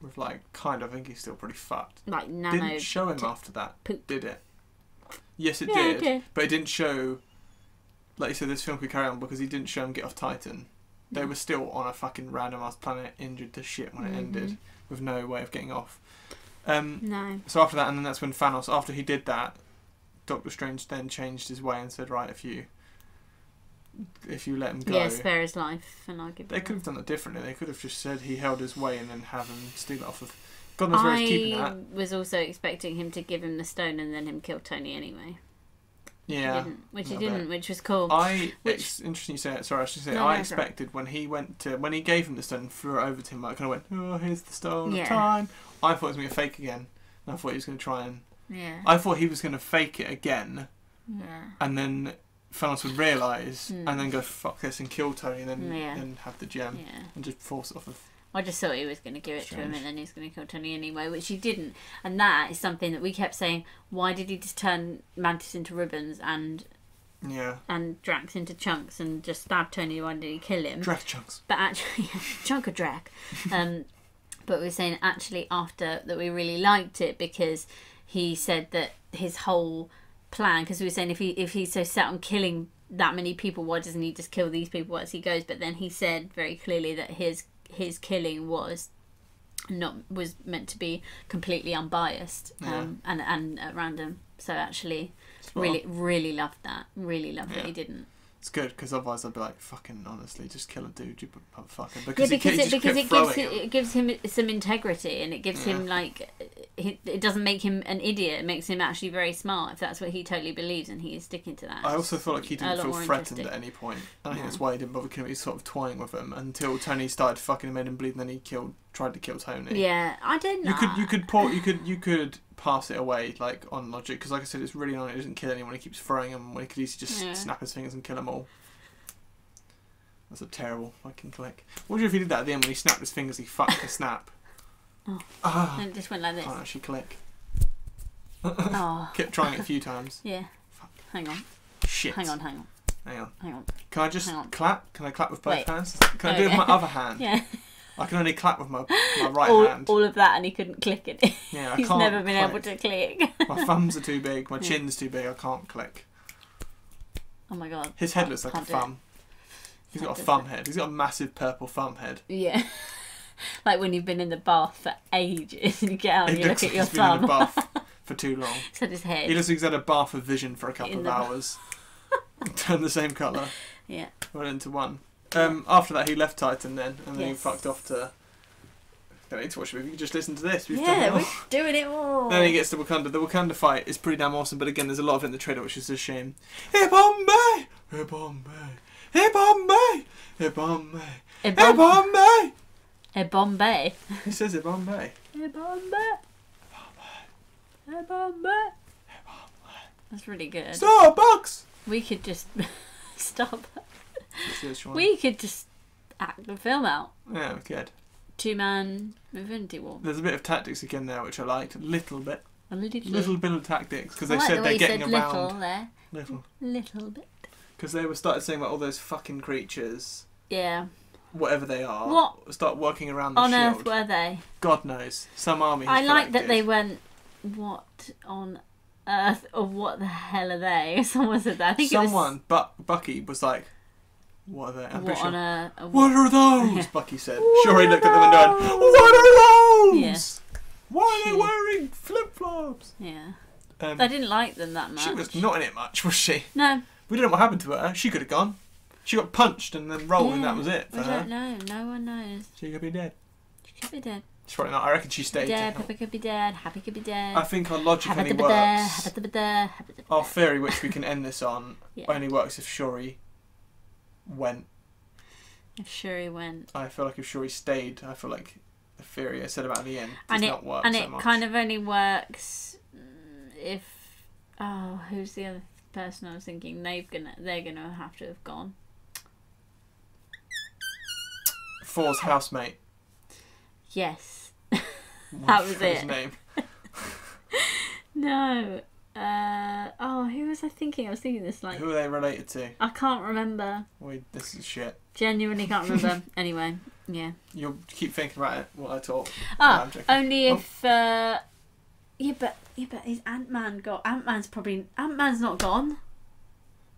[SPEAKER 1] With I think he's still pretty fucked.
[SPEAKER 2] Like nano.
[SPEAKER 1] Didn't show him after that,
[SPEAKER 2] poop.
[SPEAKER 1] Did it? Yes, it
[SPEAKER 2] did.
[SPEAKER 1] did. But it didn't show. Like you said, this film could carry on because he didn't show him get off Titan. They were still on a fucking random ass planet, injured to shit when it ended, with no way of getting off.
[SPEAKER 2] No.
[SPEAKER 1] So after that, and then that's when Thanos, after he did that, Doctor Strange then changed his way and said, right, if you if you let him go.
[SPEAKER 2] Yeah, spare his life, and I'll give.
[SPEAKER 1] They could have done it differently. They could have just said he held his way and then have him steal it off of. God knows where he's keeping that.
[SPEAKER 2] I was also expecting him to give him the stone and then him kill Tony anyway.
[SPEAKER 1] Yeah,
[SPEAKER 2] which he didn't, which was cool.
[SPEAKER 1] It's interesting you say it. Sorry, I should say I expected when he gave him the stone and threw it over to him, I kind of went, "Oh, here's the stone of time." I thought it was going to be a fake again, and I thought he was going to try and.
[SPEAKER 2] Yeah.
[SPEAKER 1] I thought he was going to fake it again.
[SPEAKER 2] Yeah.
[SPEAKER 1] And then Thanos would realise, and then go fuck this and kill Tony, and then have the gem and just force it off of.
[SPEAKER 2] I just thought he was going to give it to him and then he was going to kill Tony anyway, which he didn't. And that is something that we kept saying, why did he just turn Mantis into ribbons and Drax into chunks and just stab Tony? Why did he kill him?
[SPEAKER 1] Drax chunks.
[SPEAKER 2] But actually, chunk of Drac. But we were saying actually after that we really liked it because he said that his whole plan, because we were saying if he's so set on killing that many people, why doesn't he just kill these people as he goes? But then he said very clearly that his killing was meant to be completely unbiased and at random. So actually, really loved that. Really loved that he didn't.
[SPEAKER 1] It's good because otherwise I'd be like, fucking honestly, just kill a dude, you motherfucker.
[SPEAKER 2] Because it gives him some integrity and it gives him like it doesn't make him an idiot. It makes him actually very smart if that's what he totally believes and he is sticking to that.
[SPEAKER 1] I also feel like he didn't feel threatened at any point. I think that's why he didn't bother killing him. He was sort of toying with him until Tony started fucking him, made him bleed, and then he tried to kill Tony.
[SPEAKER 2] Yeah, I don't know.
[SPEAKER 1] You could pass it away like on logic because, like I said, it's really annoying. He doesn't kill anyone. He keeps throwing them when he could easily just snap his fingers and kill them all. That's a terrible fucking click. What if he did that at the end when he snapped his fingers? He fucked the snap.
[SPEAKER 2] And it just went like this.
[SPEAKER 1] Can't actually click.
[SPEAKER 2] Oh.
[SPEAKER 1] Kept trying it a few times.
[SPEAKER 2] Yeah.
[SPEAKER 1] Fuck.
[SPEAKER 2] Hang on.
[SPEAKER 1] Shit.
[SPEAKER 2] Hang on.
[SPEAKER 1] Can I just clap? Can I clap with both hands? Can I do it with my other hand?
[SPEAKER 2] Yeah.
[SPEAKER 1] I can only clap with my right hand.
[SPEAKER 2] All of that, and he couldn't click it.
[SPEAKER 1] Yeah,
[SPEAKER 2] He's never been able to click.
[SPEAKER 1] My thumbs are too big. My chin's too big. I can't click.
[SPEAKER 2] Oh my god.
[SPEAKER 1] His head looks like a thumb. He's got a thumb head. He's got a massive purple thumb head.
[SPEAKER 2] Yeah. Like when you've been in the bath for ages and you get out and you look at your thumb.
[SPEAKER 1] He's been in the bath for too long.
[SPEAKER 2] He's had his head.
[SPEAKER 1] He looks like he's had a bath of vision for a couple of hours. Turned the same colour.
[SPEAKER 2] Yeah.
[SPEAKER 1] Went into one. After that, he left Titan then, and then he fucked off to. Don't need to watch the movie. You can just listen to this. We're
[SPEAKER 2] doing it all.
[SPEAKER 1] Then he gets to Wakanda. The Wakanda fight is pretty damn awesome, but again, there's a lot of it in the trailer, which is a shame. Hey Bombay, hey Bombay, hey Bombay, hey Bombay, hey Bombay,
[SPEAKER 2] hey Bombay.
[SPEAKER 1] He says it Bombay.
[SPEAKER 2] Hey Bombay. Hey Bombay. That's really good.
[SPEAKER 1] Starbucks.
[SPEAKER 2] We could just stop.
[SPEAKER 1] We
[SPEAKER 2] could just act the film out.
[SPEAKER 1] Yeah, we could.
[SPEAKER 2] 2-man Infinity War.
[SPEAKER 1] There's a bit of tactics again there, which I liked. A little bit.
[SPEAKER 2] A
[SPEAKER 1] little bit of tactics because they said they're getting around.
[SPEAKER 2] Little bit.
[SPEAKER 1] Because they were started saying about all those fucking creatures.
[SPEAKER 2] Yeah.
[SPEAKER 1] Whatever they are.
[SPEAKER 2] What?
[SPEAKER 1] Start working around the
[SPEAKER 2] on
[SPEAKER 1] shield.
[SPEAKER 2] On Earth were they?
[SPEAKER 1] God knows. Some army.
[SPEAKER 2] I like that they went. What on Earth or what the hell are they? Someone said that. I think
[SPEAKER 1] someone. Bucky was like. What are they? I'm
[SPEAKER 2] what,
[SPEAKER 1] sure. What are those? Yeah. Bucky said. Sure, he looked at them and went, "What are those?
[SPEAKER 2] Yeah.
[SPEAKER 1] Why are they wearing flip-flops?"
[SPEAKER 2] Yeah. I didn't like them that much.
[SPEAKER 1] She was not in it much, was she?
[SPEAKER 2] No.
[SPEAKER 1] We don't know what happened to her. She could have gone. She got punched and then rolled, and that was it for her.
[SPEAKER 2] I don't know. No one knows.
[SPEAKER 1] She could be dead.
[SPEAKER 2] She could be dead.
[SPEAKER 1] She's probably not. I reckon she stayed.
[SPEAKER 2] Dead. Papa could be dead. Happy could be dead.
[SPEAKER 1] I think our logic only works. Our theory, which we can end this on, only works if Shuri went.
[SPEAKER 2] If Shuri went.
[SPEAKER 1] I feel like if Shuri stayed, I feel like the theory I said about the end does not work so much.
[SPEAKER 2] And it kind of only works if... Oh, who's the other person I was thinking? They're gonna have to have gone.
[SPEAKER 1] Thor's housemate.
[SPEAKER 2] Yes. That was it.
[SPEAKER 1] His name.
[SPEAKER 2] No. Who was I thinking? I was thinking this like...
[SPEAKER 1] Who are they related to?
[SPEAKER 2] I can't remember.
[SPEAKER 1] This is shit.
[SPEAKER 2] Genuinely can't remember. Anyway, yeah.
[SPEAKER 1] You'll keep thinking about it while I talk.
[SPEAKER 2] Only if... Yeah, but is Ant-Man got... Ant-Man's not gone.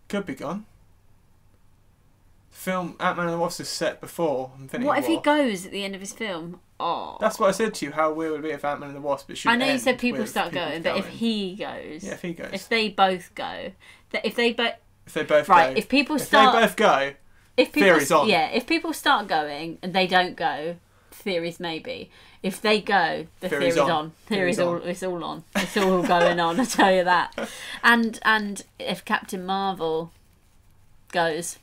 [SPEAKER 1] Could be gone. Film Ant-Man and the Wasp is set before Infinity War.
[SPEAKER 2] What if he goes at the end of his film? Oh.
[SPEAKER 1] That's what I said to you, how weird would it be if Ant-Man and the Wasp...
[SPEAKER 2] I know you said people start going, but if he goes...
[SPEAKER 1] Yeah, if he goes.
[SPEAKER 2] If they both go... If
[SPEAKER 1] If they both
[SPEAKER 2] Right,
[SPEAKER 1] go.
[SPEAKER 2] if people
[SPEAKER 1] If
[SPEAKER 2] start...
[SPEAKER 1] they both go,
[SPEAKER 2] if people,
[SPEAKER 1] theory's on.
[SPEAKER 2] Yeah, if people start going and they don't go, theories maybe. If they go, the theory's on. Theory's all. It's all on. It's all going on. I tell you that. And if Captain Marvel goes,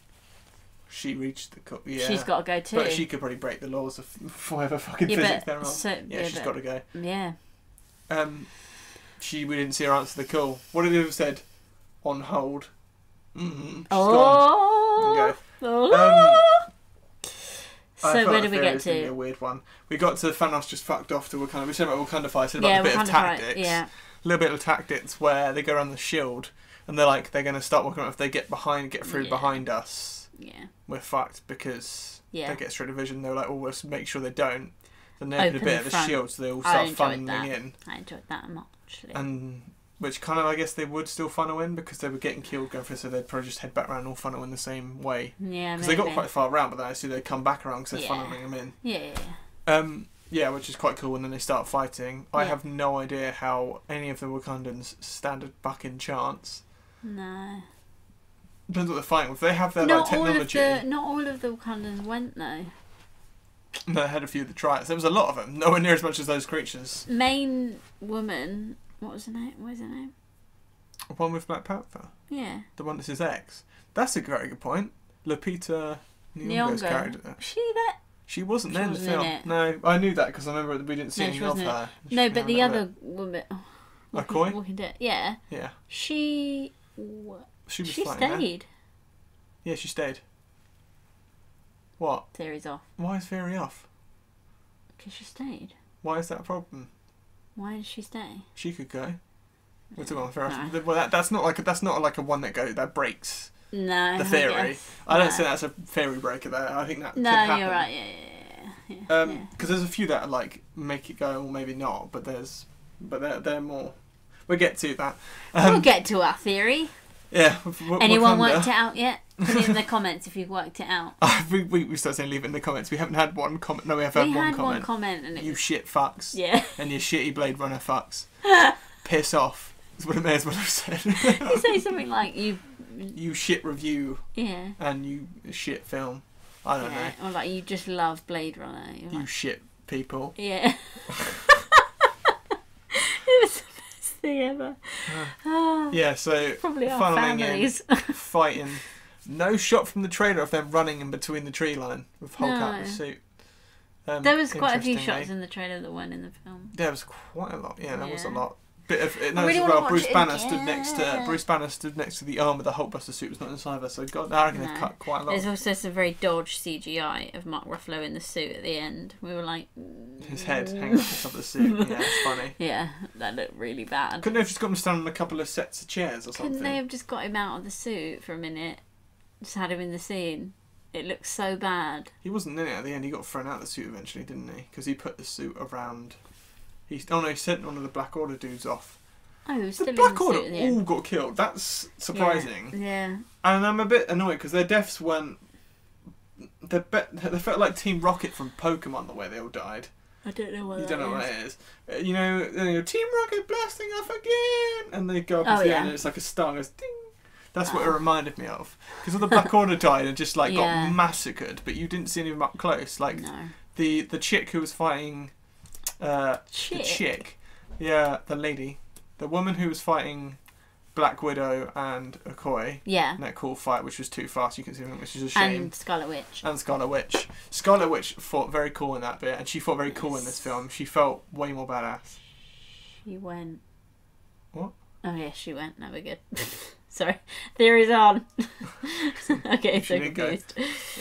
[SPEAKER 1] she reached the cup. Yeah,
[SPEAKER 2] she's got to go too.
[SPEAKER 1] But she could probably break the laws of whatever fucking physics they're on. She's got to go.
[SPEAKER 2] Yeah.
[SPEAKER 1] We didn't see her answer the call. What did you have said? On hold. She's
[SPEAKER 2] oh.
[SPEAKER 1] gone.
[SPEAKER 2] So where did we get
[SPEAKER 1] to? Be a weird one. We got to Thanos just fucked off to Wakanda. We said about Wakanda Fight. Said about a bit of tactics.
[SPEAKER 2] Yeah.
[SPEAKER 1] A little bit of tactics where they go around the shield and they're like they're going to start walking around. If they get through behind us, we're fucked because they get straight division. They're like, let's make sure they don't. Then they open a bit of the shield so they all start funneling in.
[SPEAKER 2] I enjoyed that much. Actually.
[SPEAKER 1] And which kind of, I guess they would still funnel in because they were getting killed going through, so they'd probably just head back around and all funnel in the same way.
[SPEAKER 2] Yeah,
[SPEAKER 1] because they got quite far around, but then I see they come back around because they're funneling them in.
[SPEAKER 2] Yeah.
[SPEAKER 1] Which is quite cool. And then they start fighting. I have no idea how any of the Wakandans stand a fucking chance.
[SPEAKER 2] No.
[SPEAKER 1] Depends what they're fighting with. They have their technology.
[SPEAKER 2] Not all of the Wakandans went though.
[SPEAKER 1] They had a few of the trials. There was a lot of them. Nowhere near as much as those creatures.
[SPEAKER 2] Main woman. What was her name? What is her name?
[SPEAKER 1] The one with Black Panther?
[SPEAKER 2] Yeah.
[SPEAKER 1] The one that's his ex? That's a very good point. Lupita Nyong'o's character.
[SPEAKER 2] She that?
[SPEAKER 1] She wasn't there in the film. No, I knew that because I remember we didn't see anything of her.
[SPEAKER 2] No, but the other woman...
[SPEAKER 1] Okoye?
[SPEAKER 2] Walking Dead. Yeah.
[SPEAKER 1] Yeah.
[SPEAKER 2] She stayed.
[SPEAKER 1] Yeah, she stayed. What?
[SPEAKER 2] Theory's off.
[SPEAKER 1] Why is Theory off?
[SPEAKER 2] Because she stayed.
[SPEAKER 1] Why is that a problem?
[SPEAKER 2] Why did she stay?
[SPEAKER 1] She could go. We're talking about Theory. Well, that's not like a one that breaks.
[SPEAKER 2] No.
[SPEAKER 1] The theory. I don't think that's a theory breaker there. I think that could happen.
[SPEAKER 2] You're right. Yeah.
[SPEAKER 1] Because there's a few that like make it go, or maybe not. But they're more. We'll get to that.
[SPEAKER 2] We'll get to our theory.
[SPEAKER 1] Yeah.
[SPEAKER 2] Anyone worked it out yet? Put it in the comments if you've worked it out.
[SPEAKER 1] We start saying leave it in the comments. We haven't had one comment. No, we have had one comment.
[SPEAKER 2] one comment. And
[SPEAKER 1] you shit fucks.
[SPEAKER 2] Yeah.
[SPEAKER 1] And you shitty Blade Runner fucks. Piss off. That's what it may as well have said.
[SPEAKER 2] You say something like
[SPEAKER 1] you shit review.
[SPEAKER 2] Yeah.
[SPEAKER 1] And you shit film. I don't know.
[SPEAKER 2] Or like you just love Blade Runner.
[SPEAKER 1] You shit people.
[SPEAKER 2] Yeah. It was the best thing ever.
[SPEAKER 1] Yeah, so
[SPEAKER 2] probably our
[SPEAKER 1] funneling
[SPEAKER 2] families.
[SPEAKER 1] Fighting. No shot from the trailer of them running in between the tree line with Hulk out of the suit.
[SPEAKER 2] There was quite a few shots in the trailer that weren't in the film.
[SPEAKER 1] There was quite a lot. Yeah, there was a lot. Bit of it.
[SPEAKER 2] Really
[SPEAKER 1] Bruce Banner stood next to the arm of the Hulkbuster suit. Was not inside her, so God, I reckon they've cut quite a lot.
[SPEAKER 2] There's also some very dodge CGI of Mark Ruffalo in the suit at the end. We were like,
[SPEAKER 1] his head hanging off the top of the suit. Yeah, it's funny.
[SPEAKER 2] Yeah, that looked really bad.
[SPEAKER 1] Couldn't they have just got him stand on a couple of sets of chairs or something?
[SPEAKER 2] Couldn't they have just got him out of the suit for a minute? Just had him in the scene. It looks so bad.
[SPEAKER 1] He wasn't in it at the end. He got thrown out of the suit eventually, didn't he? Because he put the suit around. He sent one of the Black Order dudes off.
[SPEAKER 2] Oh, he was still
[SPEAKER 1] the Black
[SPEAKER 2] in the
[SPEAKER 1] Order
[SPEAKER 2] suit at the end.
[SPEAKER 1] all got killed. That's surprising.
[SPEAKER 2] Yeah.
[SPEAKER 1] And I'm a bit annoyed because their deaths weren't. They felt like Team Rocket from Pokemon the way they all died.
[SPEAKER 2] I don't know what
[SPEAKER 1] you don't know what it is. You know, Team Rocket blasting off again, and they go up at the end, and it's like a star goes ding. That's what it reminded me of. Because all the Black Order died and just like got massacred, but you didn't see any of them up close. Like the chick who was fighting, the chick, the lady, the woman who was fighting Black Widow and Okoye.
[SPEAKER 2] Yeah.
[SPEAKER 1] In that cool fight, which was too fast, you can see them, which is a shame.
[SPEAKER 2] And Scarlet Witch.
[SPEAKER 1] Scarlet Witch fought very cool in that bit, and she fought very cool in this film. She felt way more badass.
[SPEAKER 2] She went.
[SPEAKER 1] What?
[SPEAKER 2] Oh yeah, she went. No, we're good. Sorry, theory's on. Okay, so confused.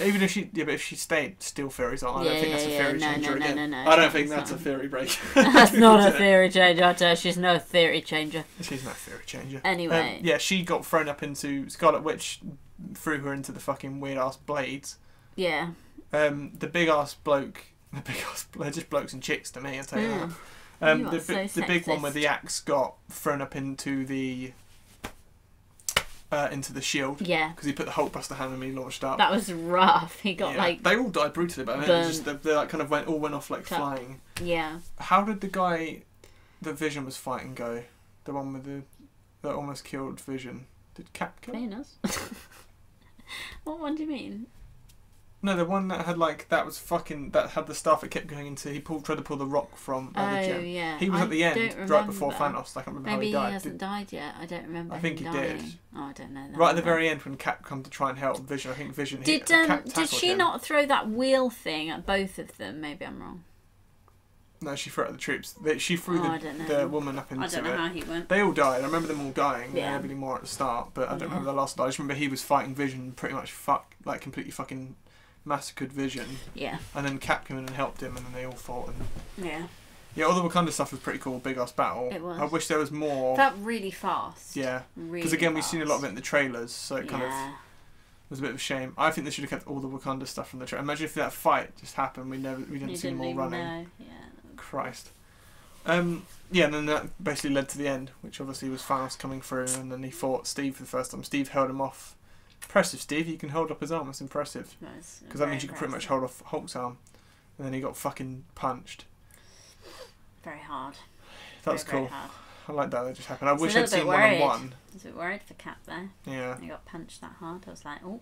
[SPEAKER 1] Even if if she stayed, still theory's on. I don't think that's a theory changer again.
[SPEAKER 2] No.
[SPEAKER 1] I don't think that's a theory break.
[SPEAKER 2] That's not a theory changer. I tell you, she's no theory changer.
[SPEAKER 1] She's no theory changer.
[SPEAKER 2] Anyway,
[SPEAKER 1] she got thrown up into Scarlet Witch, threw her into the fucking weird ass blades.
[SPEAKER 2] Yeah.
[SPEAKER 1] The big ass bloke. They're just blokes and chicks to me. I tell you that. The big one with the axe got thrown up into the shield.
[SPEAKER 2] Yeah.
[SPEAKER 1] Because he put the Hulkbuster hand and he launched up.
[SPEAKER 2] That was rough. He got like.
[SPEAKER 1] They all died brutally, but I mean, they like kind of went off like flying.
[SPEAKER 2] Yeah.
[SPEAKER 1] How did the guy that Vision was fighting go? The one with the almost killed Vision. Did Cap kill?
[SPEAKER 2] Thanos. What one do you mean?
[SPEAKER 1] No, the one that had that had the stuff it kept going into. He tried to pull the rock from the gem.
[SPEAKER 2] Yeah.
[SPEAKER 1] He was at the end, right before Thanos. I can't remember
[SPEAKER 2] Maybe
[SPEAKER 1] how he died.
[SPEAKER 2] he hasn't died yet. I don't remember.
[SPEAKER 1] I think he did.
[SPEAKER 2] Oh, I don't know.
[SPEAKER 1] Right at the very end, when Cap come to try and help Vision, I think Vision.
[SPEAKER 2] Did she not throw that wheel thing at both of them? Maybe I'm wrong.
[SPEAKER 1] No, she threw it at the troops. She threw the woman up into it.
[SPEAKER 2] I don't know how he went.
[SPEAKER 1] They all died. I remember them all dying.
[SPEAKER 2] Yeah.
[SPEAKER 1] Nobody more at the start, but I don't remember the last. I just remember he was fighting Vision, pretty much completely fucking massacred Vision.
[SPEAKER 2] Yeah.
[SPEAKER 1] And then Cap came in and helped him, and then they all fought. And
[SPEAKER 2] yeah,
[SPEAKER 1] all the Wakanda stuff was pretty cool. Big ass battle.
[SPEAKER 2] It was.
[SPEAKER 1] I wish there was more.
[SPEAKER 2] Felt really fast.
[SPEAKER 1] Yeah.
[SPEAKER 2] Really.
[SPEAKER 1] Because again, we've seen a lot of it in the trailers, so it kind of
[SPEAKER 2] Yeah.
[SPEAKER 1] was a bit of a shame. I think they should have kept all the Wakanda stuff from the trailer. Imagine if that fight just happened, we didn't see them all running.
[SPEAKER 2] Know. Yeah.
[SPEAKER 1] Christ. Yeah, and then that basically led to the end, which obviously was Thanos coming through, and then he fought Steve for the first time. Steve held him off. Impressive, Steve. You can hold up his arm. That's impressive. Because that means you can pretty much hold off Hulk's arm. And then he got fucking punched.
[SPEAKER 2] Very hard.
[SPEAKER 1] That was cool.
[SPEAKER 2] Hard.
[SPEAKER 1] I like that just happened. I wish I'd seen one-on-one.
[SPEAKER 2] I was a bit worried for Cap there.
[SPEAKER 1] Yeah.
[SPEAKER 2] He got punched that hard. I was like, oh.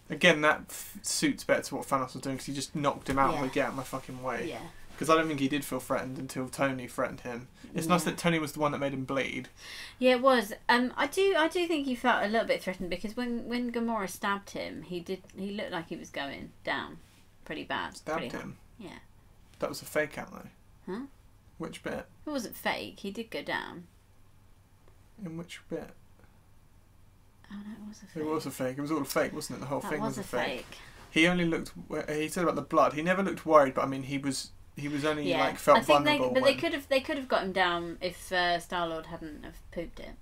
[SPEAKER 1] Again, that suits better to what Thanos was doing, because he just knocked him out and would get out of my fucking way.
[SPEAKER 2] Yeah.
[SPEAKER 1] Because I don't think he did feel threatened until Tony threatened him. It's nice that Tony was the one that made him bleed.
[SPEAKER 2] Yeah, it was. I do think he felt a little bit threatened, because when Gamora stabbed him, he looked like he was going down pretty bad.
[SPEAKER 1] Stabbed him?
[SPEAKER 2] Yeah.
[SPEAKER 1] That was a fake out though.
[SPEAKER 2] Huh?
[SPEAKER 1] Which bit?
[SPEAKER 2] It wasn't fake. He did go down.
[SPEAKER 1] In which bit?
[SPEAKER 2] Oh no, it was a fake.
[SPEAKER 1] It was a fake. It was all a fake, wasn't it? The whole thing was a fake. He only looked. He said about the blood. He never looked worried, but I mean, he was only felt vulnerable.
[SPEAKER 2] They could have got him down if Star-Lord hadn't have pooped it.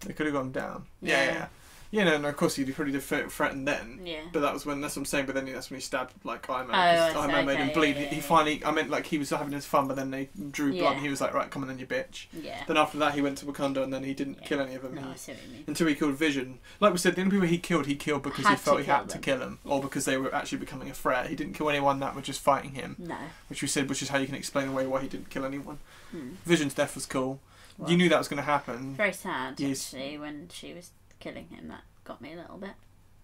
[SPEAKER 1] They could have got him down. Yeah. Yeah, no, of course he probably did threaten then.
[SPEAKER 2] Yeah.
[SPEAKER 1] But that's what I'm saying. But then that's when he stabbed Iron Man.
[SPEAKER 2] Iron
[SPEAKER 1] Man made him bleed.
[SPEAKER 2] Yeah,
[SPEAKER 1] he finally, I meant he was having his fun, but then they drew blood, and he was like, right, come on then, you bitch.
[SPEAKER 2] Yeah.
[SPEAKER 1] Then after that, he went to Wakanda, and then he didn't kill any of them.
[SPEAKER 2] No, I see what you mean.
[SPEAKER 1] Until he killed Vision. Like we said, the only people he killed because he felt he had to kill them, or because they were actually becoming a threat. He didn't kill anyone that were just fighting him.
[SPEAKER 2] No.
[SPEAKER 1] Which is how you can explain away why he didn't kill anyone.
[SPEAKER 2] Hmm.
[SPEAKER 1] Vision's death was cool. Well, you knew that was going to happen.
[SPEAKER 2] Very sad, actually, when she was killing him. That got me a little bit.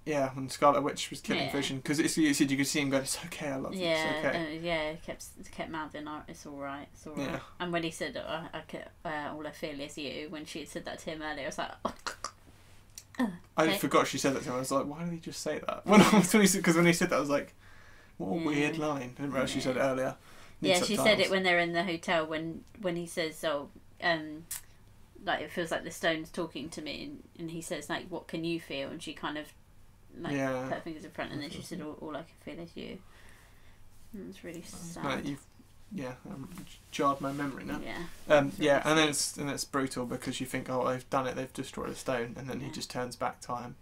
[SPEAKER 1] Yeah, when Scarlet Witch was killing Vision, because you could see him going, "It's okay, I love you, it's okay."
[SPEAKER 2] He kept mouthing, "It's all right, it's all right."
[SPEAKER 1] Yeah.
[SPEAKER 2] And when he said, "All I feel is you," when she had said that to him earlier, I was like, "Oh."
[SPEAKER 1] I forgot she said that to him. I was like, "Why did he just say that?" Because when he said that, I was like, "What a weird line." I didn't realise she said it earlier.
[SPEAKER 2] She said it when they're in the hotel when he says, it feels like the stone's talking to me, and he says, like, what can you feel? And she kind of put her fingers in front, and then she said, all I can feel is you. And it's really sad. Jarred my memory now.
[SPEAKER 1] And then it's brutal, because you think, oh, they've done it, they've destroyed a stone, and then he just turns back time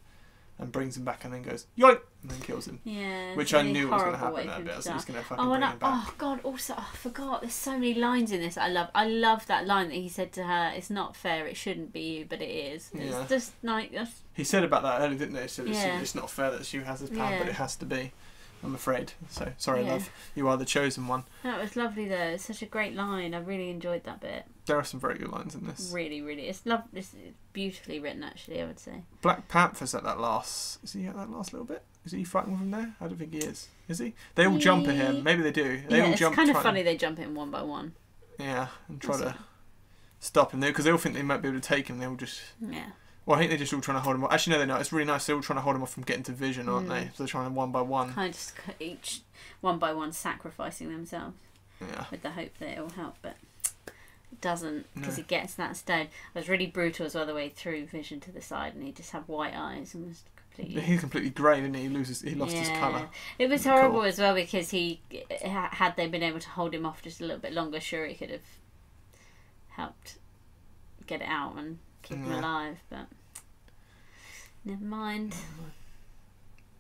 [SPEAKER 1] and brings him back, and then goes yoink, and then kills him.
[SPEAKER 2] Yeah,
[SPEAKER 1] which I knew was going to happen that bit. I was just going to fucking bring him back.
[SPEAKER 2] Oh god! Also, I forgot. There's so many lines in this. I love that line that he said to her. It's not fair. It shouldn't be you, but it is. It's just like
[SPEAKER 1] he said about that earlier, didn't they? He said it's not fair that she has this power, but it has to be. I'm afraid. So sorry, love. You are the chosen one.
[SPEAKER 2] That was lovely though. It's such a great line. I really enjoyed that bit.
[SPEAKER 1] There are some very good lines in this.
[SPEAKER 2] Really, really. It's beautifully written, actually, I would say.
[SPEAKER 1] Black Panther's at that last... Is he at that last little bit? Is he fighting with him there? I don't think he is. Is he? They all jump at him. Maybe they do. They all jump.
[SPEAKER 2] It's kind of funny they jump him one by one.
[SPEAKER 1] Yeah, and try to stop him there, because they all think they might be able to take him. They all just...
[SPEAKER 2] Yeah.
[SPEAKER 1] Well, I think they're just all trying to hold him off. Actually, no, they're not. It's really nice. They're all trying to hold him off from getting to Vision, aren't they? So they're trying to one by one.
[SPEAKER 2] Kind of just each one by one sacrificing themselves.
[SPEAKER 1] Yeah.
[SPEAKER 2] With the hope that it will help, but it doesn't, because he gets that stone. It was really brutal as well, the way through Vision to the side, and he just had white eyes and was completely...
[SPEAKER 1] He's completely grey, didn't he? He lost his colour.
[SPEAKER 2] It was horrible as well, because had they been able to hold him off just a little bit longer, sure he could have helped get it out and keep him alive, but never mind.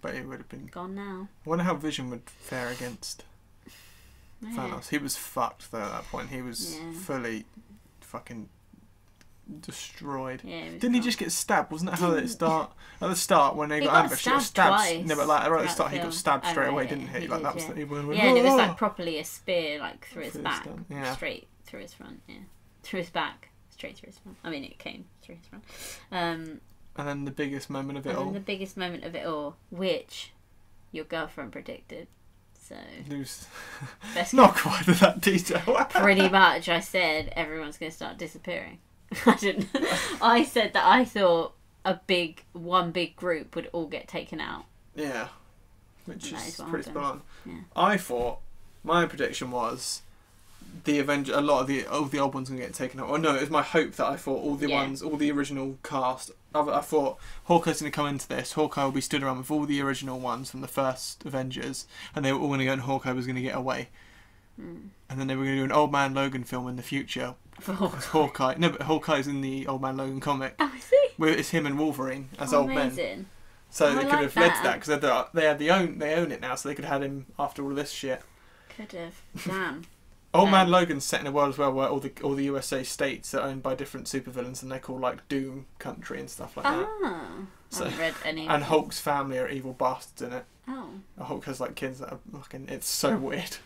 [SPEAKER 1] But it would have been
[SPEAKER 2] gone now.
[SPEAKER 1] I wonder how Vision would fare against Thanos. He was fucked though at that point. He was fully fucking destroyed. Didn't he just get stabbed? Wasn't that how it start? At the start when they got ambushed, he got stabbed twice. No, but right at the start he got stabbed straight away, didn't he? That was
[SPEAKER 2] and it was like properly a spear, through his back, straight through his front, through his back, straight through his front. I mean, it came through his front.
[SPEAKER 1] And then the biggest moment of it
[SPEAKER 2] And
[SPEAKER 1] all.
[SPEAKER 2] then the biggest moment of it all, which your girlfriend predicted. So best
[SPEAKER 1] Not quite to that detail.
[SPEAKER 2] pretty much, I said everyone's going to start disappearing. I didn't. I said that I thought one big group would all get taken out.
[SPEAKER 1] Yeah, which is pretty spot on.
[SPEAKER 2] Yeah.
[SPEAKER 1] I thought my prediction was the Avengers. A lot of all the old ones gonna get taken out. Oh no, it was my hope that I thought all the original cast. I thought Hawkeye's gonna come into this. Hawkeye will be stood around with all the original ones from the first Avengers, and they were all gonna go, and Hawkeye was gonna get away. And then they were gonna do an Old Man Logan film in the future. Hawkeye. No, but Hawkeye's in the Old Man Logan comic.
[SPEAKER 2] Oh, I see.
[SPEAKER 1] Where it's him and Wolverine as old men.
[SPEAKER 2] Amazing.
[SPEAKER 1] So they could have led to that because they own it now, so they could have had him after all this shit.
[SPEAKER 2] Could have. Damn.
[SPEAKER 1] Old Man Logan's set in a world as well where all the USA states are owned by different supervillains, and they're called like Doom Country and stuff like that.
[SPEAKER 2] So, I haven't read any.
[SPEAKER 1] And Hulk's family are evil bastards in it.
[SPEAKER 2] Oh.
[SPEAKER 1] Hulk has like kids that are fucking. It's so weird.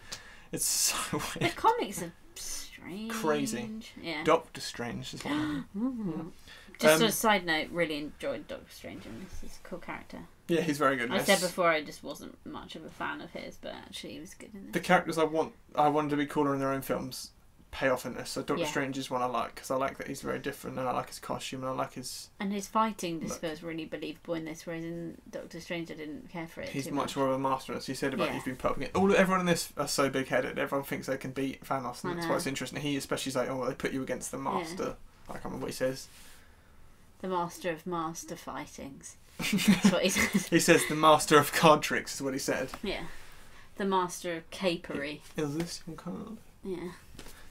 [SPEAKER 1] It's so weird.
[SPEAKER 2] The comics are strange.
[SPEAKER 1] Crazy.
[SPEAKER 2] Yeah.
[SPEAKER 1] Doctor Strange is one.
[SPEAKER 2] Just a side note, really enjoyed Doctor Strange, and this is a cool character.
[SPEAKER 1] Yeah, he's very good in
[SPEAKER 2] I
[SPEAKER 1] this.
[SPEAKER 2] said before I just wasn't much of a fan of his, but actually he was good in this.
[SPEAKER 1] The characters I wanted to be cooler in their own films pay off in this. So Doctor Strange is one I like because I like that he's very different, and I like his costume, and I like his...
[SPEAKER 2] And his fighting just feels really believable in this, whereas in Doctor Strange I didn't care for it.
[SPEAKER 1] He's much more of a master, as you said about he's been put up against... Everyone in this are so big-headed. Everyone thinks they can beat Thanos, and that's why it's interesting. He especially is like, oh, they put you against the master. Yeah. I can't remember what he says.
[SPEAKER 2] The master of master fightings. That's what he says.
[SPEAKER 1] He says the master of card tricks is what he said.
[SPEAKER 2] Yeah. The master of capery.
[SPEAKER 1] Is this your card?
[SPEAKER 2] Yeah.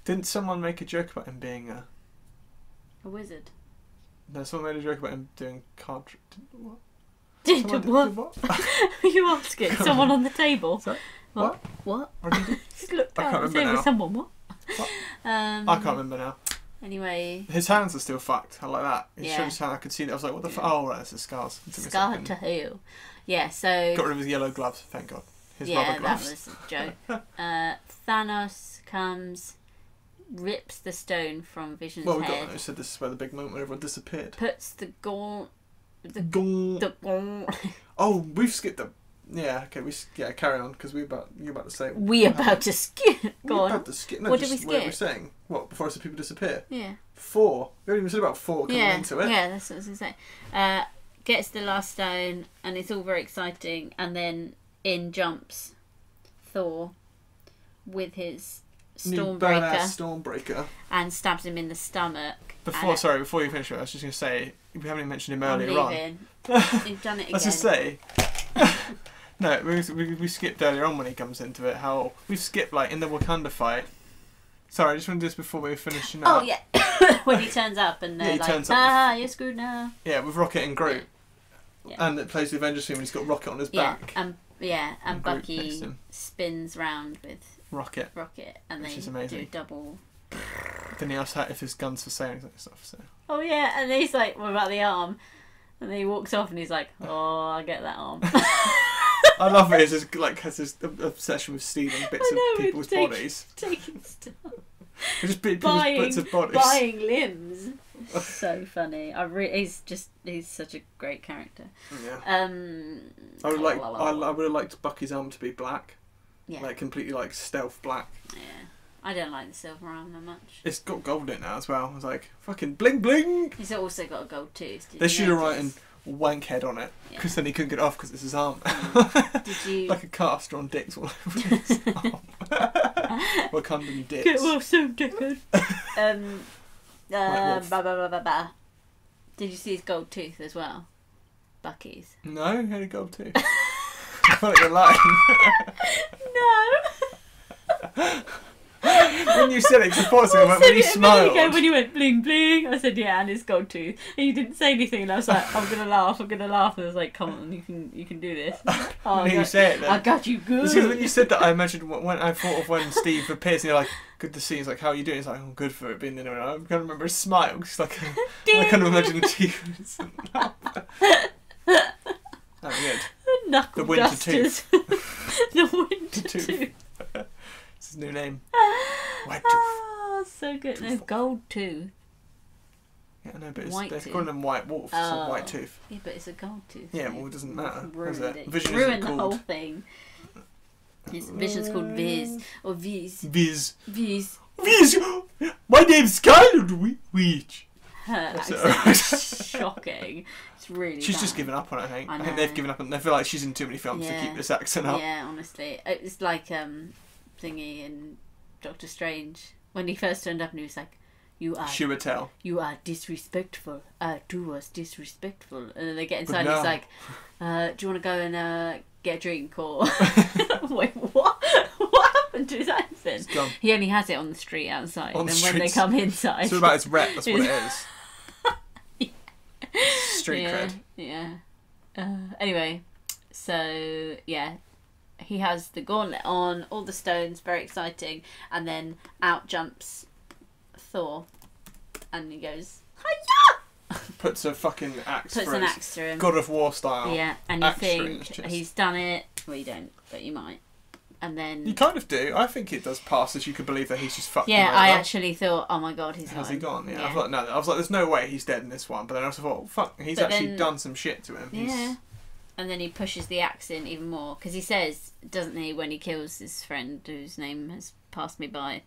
[SPEAKER 1] Didn't someone make a joke about him being a
[SPEAKER 2] wizard?
[SPEAKER 1] No, someone made a joke about him doing card tricks. What?
[SPEAKER 2] Did what? Are you asking? Someone on the table?
[SPEAKER 1] Sorry?
[SPEAKER 2] What? What?
[SPEAKER 1] What did he do?
[SPEAKER 2] Just looked
[SPEAKER 1] I
[SPEAKER 2] down
[SPEAKER 1] can't
[SPEAKER 2] and
[SPEAKER 1] remember
[SPEAKER 2] said,
[SPEAKER 1] now.
[SPEAKER 2] Someone what?
[SPEAKER 1] I can't remember now.
[SPEAKER 2] Anyway.
[SPEAKER 1] His hands are still fucked. I like that. He
[SPEAKER 2] Yeah.
[SPEAKER 1] showed his hand. I could see that. I was like, what the fuck? Oh, right, that's his scars.
[SPEAKER 2] Scar to heal. Yeah, so...
[SPEAKER 1] Got rid of his yellow gloves, thank God. His rubber
[SPEAKER 2] Yeah, that
[SPEAKER 1] gloves.
[SPEAKER 2] was a joke. Thanos comes, rips the stone from Vision's head.
[SPEAKER 1] I said this is where the big moment when everyone disappeared.
[SPEAKER 2] Puts the gaunt...
[SPEAKER 1] Oh, we've skipped the... Yeah, okay, carry on, because you're about to say...
[SPEAKER 2] We about to skip. Go on.
[SPEAKER 1] About to skip. No,
[SPEAKER 2] what did we skip?
[SPEAKER 1] What were we saying? What, before I said people disappear?
[SPEAKER 2] Yeah.
[SPEAKER 1] 4. We haven't even said about 4 coming into it.
[SPEAKER 2] Yeah, that's what I was going to say. Gets the last stone, and it's all very exciting, and then in jumps Thor with his Stormbreaker
[SPEAKER 1] and
[SPEAKER 2] stabs him in the stomach.
[SPEAKER 1] Before you finish it, I was just going to say, we haven't even mentioned him earlier on.
[SPEAKER 2] You've done it again.
[SPEAKER 1] Let's just say... No, we skipped earlier on when he comes into it, how we've skipped like in the Wakanda fight. Sorry, I just want to do this before we finish.
[SPEAKER 2] Oh yeah, when he turns up and they're like, you're screwed now.
[SPEAKER 1] Yeah, with Rocket and Groot.
[SPEAKER 2] Yeah.
[SPEAKER 1] And it plays the Avengers theme and he's got Rocket on his back.
[SPEAKER 2] And Bucky spins round with
[SPEAKER 1] Rocket,
[SPEAKER 2] and they do double.
[SPEAKER 1] Then he asks if his gun's for sale. He's like, it's not for sale.
[SPEAKER 2] Oh yeah, and he's like, what about the arm? And then he walks off and he's like, oh, I'll get that arm.
[SPEAKER 1] I love it. It's like has this obsession with stealing bits of people's bodies.
[SPEAKER 2] Taking stuff.
[SPEAKER 1] Just people's bits of bodies.
[SPEAKER 2] Buying limbs. So funny. He's such a great character.
[SPEAKER 1] Yeah. I would have liked Bucky's arm to be black.
[SPEAKER 2] Yeah.
[SPEAKER 1] Like completely like stealth black.
[SPEAKER 2] Yeah. I don't like the silver arm that much.
[SPEAKER 1] It's got gold in it now as well. I was like, fucking bling bling.
[SPEAKER 2] He's also got a gold tooth.
[SPEAKER 1] They should have written wankhead on it, because then he couldn't get it off because it's his arm.
[SPEAKER 2] Did you...
[SPEAKER 1] Like a cast on dicks all over his arm. Wakandan dicks.
[SPEAKER 2] Get well soon, dickhead. Did you see his gold tooth as well? Bucky's.
[SPEAKER 1] No, he had a gold tooth. I felt like you're lying.
[SPEAKER 2] No.
[SPEAKER 1] When you said it, I went when you smiled.
[SPEAKER 2] When you went bling bling, I said yeah, and his gold tooth, and you didn't say anything, and I was like, I'm gonna laugh, and I was like, come on, you can do this. Oh,
[SPEAKER 1] you say it then.
[SPEAKER 2] I got you good.
[SPEAKER 1] It's because when you said that, I imagined when I thought of when Steve appears, and you're like, good to see. He's like, how are you doing? He's like, I'm good for it being in there. I can't remember his smile. It's like I kind of imagine teeth. Oh, good.
[SPEAKER 2] Knuckle
[SPEAKER 1] the winter
[SPEAKER 2] dusters.
[SPEAKER 1] tooth.
[SPEAKER 2] The winter tooth.
[SPEAKER 1] It's his new name. White tooth.
[SPEAKER 2] Oh, so good. No, gold tooth.
[SPEAKER 1] Yeah, I know, but
[SPEAKER 2] White
[SPEAKER 1] they're
[SPEAKER 2] tooth.
[SPEAKER 1] calling them white wolves. It's a white tooth.
[SPEAKER 2] Yeah, but it's a gold tooth.
[SPEAKER 1] Yeah, well, it doesn't matter.
[SPEAKER 2] Ruined it.
[SPEAKER 1] Vision
[SPEAKER 2] Ruined the
[SPEAKER 1] isn't
[SPEAKER 2] whole
[SPEAKER 1] called.
[SPEAKER 2] thing. His Vision's called Viz. Or Viz.
[SPEAKER 1] Viz.
[SPEAKER 2] Viz.
[SPEAKER 1] Viz! My name's Skylar Witch!
[SPEAKER 2] Her accent is shocking. It's really
[SPEAKER 1] She's
[SPEAKER 2] bad.
[SPEAKER 1] just given up on it, I think.
[SPEAKER 2] I
[SPEAKER 1] I think
[SPEAKER 2] know.
[SPEAKER 1] they've given up on it. They feel like she's in too many films to keep this accent up.
[SPEAKER 2] Yeah, honestly. It's like Thingy in Doctor Strange. When he first turned up and he was like, You are disrespectful. Do us disrespectful. And then they get inside and he's like, do you want to go and get a drink or... Wait, what? What happened to his accent? He only has it on the street outside. And when they come inside...
[SPEAKER 1] It's all about his rep, that's what it is. Street cred.
[SPEAKER 2] Yeah. Anyway, so, yeah. He has the gauntlet on, all the stones, very exciting. And then out jumps Thor. And he goes, Hiya!
[SPEAKER 1] Puts a fucking axe
[SPEAKER 2] Puts
[SPEAKER 1] through
[SPEAKER 2] an
[SPEAKER 1] his
[SPEAKER 2] axe through him.
[SPEAKER 1] God of War style.
[SPEAKER 2] Yeah, and you
[SPEAKER 1] axe through
[SPEAKER 2] think
[SPEAKER 1] his chest.
[SPEAKER 2] he's done it. Well, you don't, but you might. And then...
[SPEAKER 1] You kind of do. I think it does pass as you could believe that he's just fucked
[SPEAKER 2] Yeah,
[SPEAKER 1] him
[SPEAKER 2] I
[SPEAKER 1] over.
[SPEAKER 2] actually thought, oh my god, he's
[SPEAKER 1] Has
[SPEAKER 2] gone.
[SPEAKER 1] he gone? Yeah.
[SPEAKER 2] Yeah.
[SPEAKER 1] I thought, no. I was like, there's no way he's dead in this one. But then I also thought, fuck, he's
[SPEAKER 2] But
[SPEAKER 1] actually
[SPEAKER 2] then-
[SPEAKER 1] done some shit to him.
[SPEAKER 2] Yeah. And then he pushes the axe in even more. Because he says, doesn't he, when he kills his friend whose name has passed me by.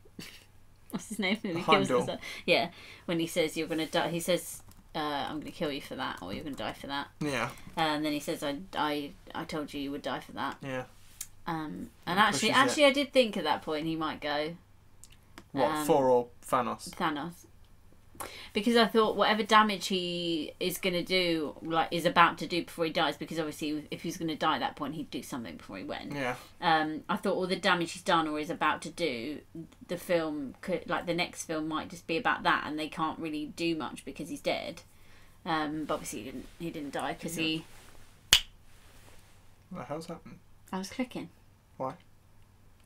[SPEAKER 2] What's his name? When he kills
[SPEAKER 1] Heimdall.
[SPEAKER 2] his, yeah. When he says, you're going to die. He says, I'm going to kill you for that. Or you're going to die for that.
[SPEAKER 1] Yeah.
[SPEAKER 2] And then he says, I told you you would die for that.
[SPEAKER 1] Yeah.
[SPEAKER 2] And
[SPEAKER 1] He
[SPEAKER 2] actually,
[SPEAKER 1] pushes it.
[SPEAKER 2] I did think at that point he might go
[SPEAKER 1] What, Thor or Thanos?
[SPEAKER 2] Thanos, because I thought whatever damage he is going to do, like is about to do before he dies, because obviously if he's going to die at that point, he'd do something before he went.
[SPEAKER 1] Yeah.
[SPEAKER 2] I thought all the damage he's done or is about to do, the film could, like the next film might just be about that, and they can't really do much because he's dead. But obviously he didn't die because he.
[SPEAKER 1] What the hell's happening?
[SPEAKER 2] I was clicking.
[SPEAKER 1] Why?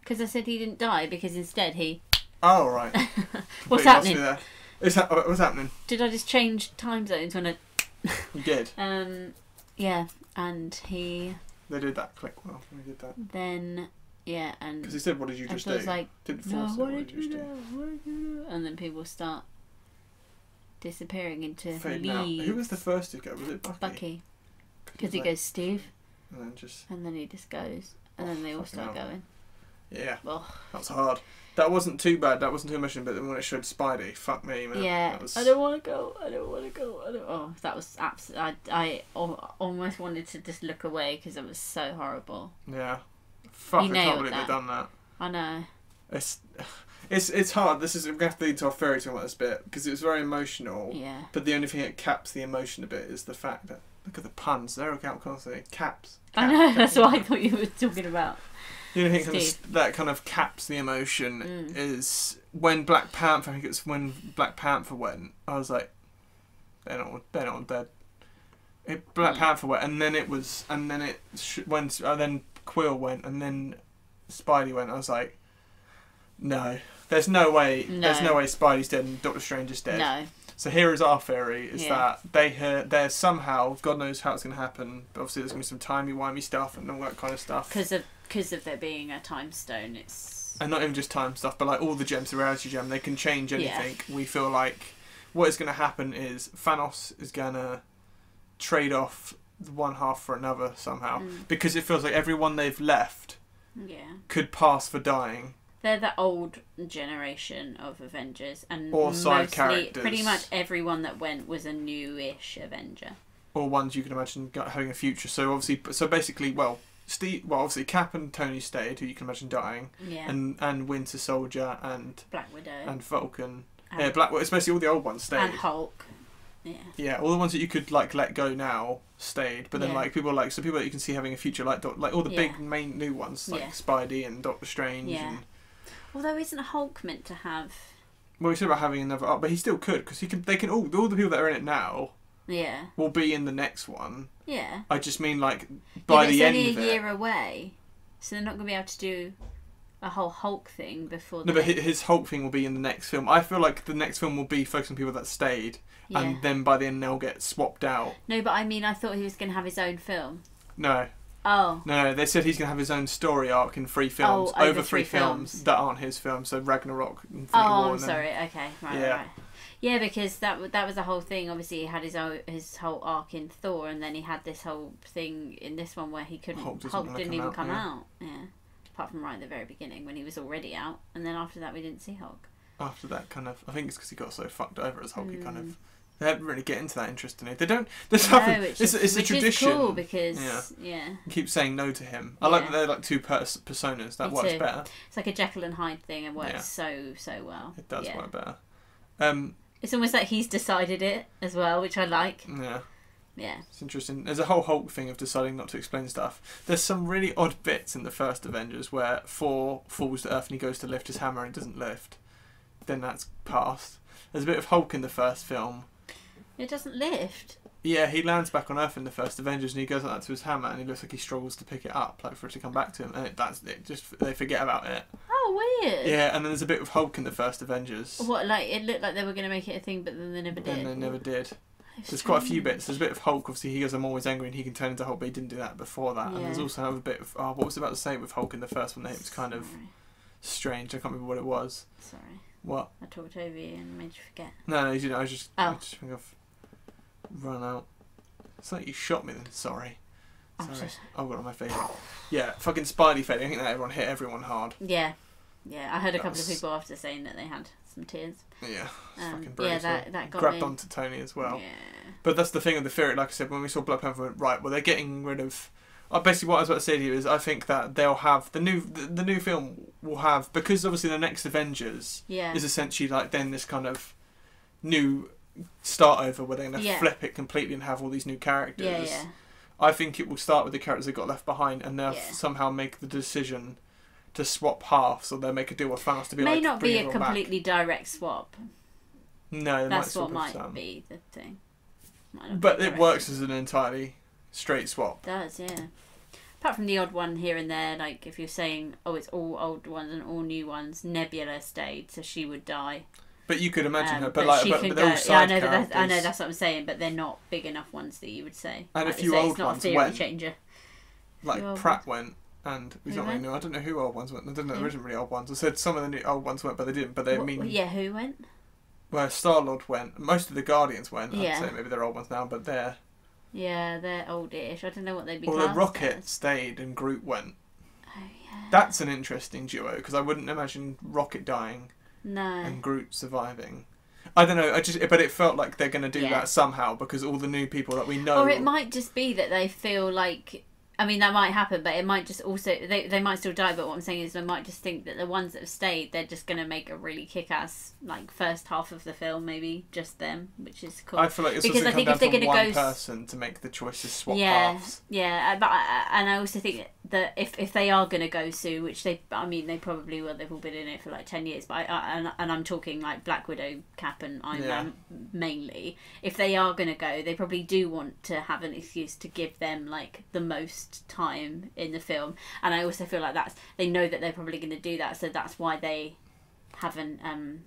[SPEAKER 2] Because I said he didn't die because instead he.
[SPEAKER 1] Oh, right.
[SPEAKER 2] What's
[SPEAKER 1] Completely lost me
[SPEAKER 2] happening?
[SPEAKER 1] there. What's happening?
[SPEAKER 2] Did I just change time zones when I?
[SPEAKER 1] You did.
[SPEAKER 2] Yeah, and he
[SPEAKER 1] They did that. Click well. They did that.
[SPEAKER 2] then and
[SPEAKER 1] Because he said, "What did you just do?"
[SPEAKER 2] I was like,
[SPEAKER 1] Didn't
[SPEAKER 2] no,
[SPEAKER 1] force it.
[SPEAKER 2] what did you do? What did you do? And then people start disappearing into
[SPEAKER 1] Fading out.
[SPEAKER 2] leaves.
[SPEAKER 1] Who was the first to go? Was it Bucky?
[SPEAKER 2] Bucky? Because he
[SPEAKER 1] like-
[SPEAKER 2] goes Steve,
[SPEAKER 1] And then just.
[SPEAKER 2] and then he just goes, and then they all
[SPEAKER 1] fucking
[SPEAKER 2] start
[SPEAKER 1] hell.
[SPEAKER 2] going.
[SPEAKER 1] Yeah.
[SPEAKER 2] Oh.
[SPEAKER 1] That was hard. That wasn't too bad. That wasn't too emotional. But then when it showed Spidey, fuck me, man.
[SPEAKER 2] Yeah,
[SPEAKER 1] That was...
[SPEAKER 2] I don't want to go. I don't want to go. Oh, that was absolutely. Almost wanted to just look away because it was so horrible.
[SPEAKER 1] Yeah. Fuck!
[SPEAKER 2] He
[SPEAKER 1] I can't
[SPEAKER 2] nailed
[SPEAKER 1] believe
[SPEAKER 2] that.
[SPEAKER 1] they've done that.
[SPEAKER 2] I know.
[SPEAKER 1] It's hard. This is we're gonna have to lead to our fairy tale about this bit because it was very emotional.
[SPEAKER 2] Yeah.
[SPEAKER 1] But the only thing that caps the emotion a bit is the fact that look at the puns. They're constantly caps.
[SPEAKER 2] I know. That's what I thought you were talking about.
[SPEAKER 1] The only thing
[SPEAKER 2] Steve.
[SPEAKER 1] that kind of caps the emotion
[SPEAKER 2] Mm.
[SPEAKER 1] is when Black Panther. I think it's when Black Panther went. I was like, they're not dead. Black Panther went, and then it was, and then it when then Quill went, and then Spidey went. I was like, no, there's no way.
[SPEAKER 2] No.
[SPEAKER 1] There's no way Spidey's dead and Doctor Strange is dead.
[SPEAKER 2] No.
[SPEAKER 1] So here is our theory: is
[SPEAKER 2] Yeah.
[SPEAKER 1] that they're somehow, God knows how it's going to happen. But obviously, there's going to be some timey-wimey stuff and all that kind of stuff.
[SPEAKER 2] Because of there being a time stone, it's
[SPEAKER 1] And not even just time stuff, but like all the gems, the reality gem, they can change anything. We feel like what is going to happen is Thanos is going to trade off one half for another somehow. Because it feels like everyone they've left could pass for dying.
[SPEAKER 2] They're the old generation of Avengers, and
[SPEAKER 1] Or side
[SPEAKER 2] mostly,
[SPEAKER 1] characters.
[SPEAKER 2] pretty much everyone that went was a newish Avenger.
[SPEAKER 1] Or ones you can imagine having a future. So obviously, basically, obviously Cap and Tony stayed, who you can imagine dying.
[SPEAKER 2] Yeah.
[SPEAKER 1] And Winter Soldier and
[SPEAKER 2] Black Widow.
[SPEAKER 1] and Falcon.
[SPEAKER 2] And,
[SPEAKER 1] Yeah, Black. Especially all the old ones stayed.
[SPEAKER 2] and Hulk. Yeah.
[SPEAKER 1] Yeah, all the ones that you could like let go now stayed, but then
[SPEAKER 2] Yeah.
[SPEAKER 1] like people that you can see having a future like all the big main new ones like
[SPEAKER 2] Yeah.
[SPEAKER 1] Spidey and Doctor Strange.
[SPEAKER 2] Yeah.
[SPEAKER 1] And,
[SPEAKER 2] Although isn't Hulk meant to have?
[SPEAKER 1] well, we said about having another arc, but he still could because they can all the people that are in it now
[SPEAKER 2] Yeah.
[SPEAKER 1] will be in the next one.
[SPEAKER 2] Yeah.
[SPEAKER 1] I just mean like by
[SPEAKER 2] It's
[SPEAKER 1] the end
[SPEAKER 2] only
[SPEAKER 1] of
[SPEAKER 2] a
[SPEAKER 1] it.
[SPEAKER 2] year away, so they're not going to be able to do a whole Hulk thing before.
[SPEAKER 1] No, but his Hulk thing will be in the next film. I feel like the next film will be focused on people that stayed,
[SPEAKER 2] Yeah.
[SPEAKER 1] and then by the end they'll get swapped out.
[SPEAKER 2] No, but I mean, I thought he was going to have his own film.
[SPEAKER 1] No.
[SPEAKER 2] Oh.
[SPEAKER 1] No, they said he's going to have his own story arc in 3 films.
[SPEAKER 2] Oh, over
[SPEAKER 1] over 3
[SPEAKER 2] 3 films.
[SPEAKER 1] that aren't his films, so Ragnarok, Infinity
[SPEAKER 2] Oh,
[SPEAKER 1] War,
[SPEAKER 2] I'm
[SPEAKER 1] and then...
[SPEAKER 2] sorry. Okay, right,
[SPEAKER 1] Yeah.
[SPEAKER 2] right. Yeah, because that was the whole thing. Obviously, he had his whole arc in Thor, and then he had this whole thing in this one where he couldn't. Hulk didn't even come out. Yeah, apart from right at the very beginning when he was already out, and then after that we didn't see Hulk.
[SPEAKER 1] After that, kind of, I think it's because he got so fucked over as Hulk. He kind of. They don't really get into that interest in it. They don't. There's nothing. It's a tradition.
[SPEAKER 2] Is cool because yeah.
[SPEAKER 1] Keep saying no to him. I like that they're like two personas. That works better.
[SPEAKER 2] It's like a Jekyll and Hyde thing. It works so well.
[SPEAKER 1] It does work better.
[SPEAKER 2] It's almost like he's decided it as well, which I like.
[SPEAKER 1] Yeah.
[SPEAKER 2] Yeah.
[SPEAKER 1] It's interesting. There's a whole Hulk thing of deciding not to explain stuff. There's some really odd bits in the first Avengers where Thor falls to Earth and he goes to lift his hammer and doesn't lift. Then that's past. There's a bit of Hulk in the first film.
[SPEAKER 2] It doesn't lift.
[SPEAKER 1] Yeah, he lands back on Earth in the first Avengers and he goes like that to his hammer and he looks like he struggles to pick it up, like for it to come back to him. And that's it. Just they forget about it.
[SPEAKER 2] Oh, weird.
[SPEAKER 1] Yeah, and then there's a bit of Hulk in the first Avengers.
[SPEAKER 2] What, like it looked like they were going to make it a thing, but then they never did.
[SPEAKER 1] Then they never did. There's quite a few bits. There's a bit of Hulk. Obviously, he goes, "I'm always angry," and he can turn into Hulk, but he didn't do that before that. And there's also another bit of what was I about to say with Hulk in the first one? It was kind of strange. I can't remember what it was.
[SPEAKER 2] Sorry.
[SPEAKER 1] What?
[SPEAKER 2] I talked over you and made you forget.
[SPEAKER 1] No, you didn't. I just think I've run out. It's like you shot me then. Sorry. I've got it on my face. Yeah, fucking Spidey fading. I think that everyone hit everyone hard.
[SPEAKER 2] Yeah. Yeah, I heard a couple of people after saying that they had some tears.
[SPEAKER 1] Yeah, fucking brilliant.
[SPEAKER 2] Yeah, that got
[SPEAKER 1] grabbed
[SPEAKER 2] me.
[SPEAKER 1] onto Tony as well.
[SPEAKER 2] Yeah.
[SPEAKER 1] But that's the thing with the theory. Like I said, when we saw Black Panther, we went, right, well, they're getting rid of. Basically, what I was about to say to you is, I think that they'll have the new film will have, because obviously the next Avengers is essentially like then this kind of new start over where they're going to flip it completely and have all these new characters.
[SPEAKER 2] Yeah.
[SPEAKER 1] I think it will start with the characters that got left behind, and they'll somehow make the decision to swap halves, or they'll make a deal with Thanos to be
[SPEAKER 2] may not be a completely direct swap.
[SPEAKER 1] No,
[SPEAKER 2] that's what might be the thing.
[SPEAKER 1] But it works as an entirely straight swap.
[SPEAKER 2] It does, yeah. Apart from the odd one here and there, like if you're saying, oh, it's all old ones and all new ones, Nebula stayed, so she would die.
[SPEAKER 1] But you could imagine her, but they're all side characters.
[SPEAKER 2] I know that's what I'm saying, but they're not big enough ones that you would say.
[SPEAKER 1] And
[SPEAKER 2] like
[SPEAKER 1] a few old ones went.
[SPEAKER 2] Changer.
[SPEAKER 1] Like Pratt went, and he's not really new. I don't know who old ones went. I don't know. There isn't really old ones. I said some of the new old ones went, but they didn't. But they mean.
[SPEAKER 2] Yeah, who went?
[SPEAKER 1] Well, Star-Lord went. Most of the Guardians went. I'd say maybe they're old ones now, but they're.
[SPEAKER 2] Yeah, they're oldish. I don't know what they'd be.
[SPEAKER 1] Or the Rocket stayed and Groot went.
[SPEAKER 2] Oh yeah.
[SPEAKER 1] That's an interesting duo because I wouldn't imagine Rocket dying.
[SPEAKER 2] No.
[SPEAKER 1] And Groot surviving. I don't know. But it felt like they're going to do that somehow because all the new people that we know.
[SPEAKER 2] Or it might just be that they feel like. I mean, that might happen, but it might just also... They might still die, but what I'm saying is they might just think that the ones that have stayed, they're just going to make a really kick-ass, like, first half of the film, maybe, just them, which is cool.
[SPEAKER 1] I feel like it's because also come down to one person to make the choices swap halves.
[SPEAKER 2] Yeah, and I also think that if they are going to go Sue, which they probably will, they've all been in it for, like, 10 years, but and I'm talking, like, Black Widow, Cap and Iron Man, mainly. If they are going to go, they probably do want to have an excuse to give them, like, the most time in the film, and I also feel like they know that they're probably going to do that, so that's why they haven't done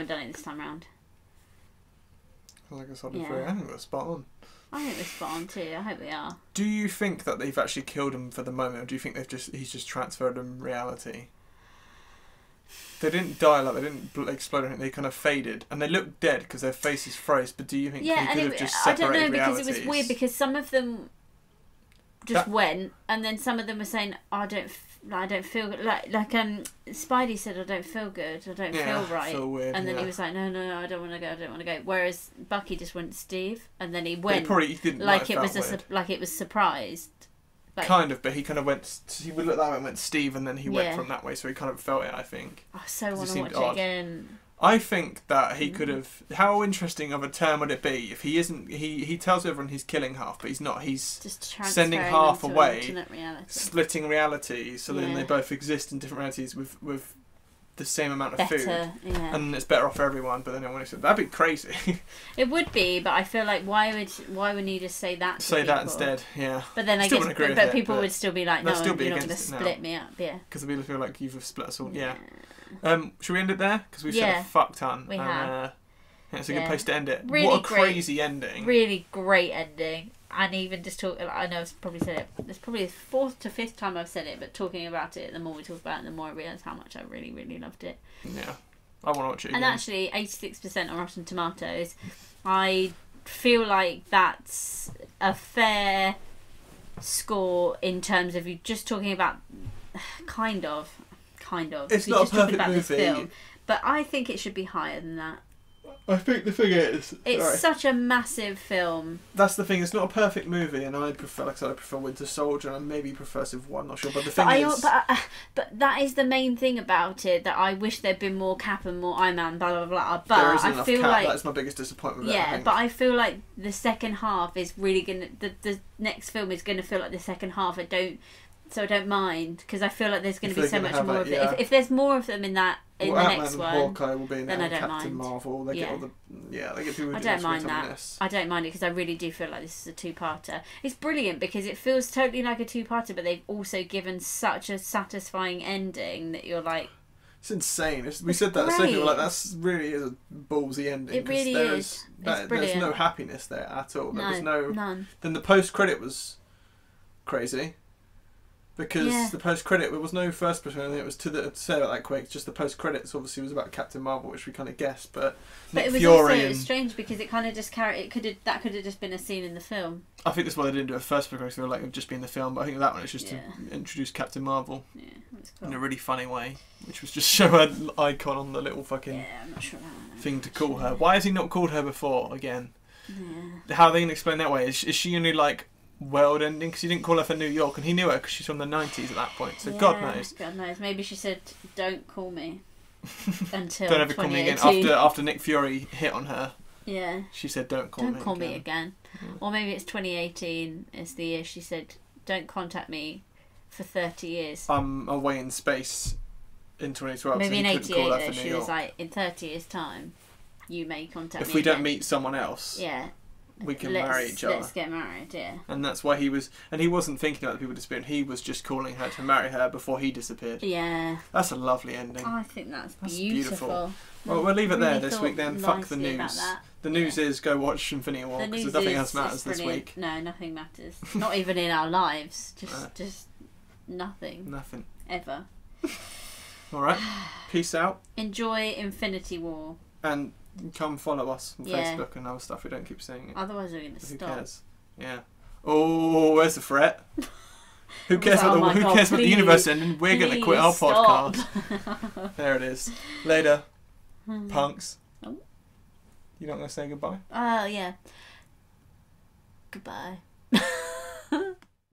[SPEAKER 2] it this time around.
[SPEAKER 1] Like a solid theory. I think we're spot on.
[SPEAKER 2] I think we're spot on too. I hope we are.
[SPEAKER 1] Do you think that they've actually killed him for the moment, or do you think he's just transferred them reality? They didn't die, like they didn't explode or anything. They kind of faded, and they looked dead because their faces froze. But do you think he could have just separated
[SPEAKER 2] I don't know, because
[SPEAKER 1] realities?
[SPEAKER 2] it was weird because some of them just went, and then some of them were saying, I don't feel good. Like Spidey said, I don't feel good, I don't feel right.
[SPEAKER 1] I feel weird,
[SPEAKER 2] and then he was like, no, I don't want to go. Whereas Bucky just went Steve, and then he went.
[SPEAKER 1] He didn't
[SPEAKER 2] like it was surprised. Like,
[SPEAKER 1] kind of, but he kind of went. He would look that way and went Steve, and then he went from that way, so he kind of felt it. I think.
[SPEAKER 2] I so want to watch it again.
[SPEAKER 1] I think that he could have. How interesting of a term would it be if he isn't? He tells everyone he's killing half, but he's not. He's
[SPEAKER 2] just
[SPEAKER 1] sending half away,
[SPEAKER 2] reality.
[SPEAKER 1] splitting reality, so then they both exist in different realities with the same amount of food, and it's better off for everyone. But then when he said that'd be crazy.
[SPEAKER 2] It would be, but I feel like why would he just say that?
[SPEAKER 1] Say that instead, yeah.
[SPEAKER 2] But then I guess, people would still be like, no, you're not going to split me up, because
[SPEAKER 1] people feel like you've split us all, yeah. Should we end it there? Because we've said a fuck ton.
[SPEAKER 2] We have.
[SPEAKER 1] It's a good place to end it.
[SPEAKER 2] Really
[SPEAKER 1] what a crazy ending.
[SPEAKER 2] Really great ending. And even just talk, I know I've probably said it, it's probably the 4th to 5th time I've said it, but talking about it, the more we talk about it, the more I realise how much I really, really loved it.
[SPEAKER 1] Yeah. I want to watch it again.
[SPEAKER 2] And actually, 86% on Rotten Tomatoes. I feel like that's a fair score in terms of you just talking about kind of.
[SPEAKER 1] It's
[SPEAKER 2] You're
[SPEAKER 1] not
[SPEAKER 2] just
[SPEAKER 1] a
[SPEAKER 2] talking
[SPEAKER 1] perfect
[SPEAKER 2] about this
[SPEAKER 1] movie.
[SPEAKER 2] film. But I think it should be higher than that.
[SPEAKER 1] I think the thing is,
[SPEAKER 2] It's such a massive film.
[SPEAKER 1] that's the thing. It's not a perfect movie, and I prefer, like I said, I prefer Winter Soldier, and I maybe prefer Civil War. I'm not sure, but the thing is,
[SPEAKER 2] But that is the main thing about it. That I wish there'd been more Cap and more Iron Man. Blah blah blah. But
[SPEAKER 1] there isn't
[SPEAKER 2] I
[SPEAKER 1] enough
[SPEAKER 2] feel
[SPEAKER 1] Cap.
[SPEAKER 2] like
[SPEAKER 1] That's my biggest disappointment. With it, I
[SPEAKER 2] yeah,
[SPEAKER 1] think.
[SPEAKER 2] but I feel like the second half is really gonna. The next film is gonna feel like the second half. I don't mind because I feel like there's going
[SPEAKER 1] If
[SPEAKER 2] to be
[SPEAKER 1] they're
[SPEAKER 2] so
[SPEAKER 1] gonna
[SPEAKER 2] much
[SPEAKER 1] have
[SPEAKER 2] more
[SPEAKER 1] it,
[SPEAKER 2] of it.
[SPEAKER 1] yeah.
[SPEAKER 2] If there's more of them in that the
[SPEAKER 1] Ant-Man
[SPEAKER 2] next
[SPEAKER 1] and
[SPEAKER 2] one,
[SPEAKER 1] Hawkeye will be in
[SPEAKER 2] then
[SPEAKER 1] it,
[SPEAKER 2] I
[SPEAKER 1] and
[SPEAKER 2] don't
[SPEAKER 1] Captain
[SPEAKER 2] mind.
[SPEAKER 1] Marvel. They get all the they get people. Who
[SPEAKER 2] I
[SPEAKER 1] do
[SPEAKER 2] don't
[SPEAKER 1] most
[SPEAKER 2] mind
[SPEAKER 1] of the time in
[SPEAKER 2] that.
[SPEAKER 1] this.
[SPEAKER 2] I don't mind it because I really do feel like this is a two-parter. It's brilliant because it feels totally like a two-parter, but they've also given such a satisfying ending that you're like.
[SPEAKER 1] It's insane. We said that a second ago, like that's really is a ballsy ending.
[SPEAKER 2] It really is. It's brilliant.
[SPEAKER 1] There's no happiness there at all. There was
[SPEAKER 2] none.
[SPEAKER 1] Then the post-credit was crazy. Because the post-credit, there was no first person, it was to say it that quick, just the post-credits obviously was about Captain Marvel, which we kind of guessed, but Nick
[SPEAKER 2] it was
[SPEAKER 1] Fury
[SPEAKER 2] also strange because it kind of just that could have just been a scene in the film.
[SPEAKER 1] I think that's why they didn't do a first credits, they were like, it would just be in the film, but I think that one is just to introduce Captain Marvel
[SPEAKER 2] That's cool.
[SPEAKER 1] in a really funny way, which was just show her icon on the little fucking
[SPEAKER 2] I'm not sure about that.
[SPEAKER 1] thing to call her. Why has he not called her before, again?
[SPEAKER 2] Yeah.
[SPEAKER 1] How are they going to explain that way? Is she only like world ending? Because he didn't call her for New York, and he knew her because she's from the 90s at that point, so God knows.
[SPEAKER 2] God knows. Maybe she said, "Don't call me until
[SPEAKER 1] Don't ever call me again."
[SPEAKER 2] 2018.
[SPEAKER 1] After Nick Fury hit on her,
[SPEAKER 2] Yeah.
[SPEAKER 1] she said, "Don't call
[SPEAKER 2] me again." Or maybe it's 2018 is the year she said, "Don't contact me for 30 years."
[SPEAKER 1] I'm away in space in 2012.
[SPEAKER 2] Maybe
[SPEAKER 1] so
[SPEAKER 2] in
[SPEAKER 1] he couldn't call her
[SPEAKER 2] 88
[SPEAKER 1] for
[SPEAKER 2] though,
[SPEAKER 1] New
[SPEAKER 2] she was
[SPEAKER 1] York.
[SPEAKER 2] like, "In 30 years' time, you may contact me
[SPEAKER 1] If we don't
[SPEAKER 2] again."
[SPEAKER 1] meet someone else,
[SPEAKER 2] Yeah.
[SPEAKER 1] we can marry each other.
[SPEAKER 2] Let's get married, yeah.
[SPEAKER 1] And that's why he wasn't thinking about the people disappearing. He was just calling her to marry her before he disappeared.
[SPEAKER 2] Yeah.
[SPEAKER 1] That's a lovely ending.
[SPEAKER 2] I think that's
[SPEAKER 1] beautiful.
[SPEAKER 2] beautiful.
[SPEAKER 1] Well, we'll leave it there
[SPEAKER 2] Really
[SPEAKER 1] this
[SPEAKER 2] thought
[SPEAKER 1] week then. Fuck the
[SPEAKER 2] nicely about
[SPEAKER 1] news.
[SPEAKER 2] that.
[SPEAKER 1] The news is go watch Infinity War because nothing else matters this week.
[SPEAKER 2] No, nothing matters. Not even in our lives. Just nothing.
[SPEAKER 1] Nothing.
[SPEAKER 2] Ever.
[SPEAKER 1] All right. Peace out.
[SPEAKER 2] Enjoy Infinity War.
[SPEAKER 1] And come follow us on
[SPEAKER 2] Yeah.
[SPEAKER 1] Facebook and other stuff. We don't keep saying it.
[SPEAKER 2] Otherwise, we're going to
[SPEAKER 1] Who
[SPEAKER 2] stop.
[SPEAKER 1] cares? Yeah. Oh, where's the threat? Who cares
[SPEAKER 2] Oh my
[SPEAKER 1] who
[SPEAKER 2] God,
[SPEAKER 1] cares about the
[SPEAKER 2] please,
[SPEAKER 1] universe ending? We're going to quit our
[SPEAKER 2] please stop.
[SPEAKER 1] podcast. There it is. Later, punks.
[SPEAKER 2] Oh.
[SPEAKER 1] You're not going to say goodbye?
[SPEAKER 2] Oh, yeah. Goodbye.